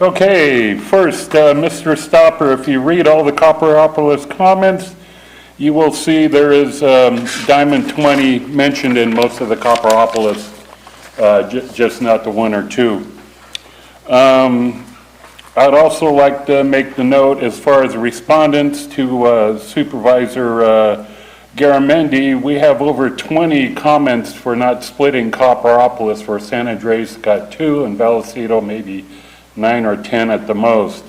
Okay, first, Mr. Stopper, if you read all the Copperopolis comments, you will see there is Diamond 20 mentioned in most of the Copperopolis, just not the one or two. I'd also like to make the note as far as respondents to Supervisor Garamendi, we have over 20 comments for not splitting Copperopolis, where San Andres got 2 and Vallecito maybe 9 or 10 at the most.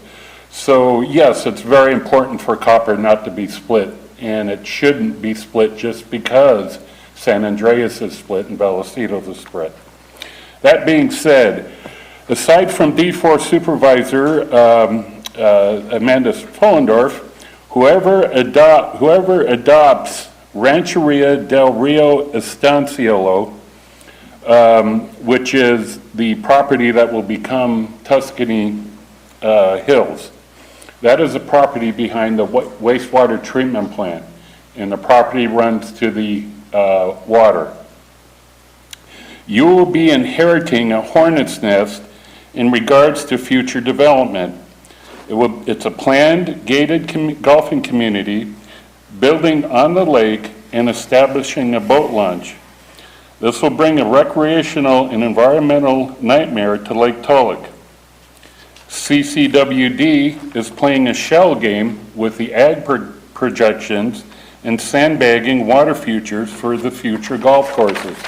So yes, it's very important for Copper not to be split, and it shouldn't be split just because San Andreas is split and Vallecito is split. That being said, aside from D4 Supervisor Amanda Follendorf, whoever adopts Rancheria del Rio Estanciero, which is the property that will become Tuscany Hills. That is a property behind the wastewater treatment plant, and the property runs to the water. You will be inheriting a hornet's nest in regards to future development. It's a planned gated golfing community, building on the lake and establishing a boat launch. This will bring a recreational and environmental nightmare to Lake Tulloch. CCWD is playing a shell game with the ag projections and sandbagging water futures for the future golf courses.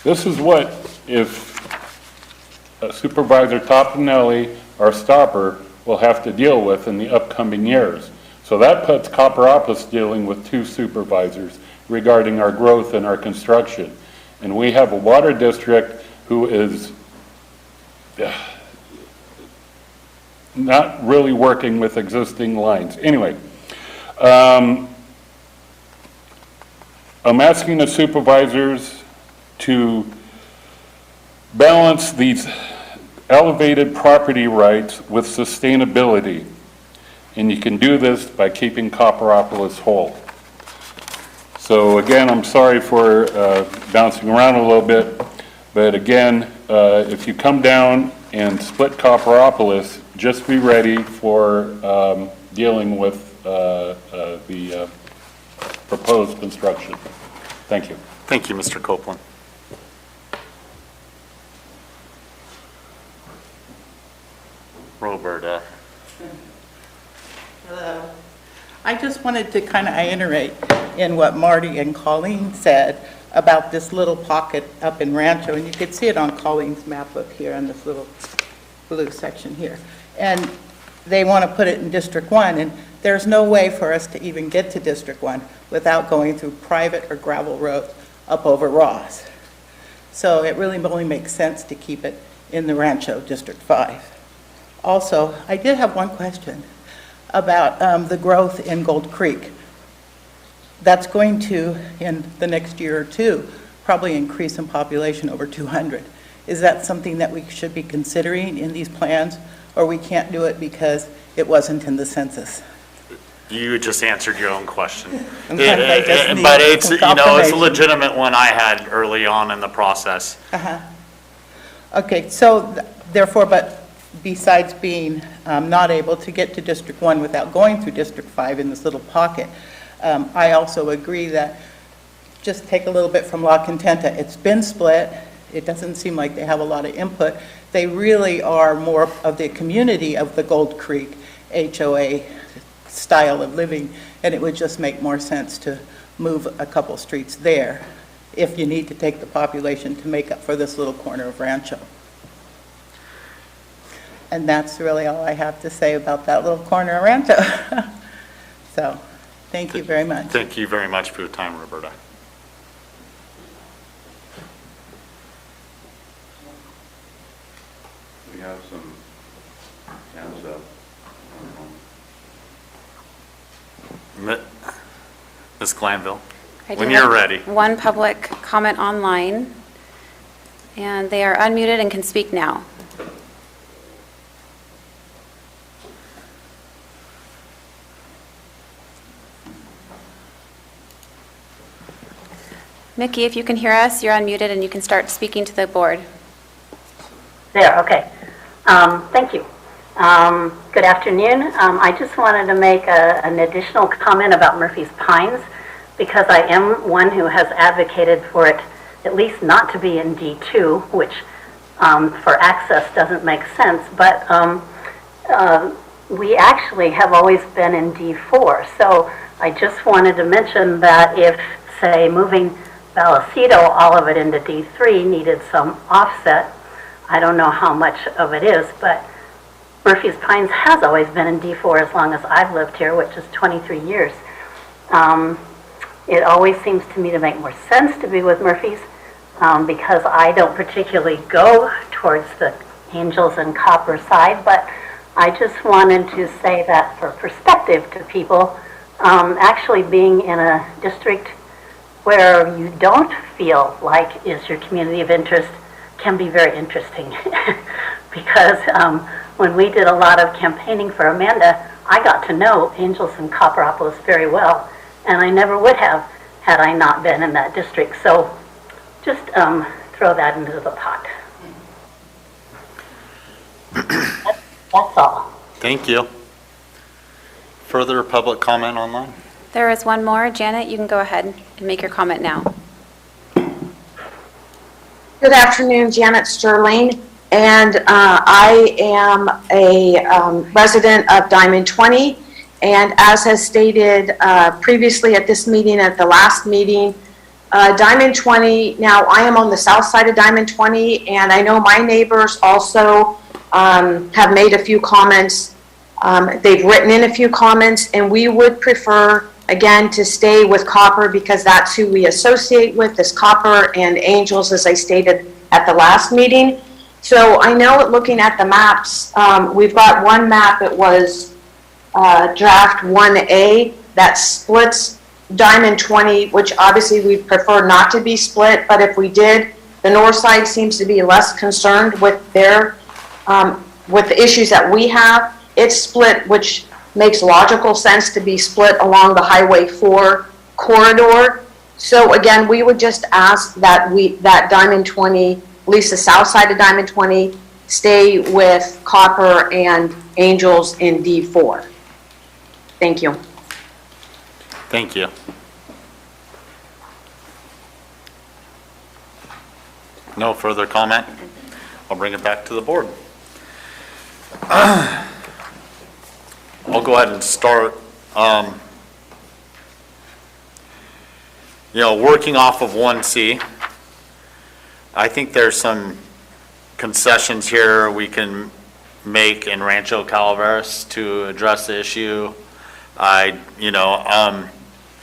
This is what, if Supervisor Toppinelli or Stopper will have to deal with in the upcoming years. So that puts Copperopolis dealing with 2 supervisors regarding our growth and our construction. And we have a water district who is not really working with existing lines. Anyway, I'm asking the supervisors to balance these elevated property rights with sustainability. And you can do this by keeping Copperopolis whole. So again, I'm sorry for bouncing around a little bit, but again, if you come down and split Copperopolis, just be ready for dealing with the proposed construction. Thank you. Thank you, Mr. Copeland. Roberta. Hello. I just wanted to kind of iterate in what Marty and Colleen said about this little pocket up in Rancho, and you could see it on Colleen's map up here on this little blue section here. And they want to put it in District 1, and there's no way for us to even get to District 1 without going through private or gravel roads up over Ross. So it really only makes sense to keep it in the Rancho District 5. Also, I did have one question about the growth in Gold Creek. That's going to, in the next year or two, probably increase in population over 200. Is that something that we should be considering in these plans, or we can't do it because it wasn't in the census? You just answered your own question. But it's, you know, it's a legitimate one I had early on in the process. Okay, so therefore, but besides being not able to get to District 1 without going through District 5 in this little pocket, I also agree that just take a little bit from La Contenta. It's been split. It doesn't seem like they have a lot of input. They really are more of the community of the Gold Creek HOA style of living, and it would just make more sense to move a couple streets there if you need to take the population to make up for this little corner of Rancho. And that's really all I have to say about that little corner of Rancho. So, thank you very much. Thank you very much for your time, Roberta. have some hands up. Ms. Glanville, I do when have you're ready. one public comment online, and they are unmuted and can speak now. Mickey, if you can hear us, you're unmuted and you can start speaking to the board. There, okay. Thank you. Good afternoon. I just wanted to make an additional comment about Murphy's Pines, because I am one who has advocated for it at least not to be in D2, which for access doesn't make sense, but we actually have always been in D4. So I just wanted to mention that if, say, moving Vallecito, all of it into D3 needed some offset, I don't know how much of it is, but Murphy's Pines has always been in D4 as long as I've lived here, which is 23 years. It always seems to me to make more sense to be with Murphy's because I don't particularly go towards the Angels and Copper side, but I just wanted to say that for perspective to people, actually being in a district where you don't feel like is your community of interest can be very interesting because when we did a lot of campaigning for Amanda, I got to know Angels and Copperopolis very well, and I never would have had I not been in that district. So just throw that into the pot. That's all. Thank you. Further public comment online? There is one more. Janet, you can go ahead and make your comment now. Good afternoon, Janet Sterling, and I am a resident of Diamond 20, and as has stated previously at this meeting, at the last meeting, Diamond 20, now I am on the south side of Diamond 20, and I know my neighbors also have made a few comments. They've written in a few comments, and we would prefer, again, to stay with Copper because that's who we associate with, is Copper and Angels, as I stated at the last meeting. So I know looking at the maps, we've got one map, it was draft 1A, that splits Diamond 20, which obviously we prefer not to be split, but if we did, the north side seems to be less concerned with their, with the issues that we have. It's split, which makes logical sense to be split along the Highway 4 corridor. So again, we would just ask that that Diamond 20, at least the south side of Diamond 20, stay with Copper and Angels in D4. Thank you. Thank you. No further comment? I'll bring it back to the board. I'll go ahead and start, working off of 1C. I think there's some concessions here we can make in Rancho Calaveras to address the issue.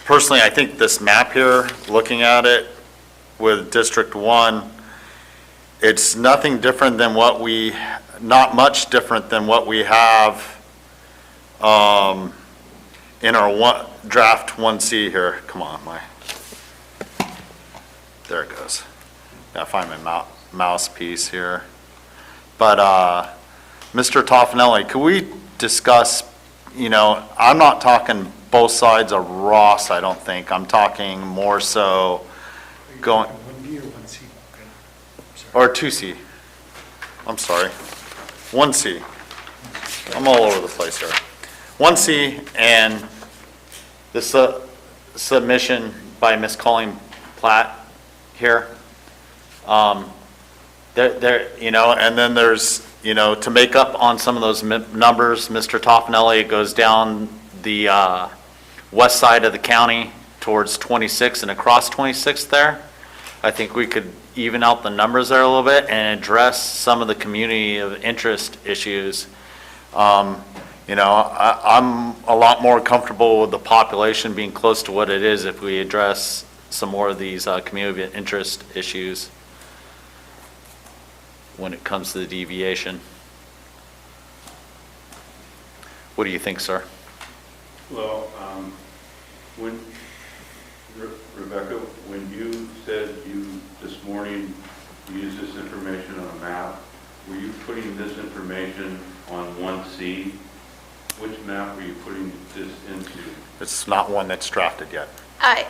Personally, I think this map here, looking at it with District 1, it's nothing different than not much different than what we have in our draft 1C here. Come on, there it goes. Gotta find my mouse piece here. But Mr. Toffanelli, could we discuss, I'm not talking both sides of Ross, I don't think. I'm talking more so going. 1B or 1C? Or 2C. I'm sorry. 1C. I'm all over the place here. 1C and the submission by Ms. Colleen Platt here. And then there's, to make up on some of those numbers, Mr. Toffanelli goes down the west side of the county towards 26 and across 26 there. I think we could even out the numbers there a little bit and address some of the community of interest issues. I'm a lot more comfortable with the population being close to what it is if we address some more of these community of interest issues when it comes to the deviation. What do you think, sir? Well, when, Rebecca, when you said you, this morning, used this information on a map, were you putting this information on 1C? Which map were you putting this into? It's not one that's drafted yet.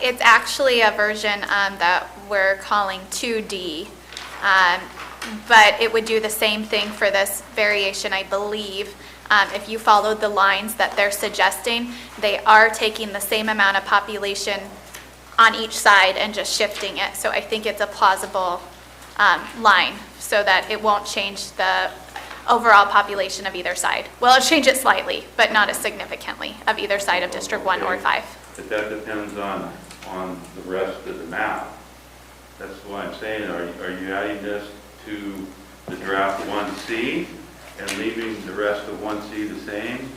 It's actually a version that we're calling 2D, but it would do the same thing for this variation, I believe. If you followed the lines that they're suggesting, they are taking the same amount of population on each side and just shifting it. So I think it's a plausible line so that it won't change the overall population of either side. Well, it'll change it slightly, but not as significantly of either side of District 1 or 5. But that depends on the rest of the map. That's what I'm saying. Are you adding this to the draft 1C and leaving the rest of 1C the same?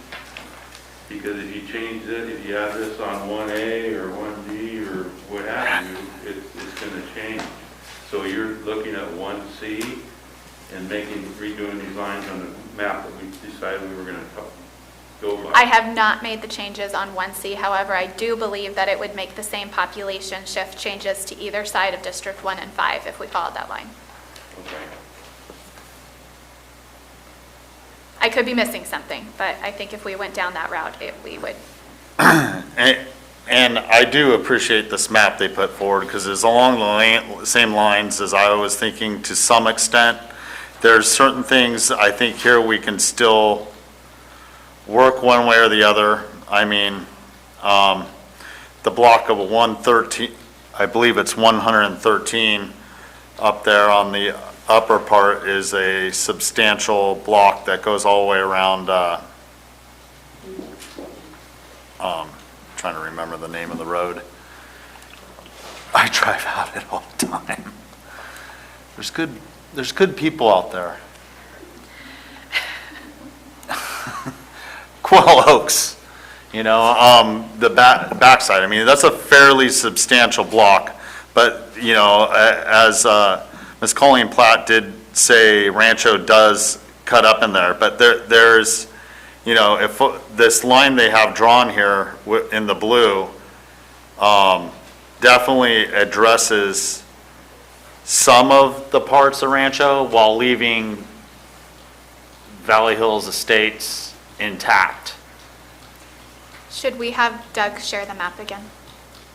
Because if you change it, if you add this on 1A or 1D or what have you, it's going to change. So you're looking at 1C and redoing these lines on the map that we decided we were going to go by. I have not made the changes on 1C. However, I do believe that it would make the same population shift changes to either side of District 1 and 5 if we followed that line. Okay. I could be missing something, but I think if we went down that route, we would. And I do appreciate this map they put forward because it's along the same lines as I was thinking to some extent. There's certain things I think here we can still work one way or the other. I mean, the block of 113, I believe it's 113 up there on the upper part is a substantial block that goes all the way around, trying to remember the name of the road. I drive out it all the time. There's good people out there. Quail Oaks, the backside. I mean, that's a fairly substantial block, but, as Ms. Colleen Platt did say, Rancho does cut up in there, but there's, if this line they have drawn here in the blue definitely addresses some of the parts of Rancho while leaving Valley Hills Estates intact. Should we have Doug share the map again?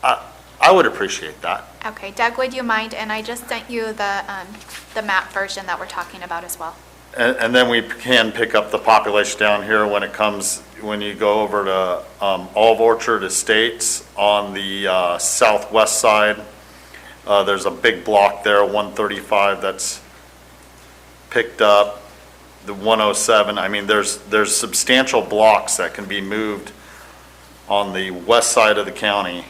I would appreciate that. Okay, Doug, would you mind? And I just sent you the map version that we're talking about as well. And then we can pick up the population down here when you go over to Olive Orchard Estates on the southwest side. There's a big block there, 135, that's picked up. The 107, I mean, there's substantial blocks that can be moved on the west side of the county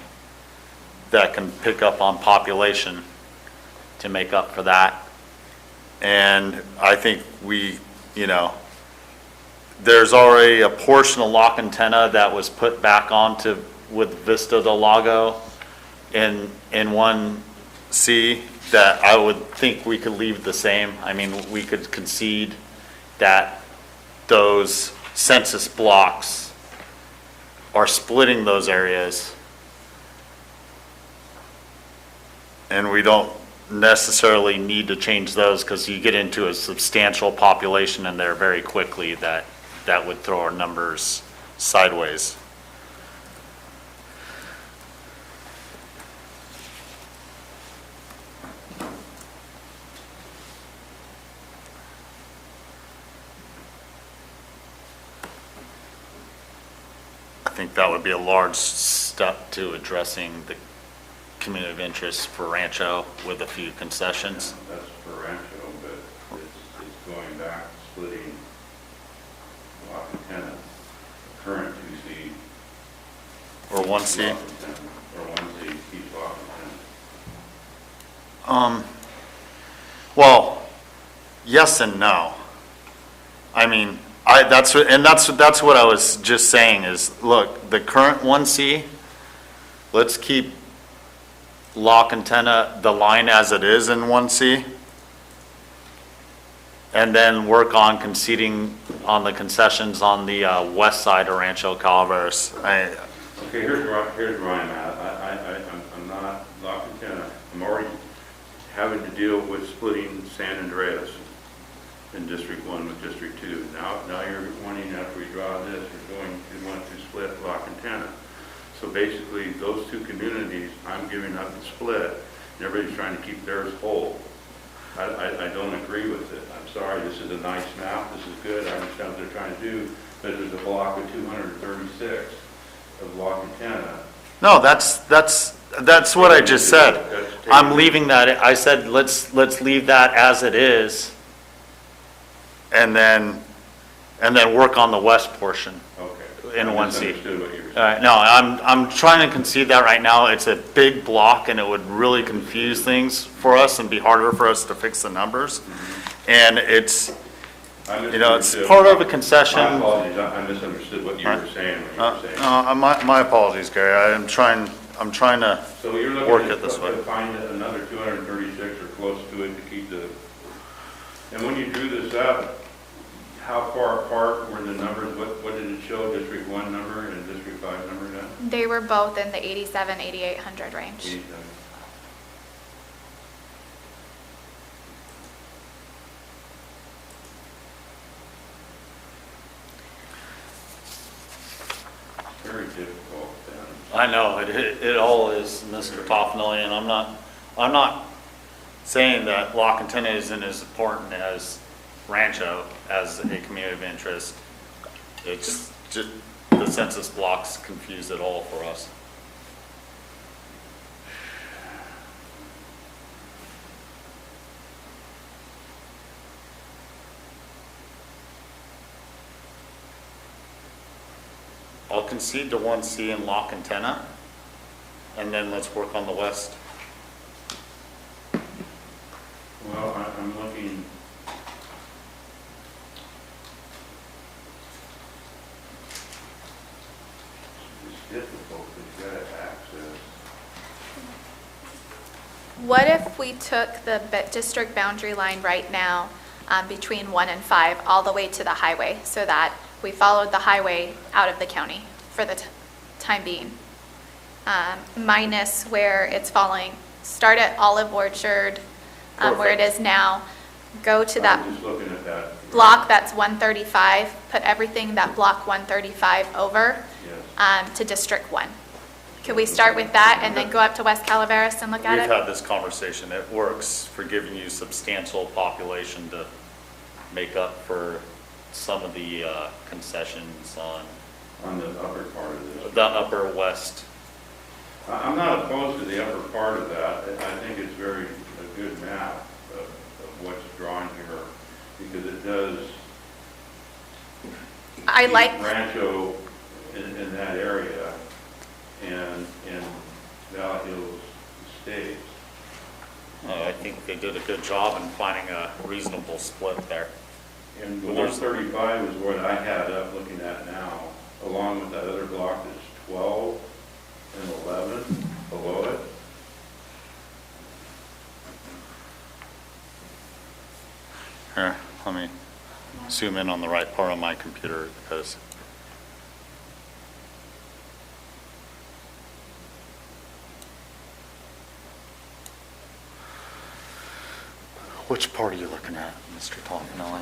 that can pick up on population to make up for that. And I think there's already a portion of lock antenna that was put back onto with Vista del Lago in 1C that I would think we could leave the same. I mean, we could concede that those census blocks are splitting those areas, and we don't necessarily need to change those because you get into a substantial population in there very quickly that would throw our numbers sideways. I think that would be a large step to addressing the community of interest for Rancho with a few concessions. That's for Rancho, but it's going back, splitting block antenna, current 2C. Or 1C? Or 1C, each block antenna. Well, yes and no. I mean, that's what I was just saying is, look, the current 1C, let's keep lock antenna, the line as it is in 1C. and then work on conceding on the concessions on the west side of Rancho Calaveras. Okay, here's where I'm at. I'm not La Quintana. I'm already having to deal with splitting San Andreas in District 1 with District 2. Now you're wanting, after we draw this, you want to split La Quintana. So basically, those two communities, I'm giving up the split, and everybody's trying to keep theirs whole. I don't agree with it. I'm sorry, this is a nice map, this is good, I understand what they're trying to do, but there's a block of 236 of La Quintana. No, that's what I just said. I'm leaving that, I said, let's leave that as it is, and then work on the west portion. Okay. In I 1C. misunderstood what you were saying. All right, no, I'm trying to concede that right now. It's a big block and it would really confuse things for us and be harder for us to fix the numbers. And it's, it's part of a concession. My apologies, I misunderstood what you were saying when you were saying. My apologies, Gary. I'm trying to So you're work looking it this way. to find another 236 or close to it to keep the, and when you drew this up, how far apart were the numbers? What did it show, District 1 number and District 5 number now? They were both in the 87, 8,800 range. 87. Very difficult then. I know, it all is, Mr. Toffenelli, and I'm not saying that La Quintana isn't as important as Rancho as a community of interest. It's just, the census blocks confuse it all for us. I'll concede to 1C in La Quintana, and then let's work on the west. Well, I'm looking, it's difficult to get access. What if we took the district boundary line right now between 1 and 5 all the way to the highway so that we followed the highway out of the county for the time being, minus where it's falling. Start at Olive Orchard, where it is now, go to that I'm just looking at that. block that's 135, put everything that block 135 over to District 1. Could we start with that and then go up to West Calaveras and look at We've it? had this conversation. It works for giving you substantial population to make up for some of the concessions On the upper part of this. the upper west. I'm not opposed to the upper part of that. I think it's a good map of what's drawn here, because it does I like Rancho in that area and in Valley Hills Estates. I think they did a good job in finding a reasonable split there. And the 135 is what I had up looking at now, along with that other block that's 12 and 11 below it. Here, let me zoom in on the right part of my computer because which part are you looking at, Mr. Toffenelli?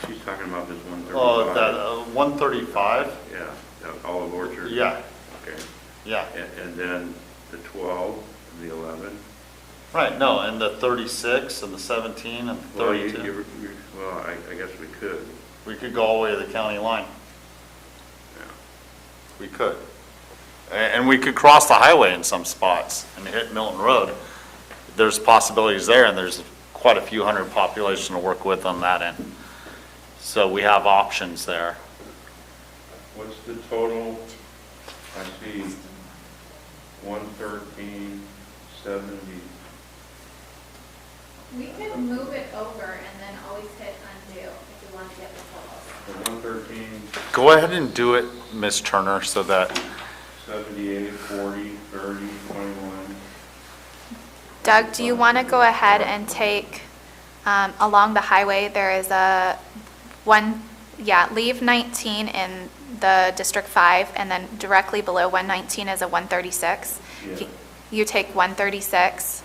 She's talking about this 135. Oh, that 135? Yeah, that Olive Orchard. Yeah. Okay. Yeah. And then the 12, the 11. Right, no, and the 36 and the 17 and 32. Well, I guess we could. We could go all the way to the county line. Yeah. We could. And we could cross the highway in some spots and hit Milton Road. There's possibilities there, and there's quite a few hundred population to work with on that end. So we have options there. What's the total? I see 113, 70. We could move it over and then always hit undo if you want to get the totals. The 113, Go ahead and do it, Ms. Turner, so that 78, 40, 30, 21. Doug, do you want to go ahead and take Along the highway, there is leave 19 in the District 5, and then directly below 119 is a 136. Yeah. You take 136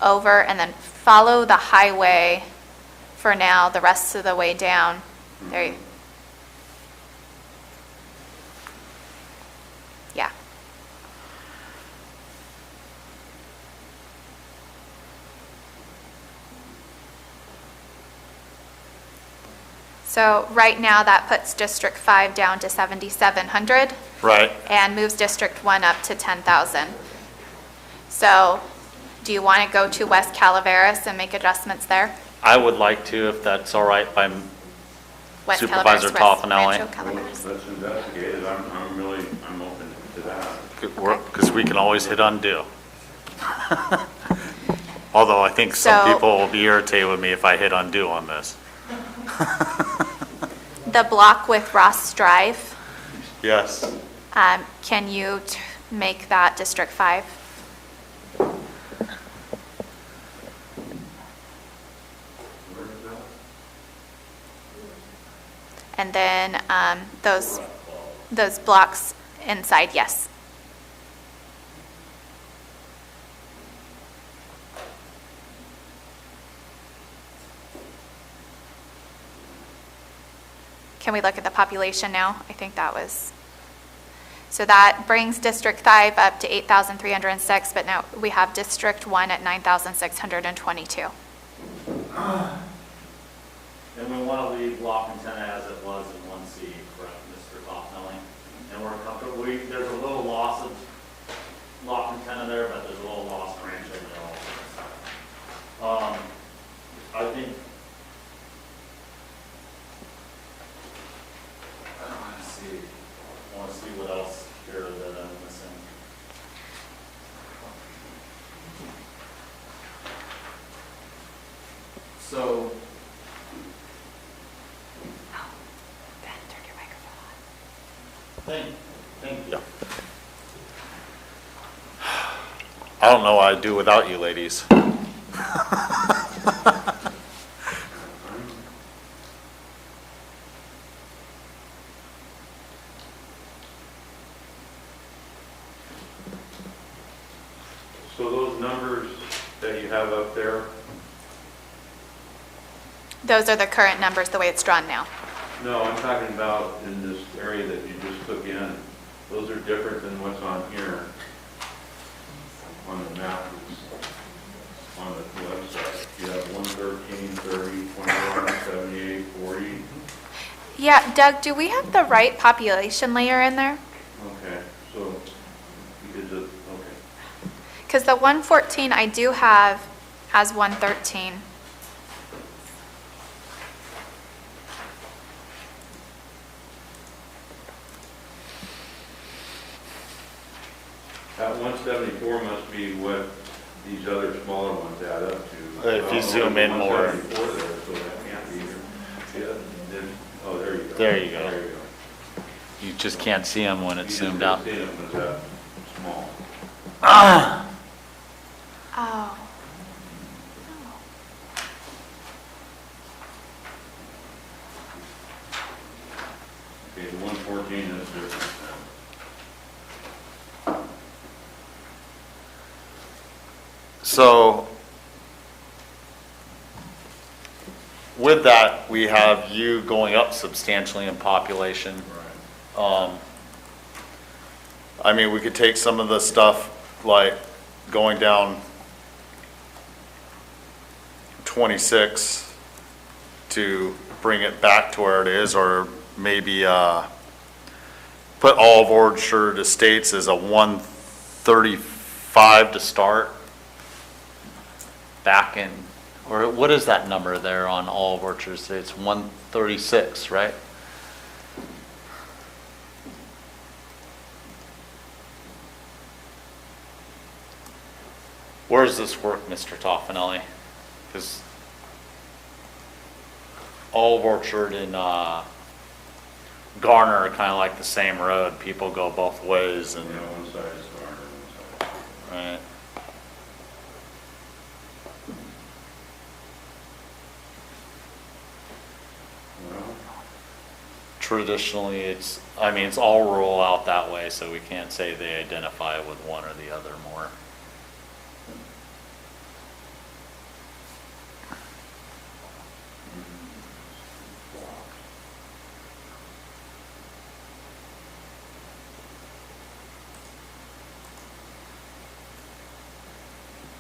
over and then follow the highway for now, the rest of the way down. There you Yeah. So right now, that puts District 5 down to 7,700. Right. And moves District 1 up to 10,000. So do you want to go to West Calaveras and make adjustments there? I would like to, if that's all right, by West Supervisor Calaveras, Toffanelli. Rancho Calaveras. Let's investigate it. I'm open to that. Because we can always hit undo. Although I think some So- people will be irritated with me if I hit undo on this. The block with Ross Drive, Yes. can you make that District 5? And then those blocks inside, yes. Can we look at the population now? I think that was, so that brings District 5 up to 8,306, but now we have District 1 at 9,622. And we want to leave block antenna as it was in 1C, correct, Mr. Toffanelli? And we're comfortable, there's a little loss of block antenna there, but there's a little loss of Rancho there also. I think, I want to see what else here that I'm missing. So, Thank you. I don't know what I'd do without you ladies. So those numbers that you have up there, Those are the current numbers, the way it's drawn now. no, I'm talking about in this area that you just took in, those are different than what's on here, on the map that's on the website. You have 113, 30, 21, 78, 40. Yeah, Doug, do we have the right population layer in there? Okay, so is it, okay. Because the 114 I do have as 113. That 174 must be what these other smaller ones add up to. If you zoom in more. 174 there, so that can't be here. Yeah, then, oh, there you go. There you go. There you go. You just can't see them when it's You zoomed just out. see them as that small. Ah! Oh. Okay, the 114 is different. So with that, we have you going up substantially in population. I mean, we could take some of the stuff like going down 26 to bring it back to where it is, or maybe put Olive Orchard Estates as a 135 to start. Back in, or what is that number there on Olive Orchard Estates? 136, right? Where does this work, Mr. Toffanelli? Because Olive Orchard and Garner are kind of like the same road. People go both ways, and Yeah, one side is Garner, one side. right. traditionally, it's all rural out that way, so we can't say they identify with one or the other more.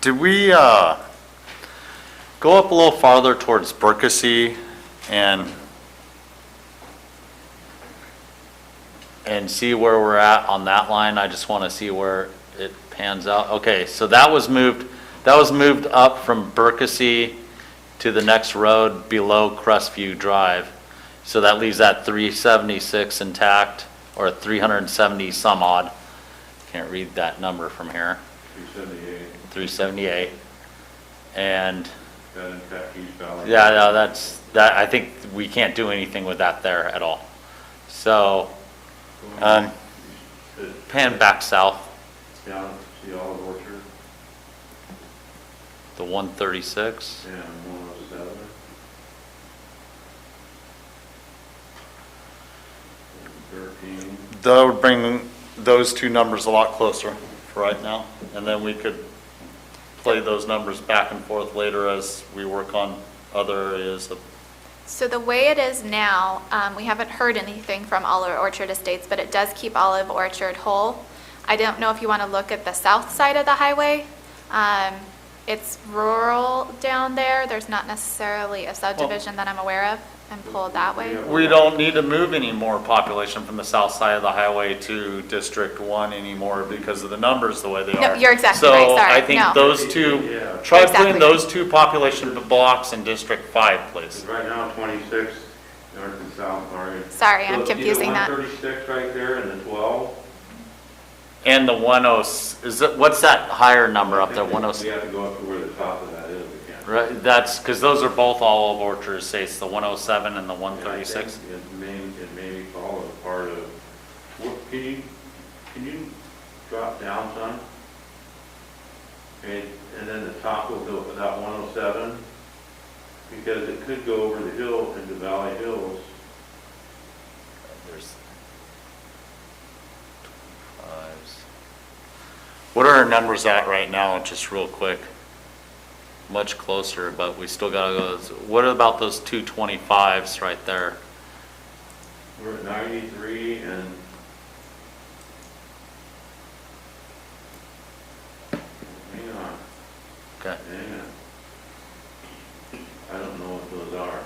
Did we go up a little farther towards Berkesee and see where we're at on that line? I just want to see where it pans out. Okay, so that was moved up from Berkesee to the next road below Crestview Drive. So that leaves that 376 intact, or 370 some odd. Can't read that number from here. 378. And yeah, no, that. I think we can't do anything with that there at all. So, pan back south. Down to the Olive Orchard. The 136. And 107. And 13. That would bring those two numbers a lot closer for right now, and then we could play those numbers back and forth later as we work on other areas of. So the way it is now, we haven't heard anything from Olive Orchard Estates, but it does keep Olive Orchard whole. I don't know if you want to look at the south side of the highway. It's rural down there. There's not necessarily a subdivision that I'm aware of, and pull that way. We don't need to move any more population from the south side of the highway to District 1 anymore because of the numbers the way they No, are. you're exactly right. Sorry, So I think no. those two, try putting those two population blocks in District 5, please. Right now, 26, north and south, sorry. Sorry, I'm confusing that. 136 right there and the 12. And the 10, what's that higher number up there, 106? We have to go up to where the top of that is again. Right, that's, because those are both Olive Orchard Estates, the 107 and the 136. It may be all a part of, can you drop down some? And then the top will go to that 107, because it could go over the hill into Valley Hills. There's what are our numbers at right now, just real quick? Much closer, but we still gotta go. What about those 225s right there? We're at 93 and hang on. Okay. Hang on. I don't know what those are.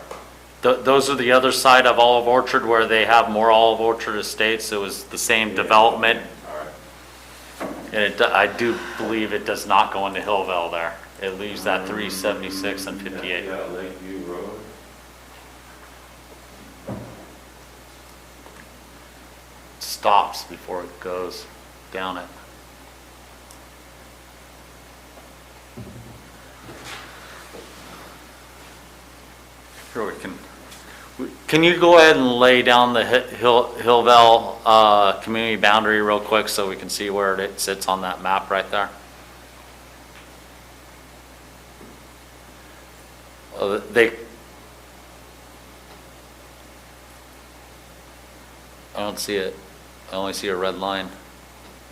Those are the other side of Olive Orchard where they have more Olive Orchard Estates. It was the same development. And I do believe it does not go into Hillville there. It leaves that 376 and 58. Yeah, Lakeview Road. Stops before it goes down it. Here we can you go ahead and lay down the Hillville community boundary real quick so we can see where it sits on that map right there? I don't see it. I only see a red line,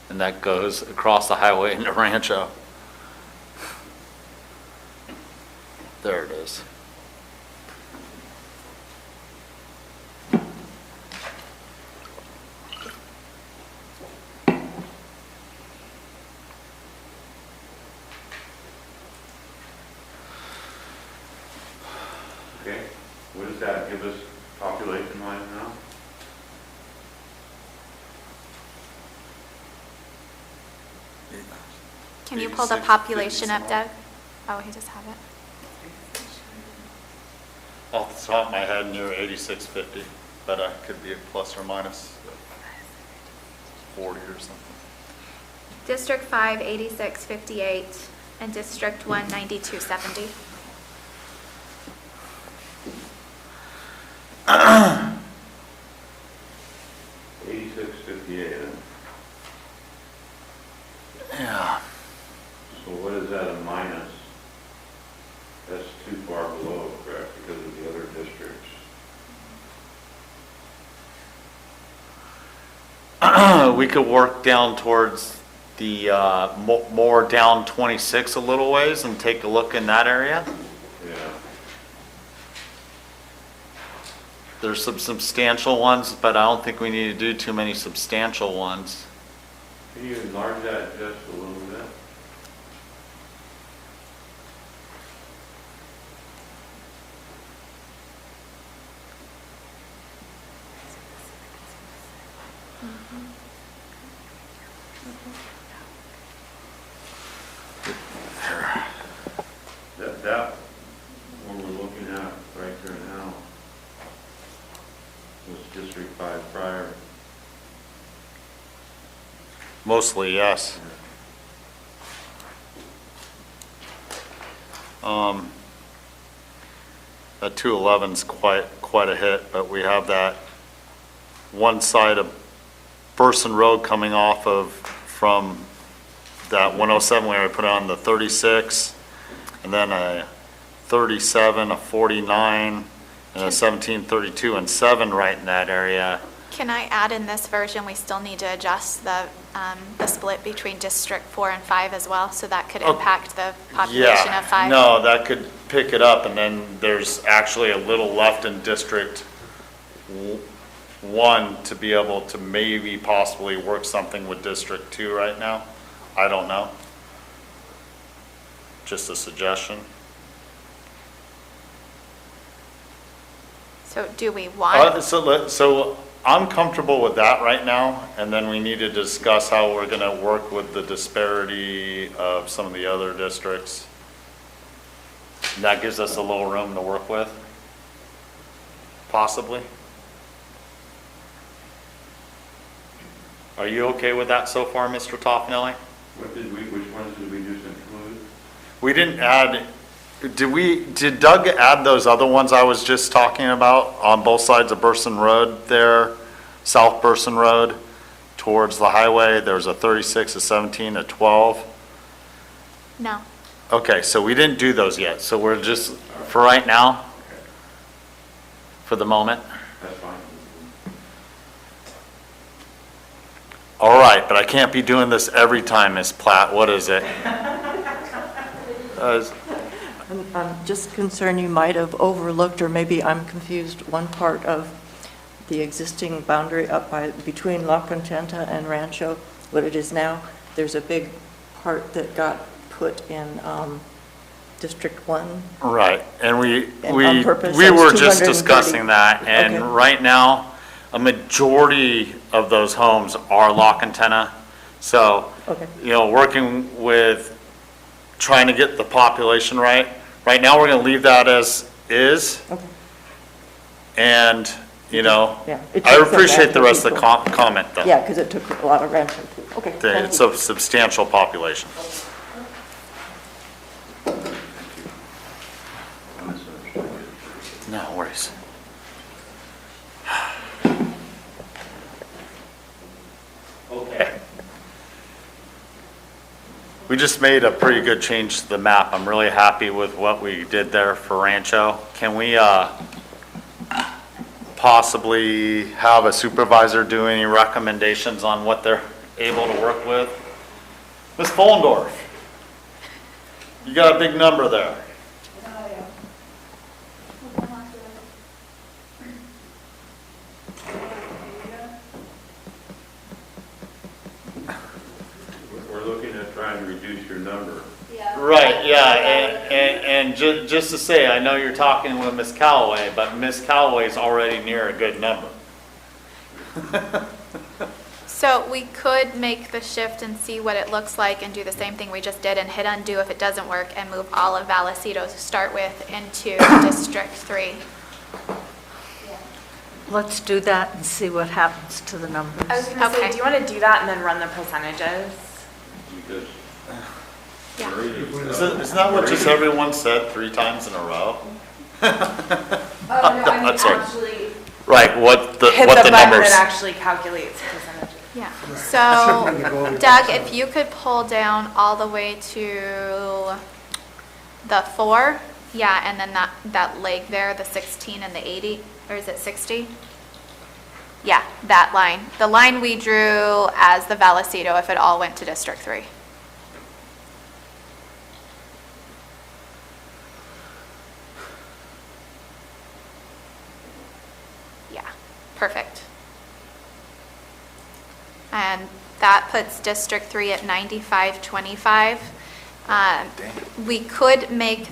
and that goes across the highway into Rancho. There it is. Okay, what does that give us population wise now? Can you pull the population up, Doug? Oh, he just have it. Off the top of my head, near 8650, but I could be a plus or minus 40 or something. District 5, 8658, and District 1, 9270. Yeah. So what is that, a minus? That's too far below, correct, because of the other districts. we could work down towards the, more down 26 a little ways and take a look in that area. Yeah. There's some substantial ones, but I don't think we need to do too many substantial ones. Can you enlarge that just a little bit? That, what we're looking at right there now was District 5 prior. Mostly, yes. That 211's quite a hit, but we have that one side of Burson Road coming off of, from that 107 where I put on the 36, and then a 37, a 49, and a 17, 32, and 7 right in that area. Can I add in this version, we still need to adjust the split between District 4 and 5 as well, so that could impact the population of 5? No, that could pick it up, and then there's actually a little left in District 1 to be able to maybe possibly work something with District 2 right now. I don't know. Just a suggestion. So do we want? So I'm comfortable with that right now, and then we need to discuss how we're going to work with the disparity of some of the other districts. And that gives us a little room to work with, possibly. Are you okay with that so far, Mr. Toffenelli? Which ones did we just include? We didn't add, did Doug add those other ones I was just talking about on both sides of Burson Road there, South Burson Road towards the highway? There's a 36, a 17, a 12. No. Okay, so we didn't do those yet. So we're just, for right now, for the moment. That's fine. All right, but I can't be doing this every time, Ms. Platt. What is it? I'm just concerned you might have overlooked, or maybe I'm confused, one part of the existing boundary up by, between La Contenta and Rancho, what it is now. There's a big part that got put in District 1. Right, and we purpose, were that's just 230. discussing that, and Okay. right now, a majority of those homes are lock antenna. So, Okay. you know, working with trying to get the population right. Right now, we're going to leave that as is. Okay. And, you know, Yeah, it I took some appreciate the Rancho rest of the people. comment, though. Yeah, because it took a lot of Rancho too. Okay. thank It's you. a substantial population. No worries. Okay. We just made a pretty good change to the map. I'm really happy with what we did there for Rancho. Can we possibly have a supervisor do any recommendations on what they're able to work with? Ms. Follendorf, you got a big number there. We're looking at trying to reduce your number. Right, yeah, and just to say, I know you're talking with Ms. Callaway, but Ms. Callaway's already near a good number. So we could make the shift and see what it looks like and do the same thing we just did and hit undo if it doesn't work and move all of Vallecito to start with into District 3. Let's do that and see what happens to the numbers. I was going to say, do you want to do that and then run the percentages? Because Isn't that what just everyone said 3 times in a row? I sorry. actually Right, what the hit the button numbers. that actually calculates percentages. Yeah, so Doug, if you could pull down all the way to the 4, yeah, and then that leg there, the 16 and the 80, or is it 60? Yeah, that line. The line we drew as the Vallecito if it all went to District 3. Yeah, perfect. And that puts District 3 at 95.25. We could make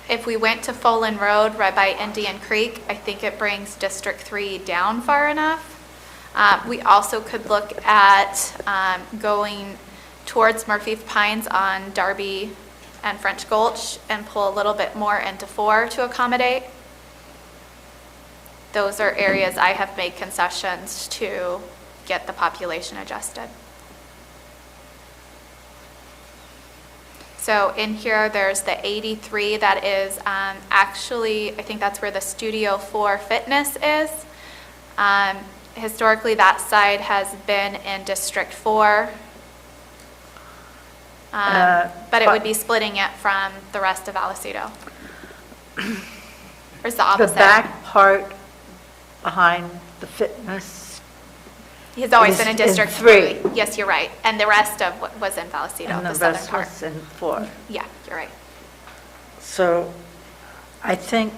if we went to Folan Road right by Indian Creek, I think it brings District 3 down far enough. We also could look at going towards Murphy Pines on Darby and French Gulch and pull a little bit more into 4 to accommodate. Those are areas I have made concessions to get the population adjusted. So in here, there's the 83 that is actually, I think that's where the Studio 4 Fitness is. Historically, that side has been in District 4, but it would be splitting it from the rest of Vallecito. Or is the opposite? The back part behind the fitness. He's always been in District 3. 3. Yes, you're right. And the rest of what was in Vallecito, And the the southern rest part. was in 4. Yeah, you're right. So I think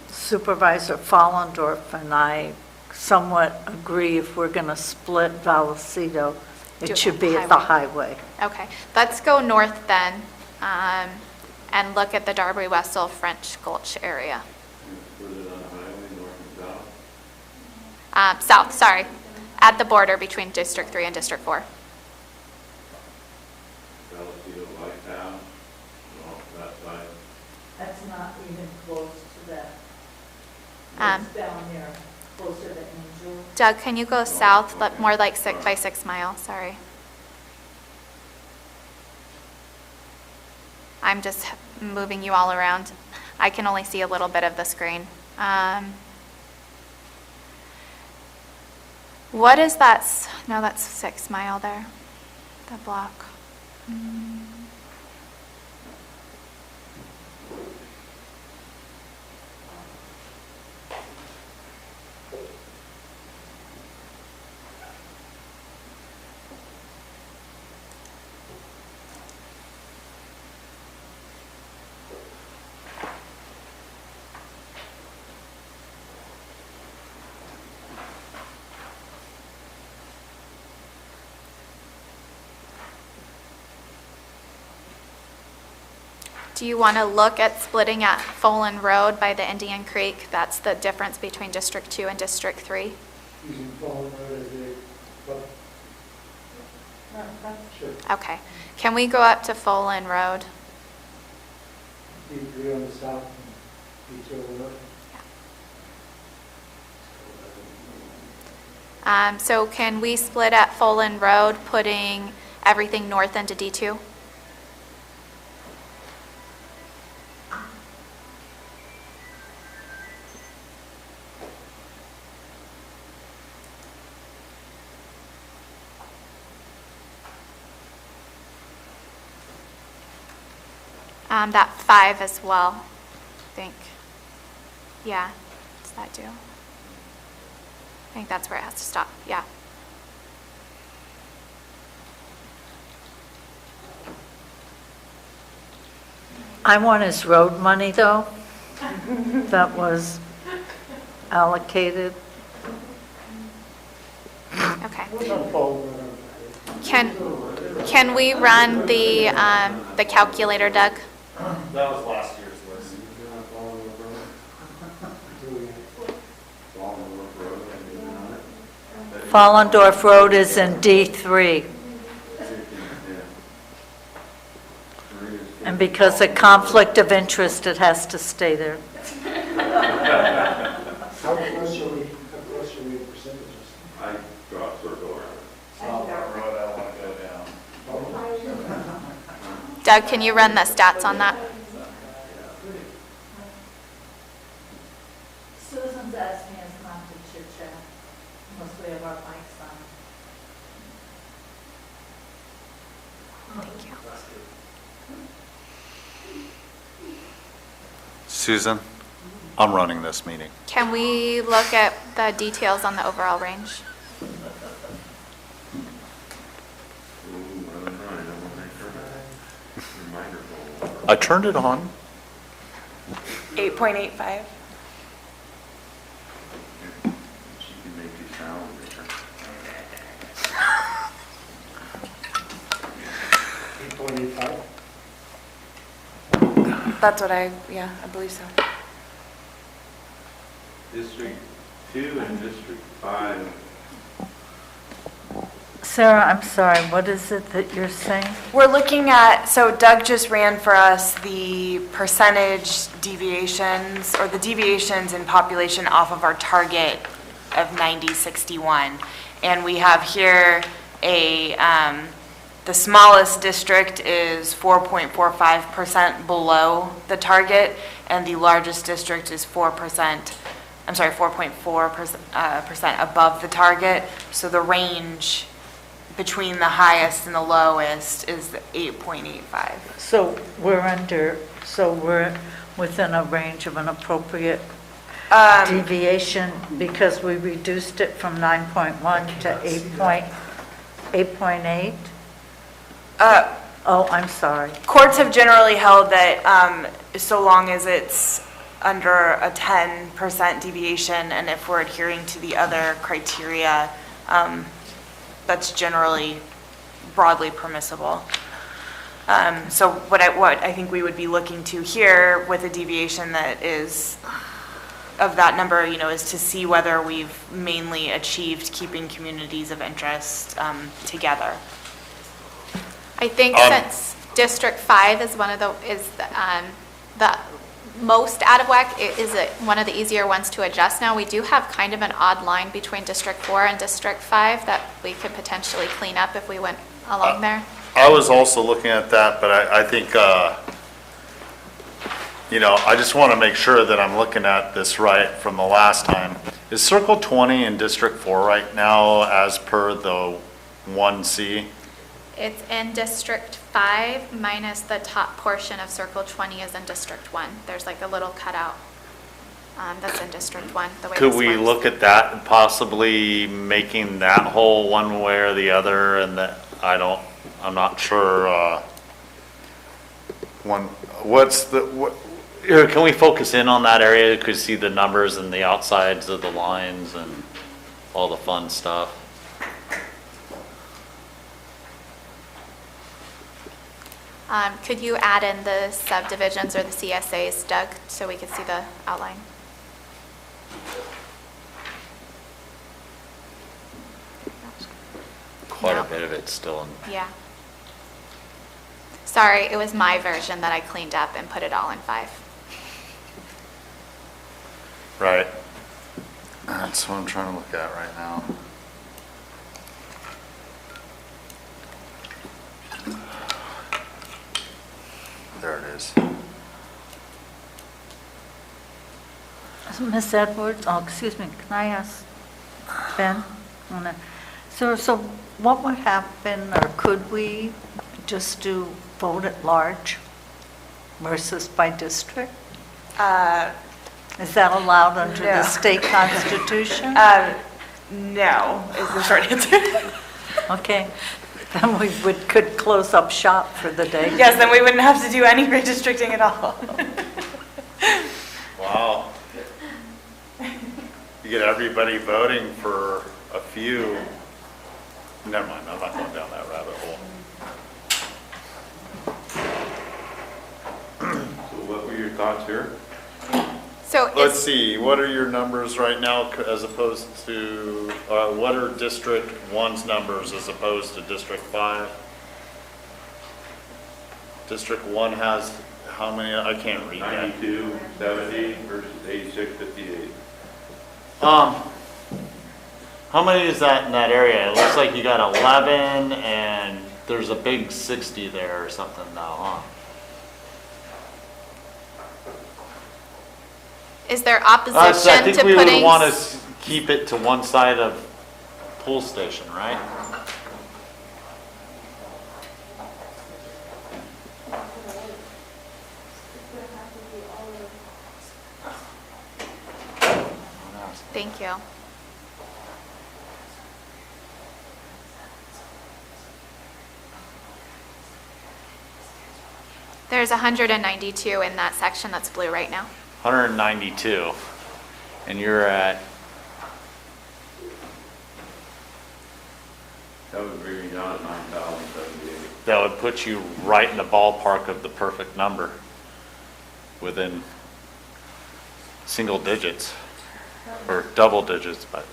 Supervisor Follendorf and I somewhat agree if we're going to split Vallecito, Do it should be at the highway. Okay, let's go north then, and look at the Darby-Wessel French Gulch area. South, sorry, at the border between District 3 and District 4. That's not even close to that. It's down there, closer to Angel. Doug, can you go south, but more like 6 by 6 Mile, sorry. I'm just moving you all around. I can only see a little bit of the screen. What is that? No, that's 6 Mile there, the block. Do you want to look at splitting at Folan Road by the Indian Creek? That's the difference between District 2 and District 3. Using Folan Road as sure. Okay. Can we go up to Folan Road? D3 on the south and D2 on the north. So can we split at Folan Road, putting everything north into D2? That 5 as well, I think. Yeah, does that do? I think that's where it has to stop, yeah. I want his road money, though, that was allocated. Okay. Can we run the calculator, Doug? That was last year's list. Follendorf Road is in D3. And because of conflict of interest, it has to stay there. How close are we to percentages? I draw a circle around it. South Road, I want to go down. Doug, can you run the stats on that? Susan's asking us not to chit chat unless we have our mics on. Thank you. Susan? I'm running this meeting. Can we look at the details on the overall range? I turned it on. 8.85. That's what I believe so. District 2 and District 5. Sarah, I'm sorry, what is it that you're saying? We're looking at, so Doug just ran for us the percentage deviations, or the deviations in population off of our target of 9061. And we have here the smallest district is 4.45% below the target, and the largest district is 4.4% above the target. So the range between the highest and the lowest is 8.85. So we're within a range of an appropriate deviation because we reduced it from 9.1 to 8.8? Oh, I'm sorry. Courts have generally held that so long as it's under a 10% deviation, and if we're adhering to the other criteria, that's generally broadly permissible. So what I think we would be looking to here with a deviation that is of that number, is to see whether we've mainly achieved keeping communities of interest together. I think since District 5 is the most out of whack, it is one of the easier ones to adjust now. We do have kind of an odd line between District 4 and District 5 that we could potentially clean up if we went along there. I was also looking at that, but I think, I just want to make sure that I'm looking at this right from the last time. Is Circle 20 in District 4 right now as per the 1C? It's in District 5 minus the top portion of Circle 20 is in District 1. There's like a little cutout that's in District 1. The way Could this we works. look at that and possibly making that whole one way or the other? And that I'm not sure. Here, can we focus in on that area? Could see the numbers and the outsides of the lines and all the fun stuff. Could you add in the subdivisions or the CSAs, Doug, so we could see the outline? Quite No. a bit of it still in. Yeah. Sorry, it was my version that I cleaned up and put it all in 5. Right. That's what I'm trying to look at right now. There it is. Ms. Edwards, excuse me, can I ask Ben? So what would happen, or could we just do vote at large versus by district? Is that allowed under the state constitution? No, is the short answer. Okay, then we could close up shop for the day. Yes, then we wouldn't have to do any redistricting at all. Wow. You get everybody voting for a few. Never mind, I'm not going down that rabbit hole. So what were your thoughts here? So Let's see, what are your numbers right now as opposed to, what are District 1's numbers as opposed to District 5? District 1 has how many? I can't read that. 92, 70 versus 86, 58. How many is that in that area? It looks like you got 11 and there's a big 60 there or something now, huh? is there opposition I think to we would putting? want to keep it to one side of pool station, right? Thank you. There's 192 in that section that's blue right now. 192, and you're at, That would bring me down to 9,078. that would put you right in the ballpark of the perfect number, within single digits, or double digits, but,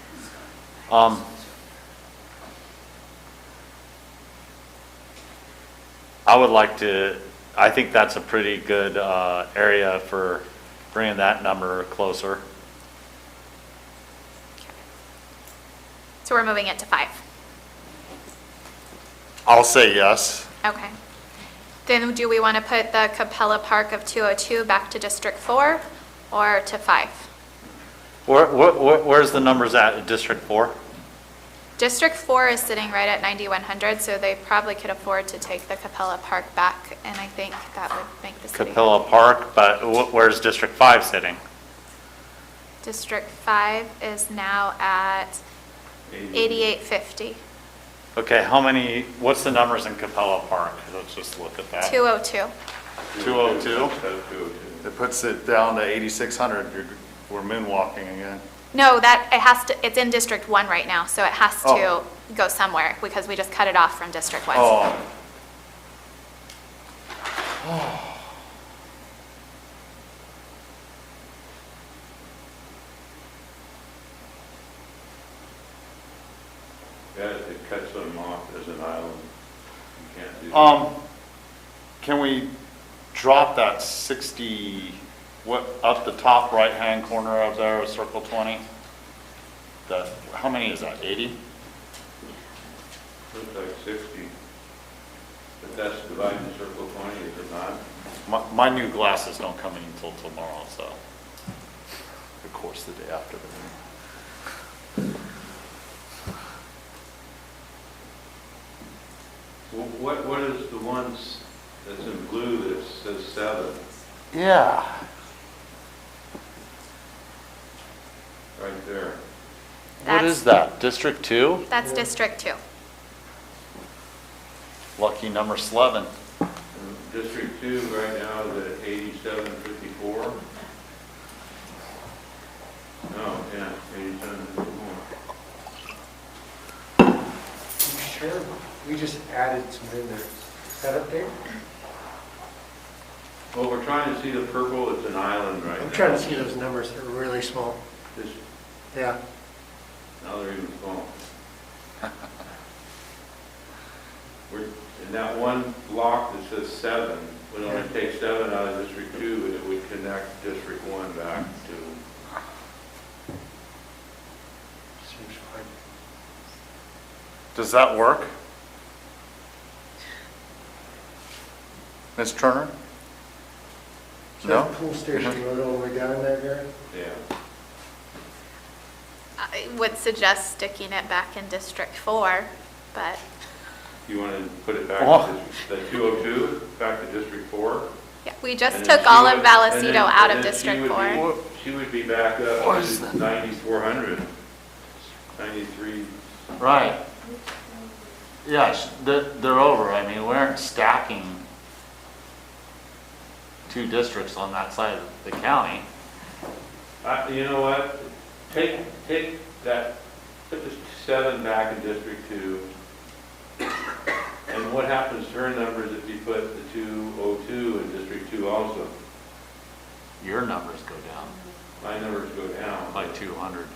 I would like to, I think that's a pretty good area for bringing that number closer. So we're moving it to 5. I'll say yes. Okay. Then do we want to put the Capella Park of 202 back to District 4 or to 5? Where's the numbers at District 4? District 4 is sitting right at 9,100, so they probably could afford to take the Capella Park back, and I think that would make the city. Capella Park, but where's District 5 sitting? District 5 is now at 8850. Okay, what's the numbers in Capella Park? Let's just look at that. 202. 202? It puts it down to 8,600. We're moonwalking again. No, it's in District 1 right now, so it has to go somewhere because we just cut it off from District 1. Oh. Yeah, it cuts them off as an island. You can't do that. Can we drop that 60, up the top right-hand corner of there, circle 20? How many is that, 80? Looks like 60. But that's dividing the circle 20, is it not? My new glasses don't come in until tomorrow, so, of course, the day after the meeting. Well, what is the ones that's in blue that says 7? Yeah. Right there. What is that, District 2? That's District 2. Lucky number 11. District 2 right now is at 8754. No, yeah, 8754. Sure. We just added some in there. Is that update? Well, we're trying to see the purple, it's an island right now. I'm trying to see those numbers. They're really small. This, Yeah. now they're even small. We're, in that one block that says 7, we'd only take 7 out of District 2, and it would connect District 1 back to. Seems fine. Does that work? Ms. Turner? So the pool station road all the way down there, Gary? Yeah. I would suggest sticking it back in District 4, but You want to put it back to the 202, back to District 4? yeah, we just And then took all she of would- Vallecito and then- out and of then District 4. She would be back up to 9,400, 93. Right. Yes, they're over. I mean, we aren't stacking 2 districts on that side of the county. You know what? Take that, put the 7 back in District 2. And what happens to her numbers if you put the 202 in District 2 also? Your numbers go down My numbers go down. by 200.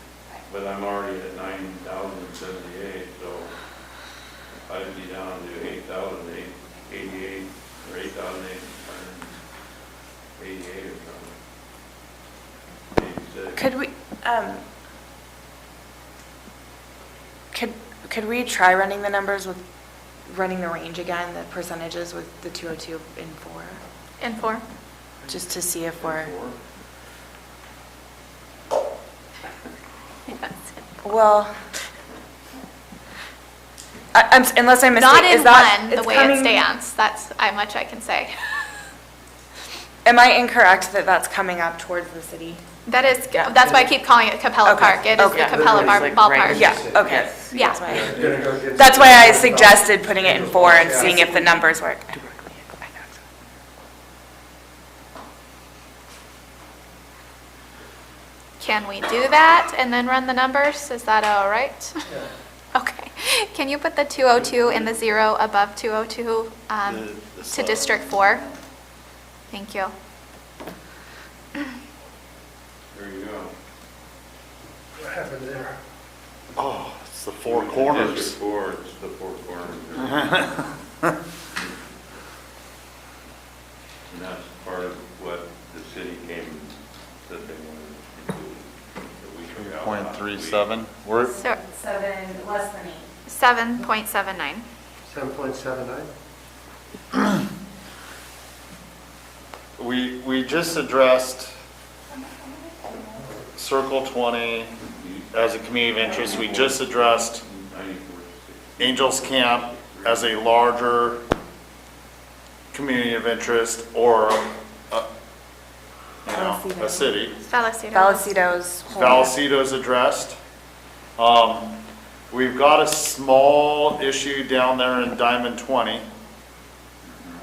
But I'm already at 9,078, so I'd be down to 8,088 or 8,888 or something. 86. Could we, could we try running the numbers with, running the range again, the percentages with the 202 in 4? In 4? Just to see if we're, well, unless I'm Not mistaken, in is that? 1, the it's way coming- it stands. That's how much I can say. Am I incorrect that that's coming up towards the city? That is, that's why I keep calling it Capella Okay, Park. It is the okay. Capella Ballpark. Yeah, okay. Yeah. That's why I suggested putting it in 4 and seeing if the numbers work. Can we do that and then run the numbers? Is that all right? Okay. Can you put the 202 and the 0 above 202 to District 4? Thank you. There you go. What happened there? Oh, it's the four corners. District 4, it's the 4 corners. And that's part of what the city came, that they wanted to include. that we took out last week. 0.37. We're, So 7, less than 8. 7.79. 7.79? we just addressed Circle 20 as a community of interest. We just addressed Angels Camp as a larger community of interest or, a city. Vallecito's. Vallecito's addressed. We've got a small issue down there in Diamond 20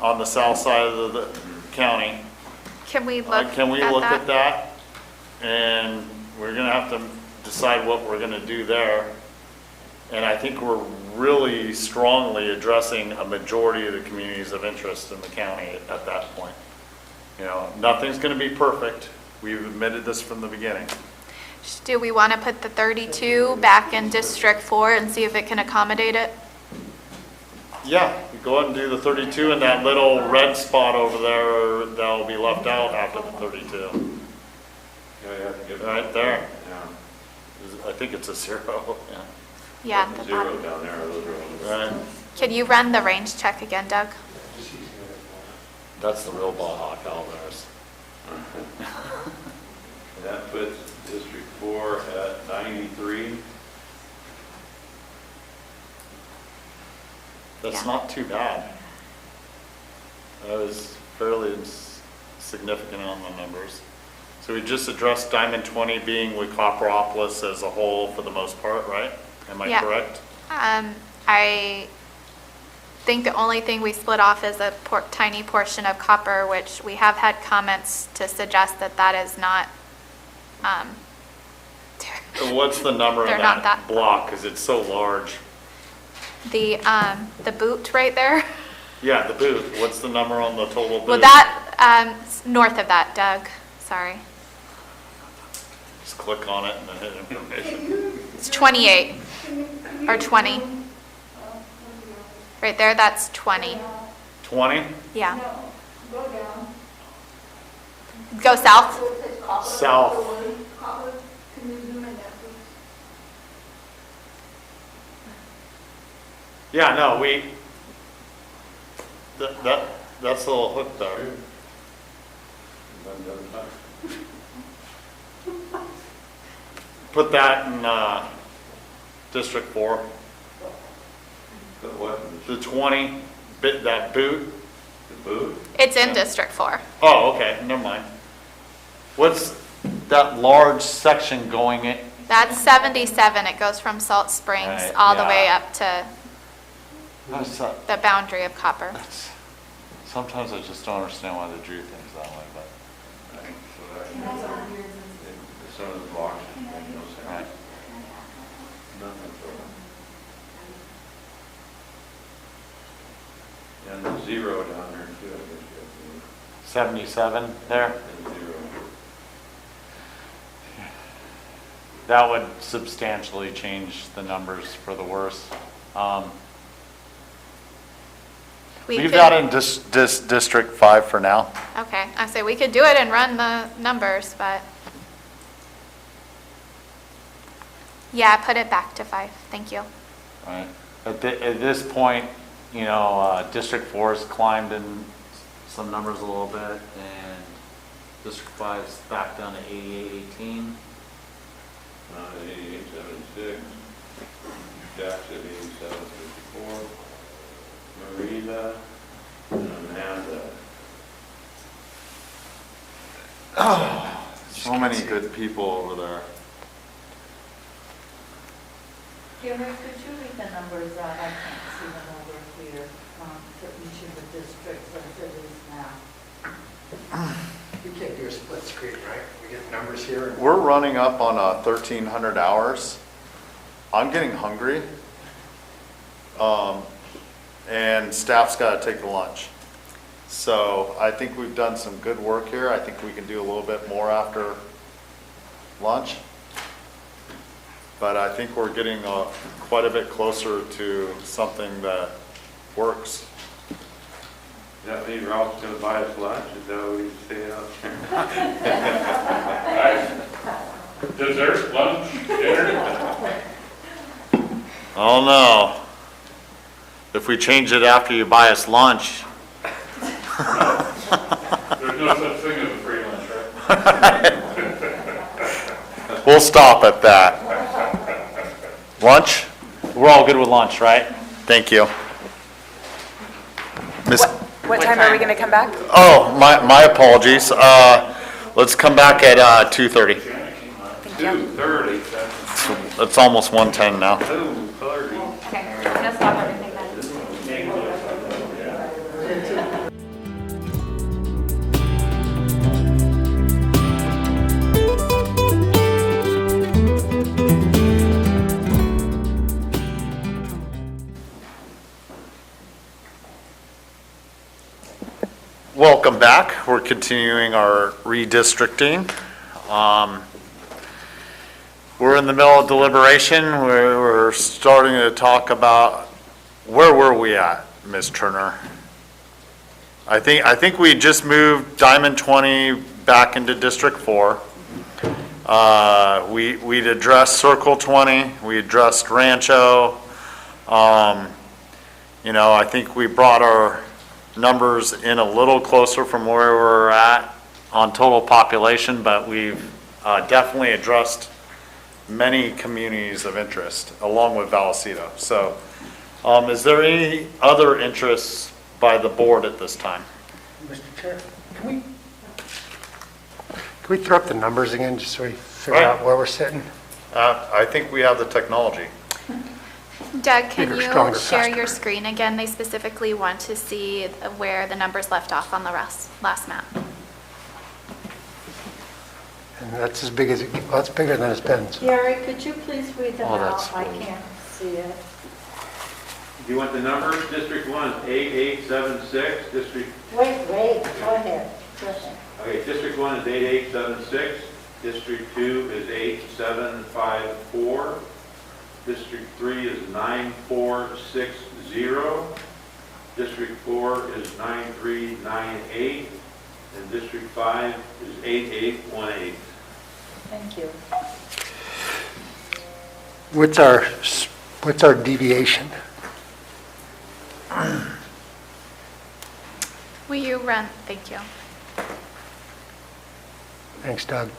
on the south side of the county. Can we look at that? And we're gonna have to decide what we're gonna do there. And I think we're really strongly addressing a majority of the communities of interest in the county at that point. Nothing's gonna be perfect. We've admitted this from the beginning. Do we want to put the 32 back in District 4 and see if it can accommodate it? Yeah, we go ahead and do the 32 and that little red spot over there that'll be left out after the 32. Right there. I think it's a 0, yeah. Yeah. The 0 down there. Those are Right. Can you run the range check again, Doug? That's the real Baja Calaveras. That puts District 4 at 93. That's not too bad. That was fairly significant on the numbers. So we just addressed Diamond 20 being with Copperopolis as a whole for the most part, right? Am I correct? I think the only thing we split off is a tiny portion of copper, which we have had comments to suggest that is not. What's the number in that block? Because it's so large. The boot right there. Yeah, the boot. What's the number on the total boot? Well, that north of that, Doug. Sorry. Just click on it and then hit information. It's 28 or 20. Right there, that's 20. 20? Yeah. Go south. South. Yeah, no, that's a little hook there. Put that in District 4. The 20, that boot. The boot? It's in District 4. Oh, okay, never mind. What's that large section going in? That's 77. It goes from Salt Springs all the way up to the boundary of Copper. Sometimes I just don't understand why they drew things that way, but. Some of the blocks make no sense. Right. Nothing for them. And the 0 down there too, I guess. 77 there? And 0. That would substantially change the numbers for the worse. Leave that in District 5 for now. Okay, I say we could do it and run the numbers, but yeah, put it back to 5. Thank you. Right. At this point, District 4 has climbed in some numbers a little bit, and District 5's back down to 8818. 8876. Jack's at 8754. Marita and Amanda. So many good people over there. Gary, could you read the numbers out? I can't see them over here for each of the districts as it is now. You can't do a split screen, right? We get numbers here. We're running up on 1,300 hours. I'm getting hungry. And staff's got to take the lunch. So I think we've done some good work here. I think we can do a little bit more after lunch. But I think we're getting quite a bit closer to something that works. Does that mean Ralph's going to buy us lunch? Is that what you say out there? Dessert, lunch, dinner? Oh, no. If we change it after you buy us lunch. There's no such thing as a free lunch, right? We'll stop at that. Lunch? We're all good with lunch, right? Thank you. Miss. What time are we going to come back? Oh, my apologies. Let's come back at 2:30. 2:30. It's almost 1:10 now. 2:30. Okay, I'm gonna stop everything then. Welcome back. We're continuing our redistricting. We're in the middle of deliberation. We're starting to talk about, where were we at, Ms. Turner? I think we just moved Diamond 20 back into District 4. We'd addressed Circle 20. We addressed Rancho. You know, I think we brought our numbers in a little closer from where we're at on total population, but we've definitely addressed many communities of interest along with Vallecito. So is there any other interests by the board at this time? Mr. Chair, can we throw up the numbers again just so we figure out where we're sitting? I think we have the technology. Doug, can Bigger, you stronger, share faster. your screen again? They specifically want to see where the numbers left off on the last map. And that's as big as it, well, that's bigger than it's been. So. Gary, could you please read them Oh, out? that's I cool. can't see it. Do you want the numbers? District 1 is 8876. District, Wait, go ahead. Go ahead. okay, District 1 is 8876. District 2 is 8754. District 3 is 9460. District 4 is 9398. And District 5 is 8818. Thank you. What's our deviation? Will you run? Thank you. Thanks, Doug.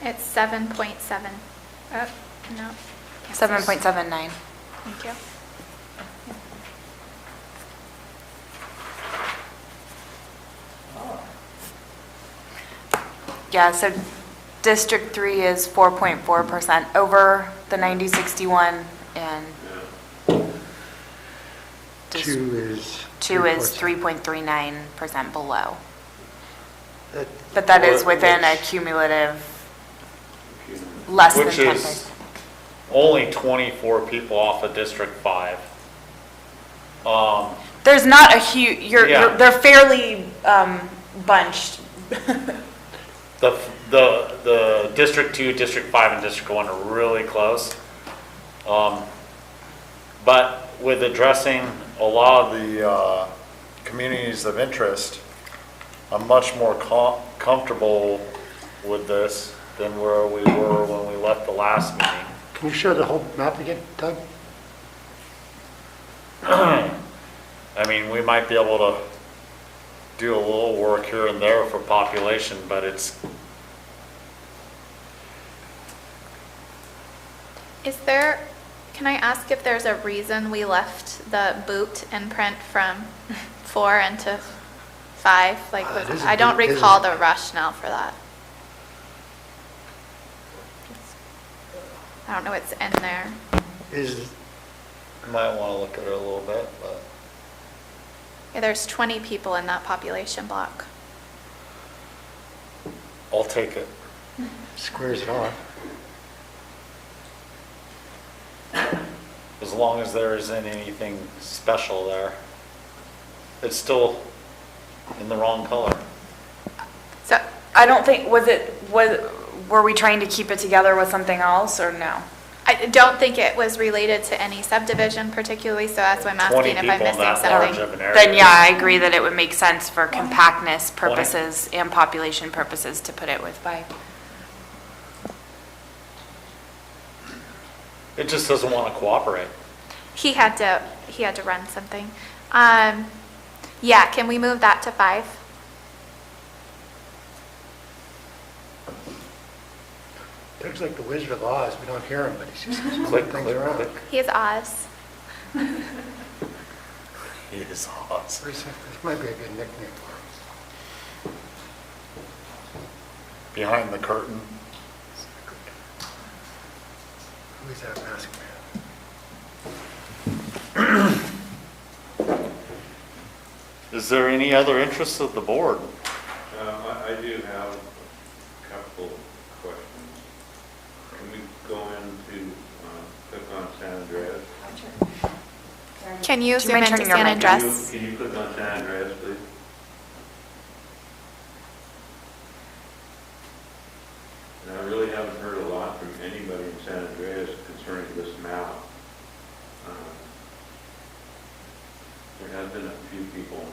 It's 7.7. Oh, no. 7.79. Thank you. Yeah, so District 3 is 4.4% over the 9061, and 2 is 3.39% below. But that is within a cumulative less than Which 10%. is only 24 people off of District 5. There's not a huge, Yeah. they're fairly bunched. The District 2, District 5, and District 1 are really close. But with addressing a lot of the communities of interest, I'm much more comfortable with this than where we were when we left the last meeting. Can you show the whole map again, Doug? I mean, we might be able to do a little work here and there for population, but it's... Can I ask if there's a reason we left the boot in print from 4 into 5? Like, it is a I don't boot, recall isn't the rationale for that. I don't know what's in there. I might want to look at it a little bit, but. Yeah, there's 20 people in that population block. I'll take it. Squares it off. As long as there isn't anything special there. It's still in the wrong color. So I don't think, were we trying to keep it together with something else or no? I don't think it was related to any subdivision particularly, so that's why I'm 20 asking if I'm people in missing that large something. of an area. Then yeah, I agree that it would make sense for compactness purposes and population purposes to put it with 5. It just doesn't want to cooperate. He had to run something. Yeah, can we move that to 5? Doug's like the Wizard of Oz. We don't hear him, but he's just Click, moving things click, around. click. He is Oz. He is awesome. This might be a good nickname for him. Behind the curtain. Who is that masked man? Is there any other interests of the board? I do have a couple questions. Can we go into, click on San Andreas? Can you Do you zoom mind into turning your San mic on? Andreas? Can you click on San Andreas, please? And I really haven't heard a lot from anybody in San Andreas concerning this map. There have been a few people.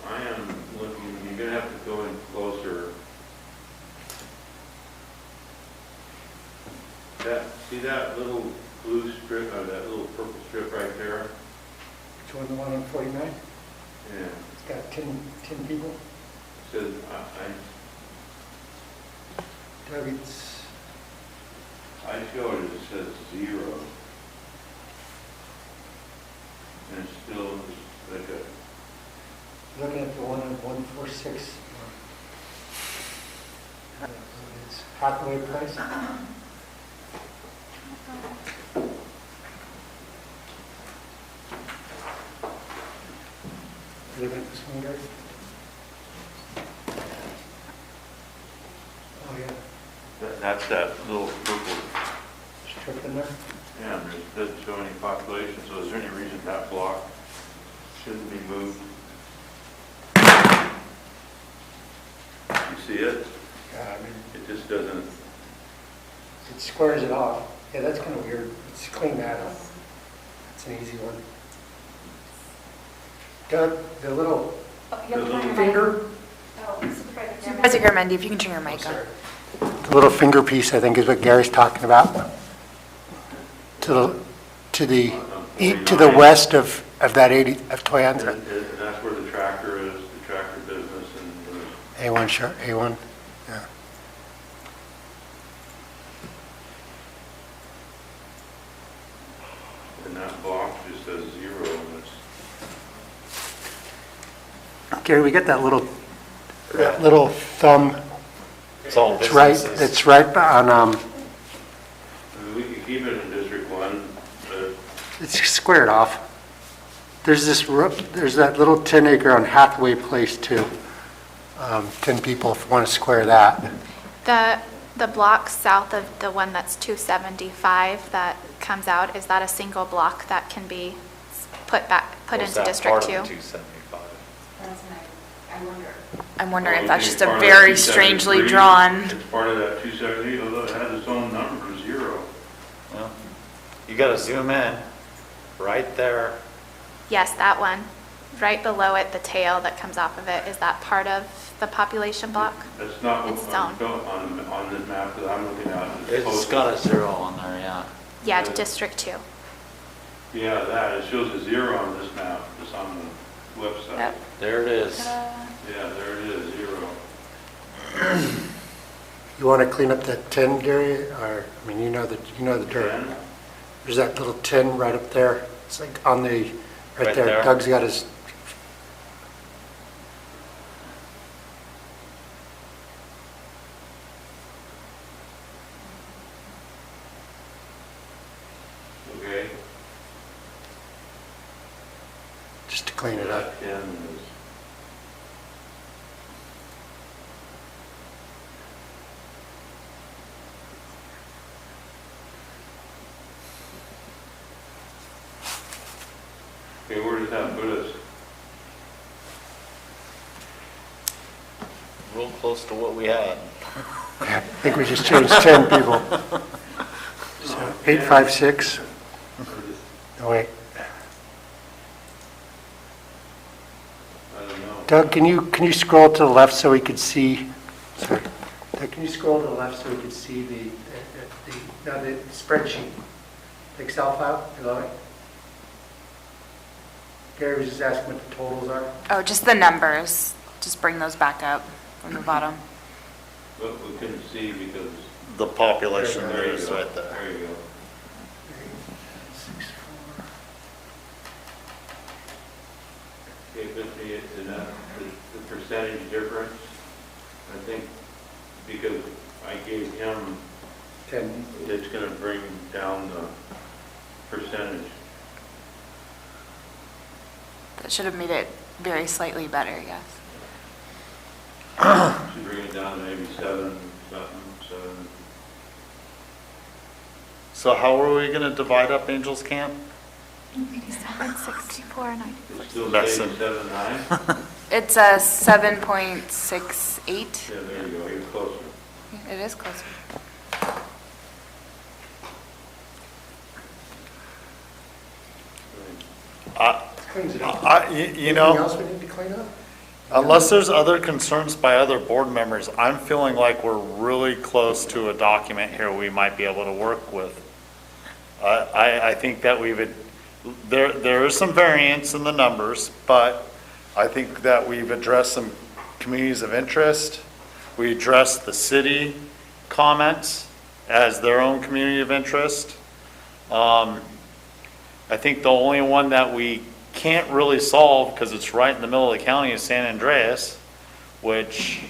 I am looking, you're gonna have to go in closer. See that little blue strip, or that little purple strip right there? Which one, the one on 49? Yeah. It's got 10 people. It says, Doug, it's, I showed it, it says 0. And it's still like a, looking at the one on 146. It's Hathaway Place. Looking at this one, Gary? Oh, yeah. that's that little purple, Strip in there? yeah, and it doesn't show any population, so is there any reason that block shouldn't be moved? You see it? Yeah, I mean, It just doesn't, it squares it off. Yeah, that's kind of weird. Let's clean that up. It's an easy one. Doug, the little finger? Supervisor Garamendi, if you can turn your mic on. The little finger piece, I think, is what Gary's talking about. To the west of that 80, of Toyanza. and that's where the tractor is, the tractor business, and A1, sure, A1, yeah. that block just says 0, and it's, Gary, we get that little thumb. It's all It's right, businesses. it's right on, I mean, we could keep it in District 1, but it's squared off. There's there's that little 10 acre on Hathaway Place too. 10 people if you want to square that. The block south of the one that's 275 that comes out, is that a single block that can be put Or is into that District part 2? of the 275? I'm wondering if Well, that's it's just a part of very 273. strangely drawn. It's part of that 270, although it has its own number, 0. Well, you got to zoom in, right there. Yes, that one. Right below it, the tail that comes off of it, is that part of the population block? That's not It's what on this map that I'm looking at. It's got a 0 on there, yeah. Yeah, District 2. Yeah, that, it shows a 0 on this map, it's on the website. Yep. There it is. Yeah, there it is, 0. You want to clean up that tin, Gary, or, I mean, you know the dirt. There's that little tin right up there. It's like on the, right Right there. there? Doug's got his, Okay. just to clean it up. Okay, where does that put us? Real close to what we had. I think we just changed 10 people. So 856. Oh, wait. I don't know. Doug, can you scroll to the left so we could see, sorry. Doug, can you scroll to the left so we could see the spreadsheet, the Excel file below it? Gary was just asking what the totals are. Oh, just the numbers. Just bring those back up from the bottom. But we couldn't see because. The population There you is go. right there. There you go. Okay, but the percentage difference, I think, because I gave him 10. It's gonna bring down the percentage. That should have made it very slightly better, yes. Should bring it down to maybe 7 something, 7. So how are we gonna divide up Angels Camp? 64, 90. Still Less saying than- 7, 9? It's a 7.68. Yeah, there you go, you're closer. It is closer. You know. Anything else we need to clean up? Unless there's other concerns by other board members, I'm feeling like we're really close to a document here we might be able to work with. I think that there is some variance in the numbers, but I think that we've addressed some communities of interest. We addressed the city comments as their own community of interest. I think the only one that we can't really solve, because it's right in the middle of the county, is San Andreas, which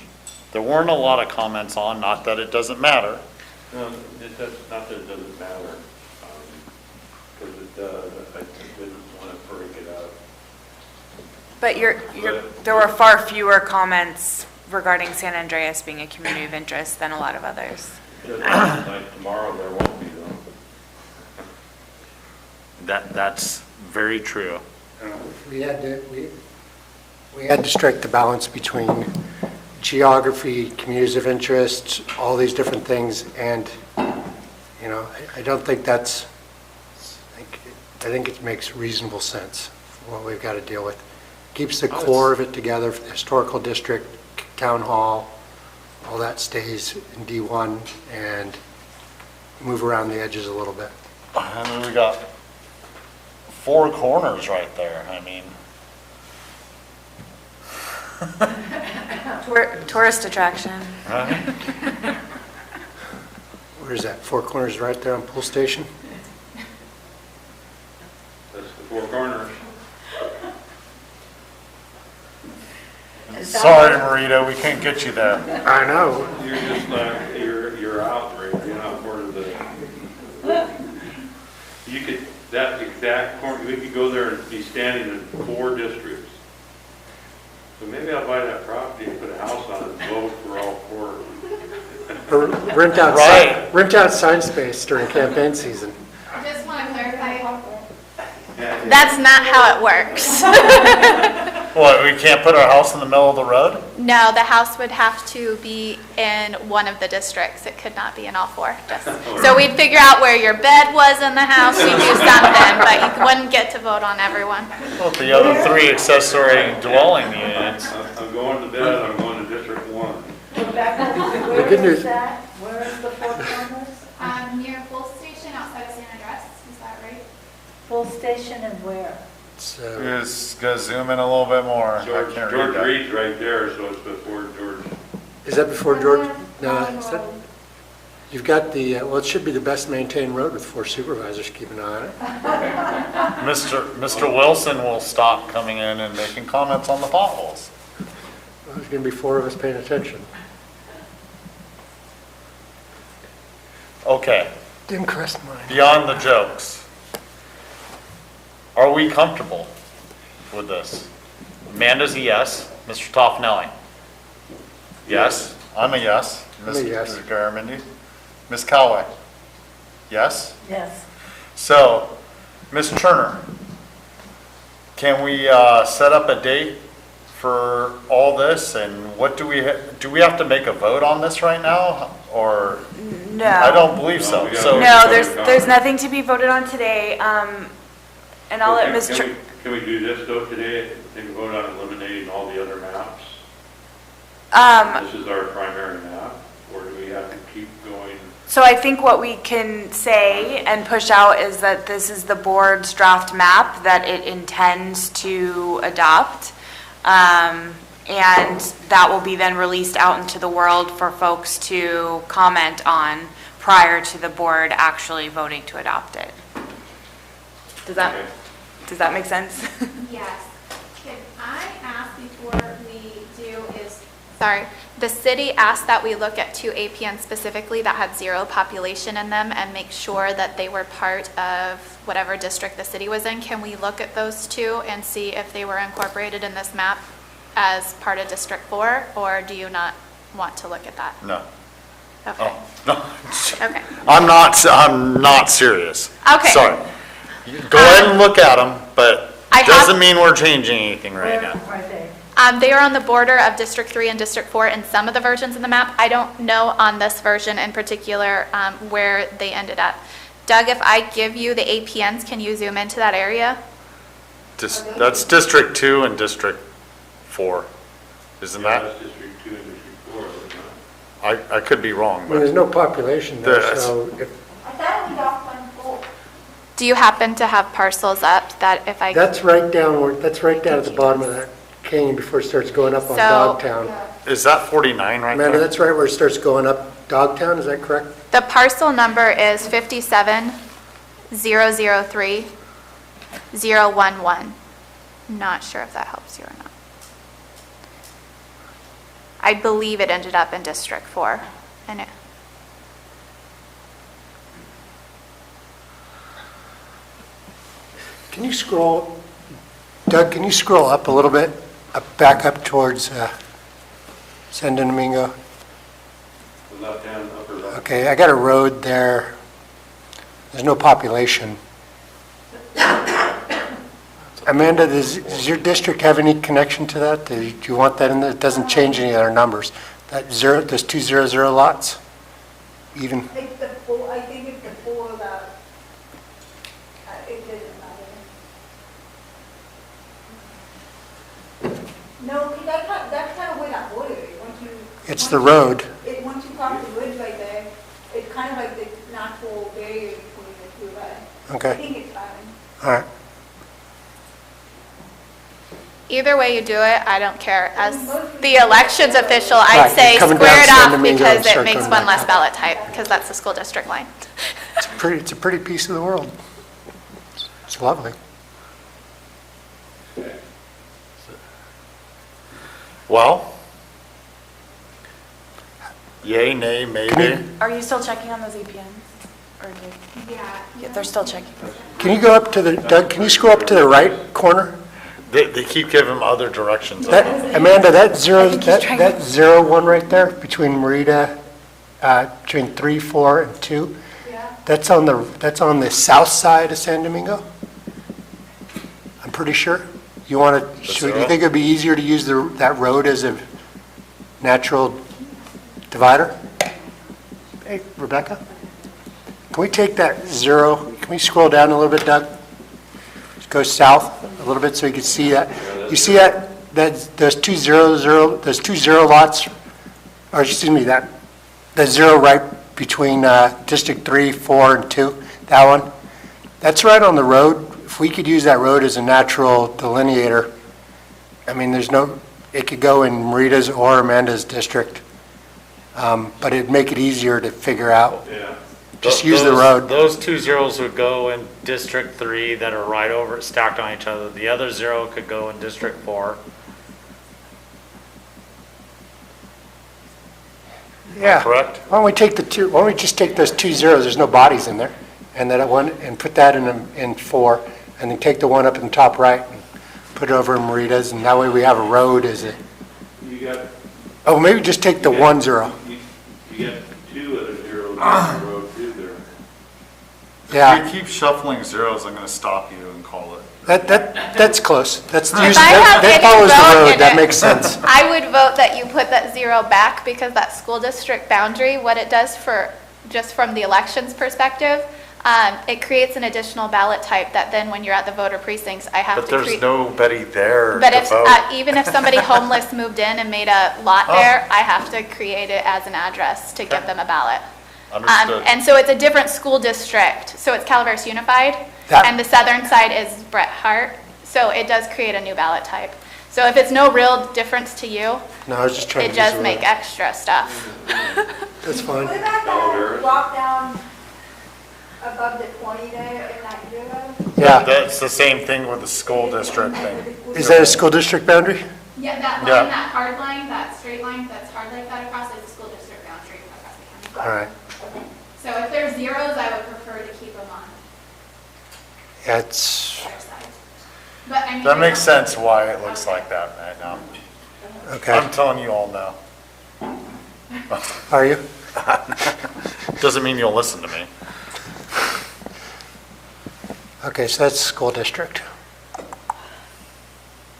there weren't a lot of comments on, not that it doesn't matter. No, that's not that it doesn't matter, because it does, I didn't want to break it up. But there were far fewer comments regarding San Andreas being a community of interest than a lot of others. Like tomorrow, there won't be though. That's very true. We had to strike the balance between geography, communities of interest, all these different things, and, you know, I don't think that's, I think it makes reasonable sense for what we've got to deal with. Keeps the core of it together, the historical district, town hall, all that stays in D1, and move around the edges a little bit. And then we got 4 corners right there, I mean. Tourist attraction. Where's that, 4 corners right there on Pool Station? That's the 4 corners. Sorry, Marita, we can't get you there. I know. You're just like, you're out right, you're not part of the, you could, that exact corner, we could go there and be standing in 4 districts. So maybe I'll buy that property and put a house on it and vote for all 4. Or rent out, Right. rent out sign space during campaign season. I just want to clarify, Yeah, that's not how it works. What, we can't put our house in the middle of the road? No, the house would have to be in one of the districts. It could not be in all 4. So we'd figure out where your bed was in the house, we'd do something, but you wouldn't get to vote on everyone. Well, the other 3 accessory dwelling units. I'm going to bed, I'm going to District 1. The good news, Where is the 4 corners? Near Full Station outside of San Andreas, is that right? Full station and where? Just go zoom in a little bit more. I George can't read that. Reed's right there, so it's before George. Is that before George? No, is that, you've got the, well, it should be the best maintained road with 4 supervisors keeping an eye on it. Mr. Wilson will stop coming in and making comments on the potholes. Well, there's going to be 4 of us paying attention. Okay. Didn't cross mine. Beyond the jokes, are we comfortable with this? Amanda's a yes. Mr. Toffenelli? Yes. I'm a yes. I'm a yes. Mr. Garamendi? Ms. Callaway? Yes? Yes. So, Ms. Turner, can we set up a date for all this? And what do we have to make a vote on this right now? Or? No. I don't believe so. So No, there's nothing to be voted on today, and I'll let Ms. Can we do this though today, and vote on eliminating all the other maps? This is our primary map, or do we have to keep going? So I think what we can say and push out is that this is the board's draft map that it intends to adopt. And that will be then released out into the world for folks to comment on prior to the board actually voting to adopt it. Does that make sense? Yes. Can I ask before we do is, sorry, the city asked that we look at 2 APNs specifically that had 0 population in them and make sure that they were part of whatever district the city was in. Can we look at those 2 and see if they were incorporated in this map as part of District 4, or do you not want to look at that? No. Okay. Oh, no. Okay. I'm not serious. Okay. Sorry. Go ahead and look at them, but doesn't mean we're changing anything right now. They are on the border of District 3 and District 4 in some of the versions of the map. I don't know on this version in particular where they ended up. Doug, if I give you the APNs, can you zoom into that area? That's District 2 and District 4, isn't that? That's District 2 and District 4, isn't it? I could be wrong, I mean, but there's no population there, so if, Do you happen to have parcels up that if I... that's right down at the bottom of that canyon before it starts going up on Dogtown. is that 49 right Amanda, there? that's right where it starts going up Dogtown, is that correct? The parcel number is 57,003,011. Not sure if that helps you or not. I believe it ended up in District 4. And it, Can you scroll, Doug, can you scroll up a little bit, back up towards San Domingo? The left-hand upper left. Okay, I got a road there. There's no population. Amanda, does your district have any connection to that? Do you want that in there? It doesn't change any of our numbers. That zero, those 200 lots, even? I think it's the 4 that, it doesn't matter. No, that's kind of where that border is. It's the road. Once you cross the bridge right there, it's kind of like the natural barrier between the 2, right? Okay. I think it's fine. All right. either way you do it, I don't care. As the elections official, I'd Right, say coming square down it San off Domingo because and it start makes going one back less up. ballot type, because that's the school district line. It's a pretty piece of the world. It's lovely. Well, yay, nay, maybe. Are you still checking on those APNs? Or yeah, they're still checking. Can you go up to the, Doug, can you scroll up to the right corner? They keep giving them other directions. Amanda, that 0-1 right there between Merida, between 3, 4, and 2, that's on the south side of San Domingo? I'm pretty sure. You think it'd be easier to use that road as a natural divider? Hey, Rebecca? Can we take that 0, can we scroll down a little bit, Doug? Just go south a little bit so you can see that. You see those 2 0 lots, or excuse me, the 0 right between District 3, 4, and 2, that one? That's right on the road. If we could use that road as a natural delineator, I mean, it could go in Marida's or Amanda's district. But it'd make it easier to figure out. Yeah. Just use the road. Those 2 zeros would go in District 3 that are right over, stacked on each other. The other 0 could go in District 4. Yeah. Correct? Why don't we just take those 2 zeros, there's no bodies in there, and then and put that in 4, and then take the one up in the top right and put it over in Marita's, and that way we have a road as a, You got, oh, maybe just take the 1 0. you got 2 other zeros on the road too there. Yeah. If you keep shuffling zeros, I'm going to stop you and call it. That's close. That's If usually, I have that any follows vote the road, in that it, makes sense. I would vote that you put that 0 back because that school district boundary, what it does for, just from the elections perspective, it creates an additional ballot type that then when you're at the voter precincts, I have But to there's create. nobody there But to if, vote. even if somebody homeless moved in and made a lot Oh. there, I have to create it as an address to give them a ballot. Understood. And so it's a different school district. So it's Calaveras Unified, That- and the southern side is Bret Hart. So it does create a new ballot type. So if it's no real difference to you, No, I was just trying it to use does the make road. extra stuff. That's fine. What about that walk down above the 20 there in that zero? Yeah. That's the same thing with the school district thing. Is that a school district boundary? Yeah, that line, Yeah. that hard line, that straight line that's hard like that across is the school district boundary across the county. All right. So if there's zeros, I would prefer to keep them on Yeah, it's, their side. But I mean. That makes sense why it looks like that right now. okay. I'm telling you all now. Are you? Doesn't mean you'll listen to me. Okay, so that's school district.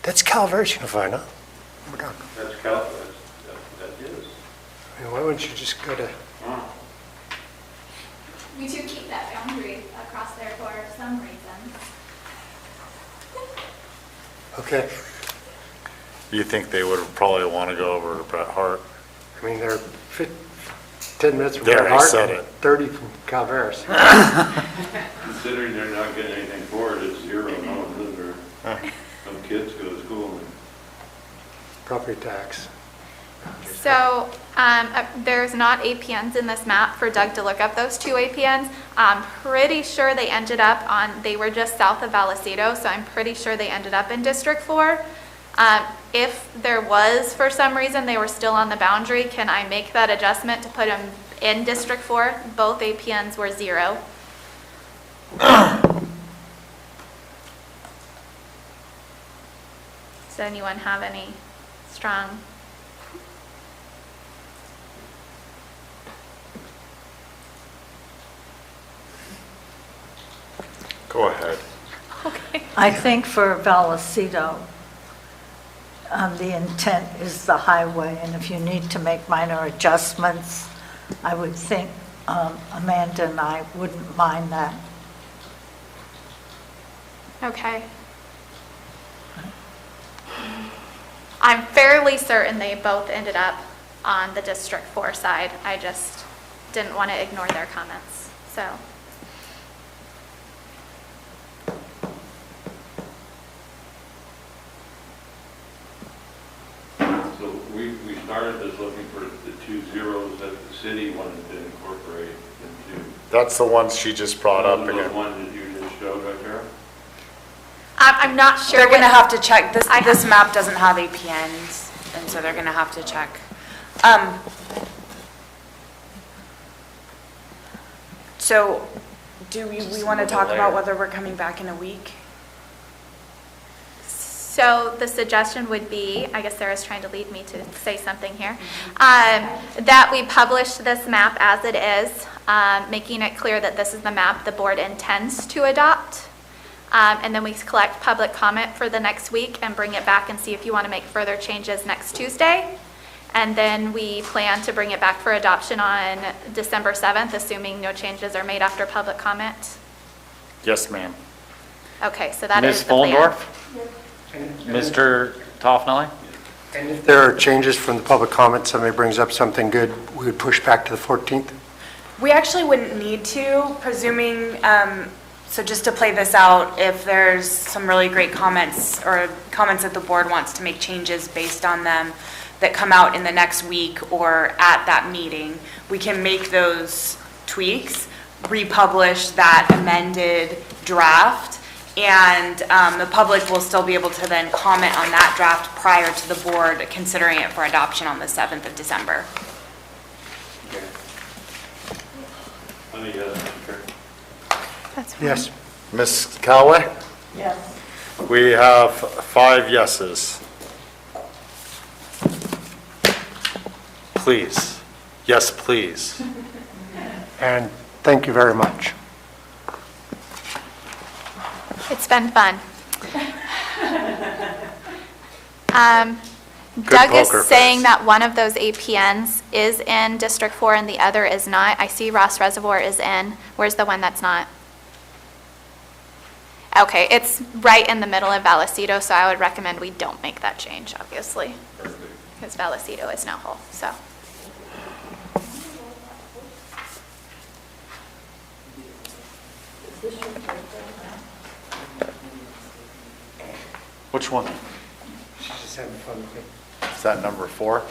That's Calaveras Unified, huh? We're done. That's that is. I mean, why wouldn't you just go to, We do keep that boundary across there for some reason. okay. You think they would probably want to go over to Bret Hart? I mean, they're 10 minutes from There, Bret I Hart said and it. 30 from Calaveras. Considering they're not getting anything for it, it's 0, no, some kids go to school and Property tax. So there's not APNs in this map for Doug to look up those 2 APNs. I'm pretty sure they ended up they were just south of Vallecito, so I'm pretty sure they ended up in District 4. If there was, for some reason, they were still on the boundary, can I make that adjustment to put them in District 4? Both APNs were 0. Does anyone have any strong? Go ahead. I think for Vallecito, the intent is the highway, and if you need to make minor adjustments, I would think Amanda and I wouldn't mind that. Okay. I'm fairly certain they both ended up on the District 4 side. I just didn't want to ignore their comments, so. so we started this looking for the 2 zeros that the city wanted to incorporate into. That's the ones she just brought up Those again. ones that you just showed right there? I'm not sure. They're going to what- have to check, this map doesn't have APNs, and so they're going to have to check. So, do we want to talk about whether we're coming back in a week? So the suggestion would be, I guess Sarah's trying to lead me to say something here, that we publish this map as it is, making it clear that this is the map the board intends to adopt. And then we collect public comment for the next week and bring it back and see if you want to make further changes next Tuesday. And then we plan to bring it back for adoption on December 7th, assuming no changes are made after public comment. Yes, ma'am. Okay, so that Ms. is the plan. Fullendorf? Mr. Toffnelly? And if there are changes from the public comment, somebody brings up something good, we would push back to the 14th? We actually wouldn't need to, presuming, so just to play this out, if there's some really great comments or comments that the board wants to make changes based on them, that come out in the next week or at that meeting, we can make those tweaks, republish that amended draft, and the public will still be able to then comment on that draft prior to the board considering it for adoption on the 7th of December. That's fine. Yes. Ms. Callaway? Yes. We have 5 yeses. Please. Yes, please. And thank you very much. It's been fun. Good Doug is poker saying face. that one of those APNs is in District 4 and the other is not. I see Ross Reservoir is in. Where's the one that's not? Okay, it's right in the middle of Vallecito, so I would recommend we don't make that change, obviously. Because Vallecito is now whole, so. Which one? She's just having fun with me. Is that number 4?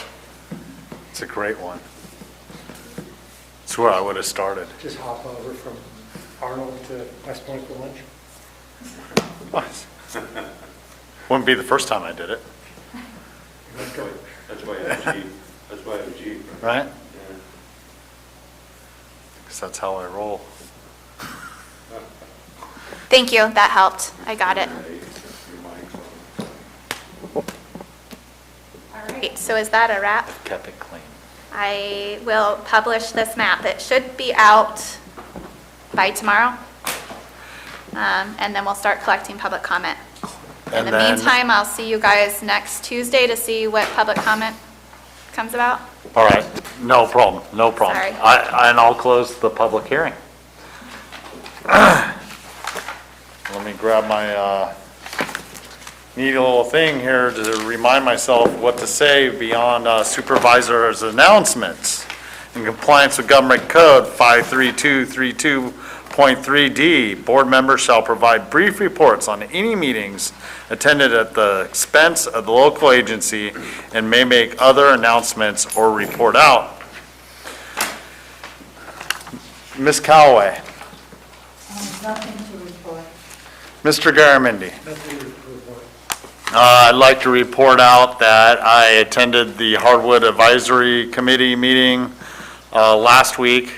It's a great one. It's where I would have started. Just hop over from Arnold to West Point for lunch. What? Wouldn't be the first time I did it, That's why I have Jeep. That's why I have Jeep. right? Yeah. Because that's how I roll. Thank you, that helped. I got it. All right, so is that a wrap? Kept it clean. I will publish this map. It should be out by tomorrow. And then we'll start collecting public comment. In And the then- meantime, I'll see you guys next Tuesday to see what public comment comes about. All right, no problem, no problem. Sorry. And I'll close the public hearing. Let me grab my neat little thing here to remind myself what to say beyond supervisors' announcements. In compliance with Government Code 53232.3D, board members shall provide brief reports on any meetings attended at the expense of the local agency and may make other announcements or report out. Ms. Callaway. Nothing to report. Mr. Garamendi. Nothing to report. I'd like to report out that I attended the Hardwood Advisory Committee meeting last week.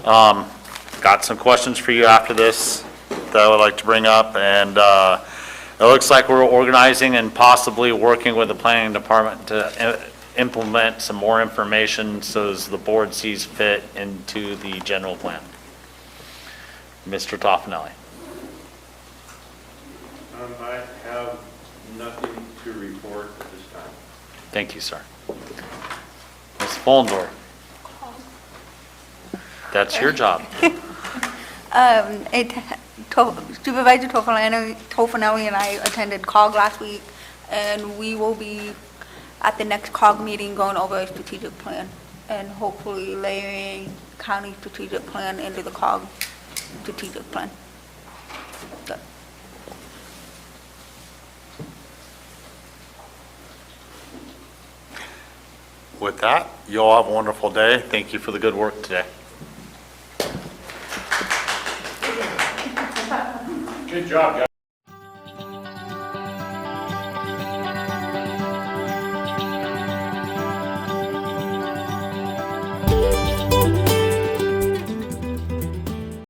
Got some questions for you after this that I would like to bring up, and it looks like we're organizing and possibly working with the planning department to implement some more information so as the board sees fit into the general plan. Mr. Toffenelli. I have nothing to report at this time. Thank you, sir. Ms. Follendorf. That's your job. Supervisor Toffenelli and I attended COG last week, and we will be at the next COG meeting going over a strategic plan and hopefully layering county strategic plan into the COG strategic plan. Good. With that, you all have a wonderful day. Thank you for the good work today. Good job, guys.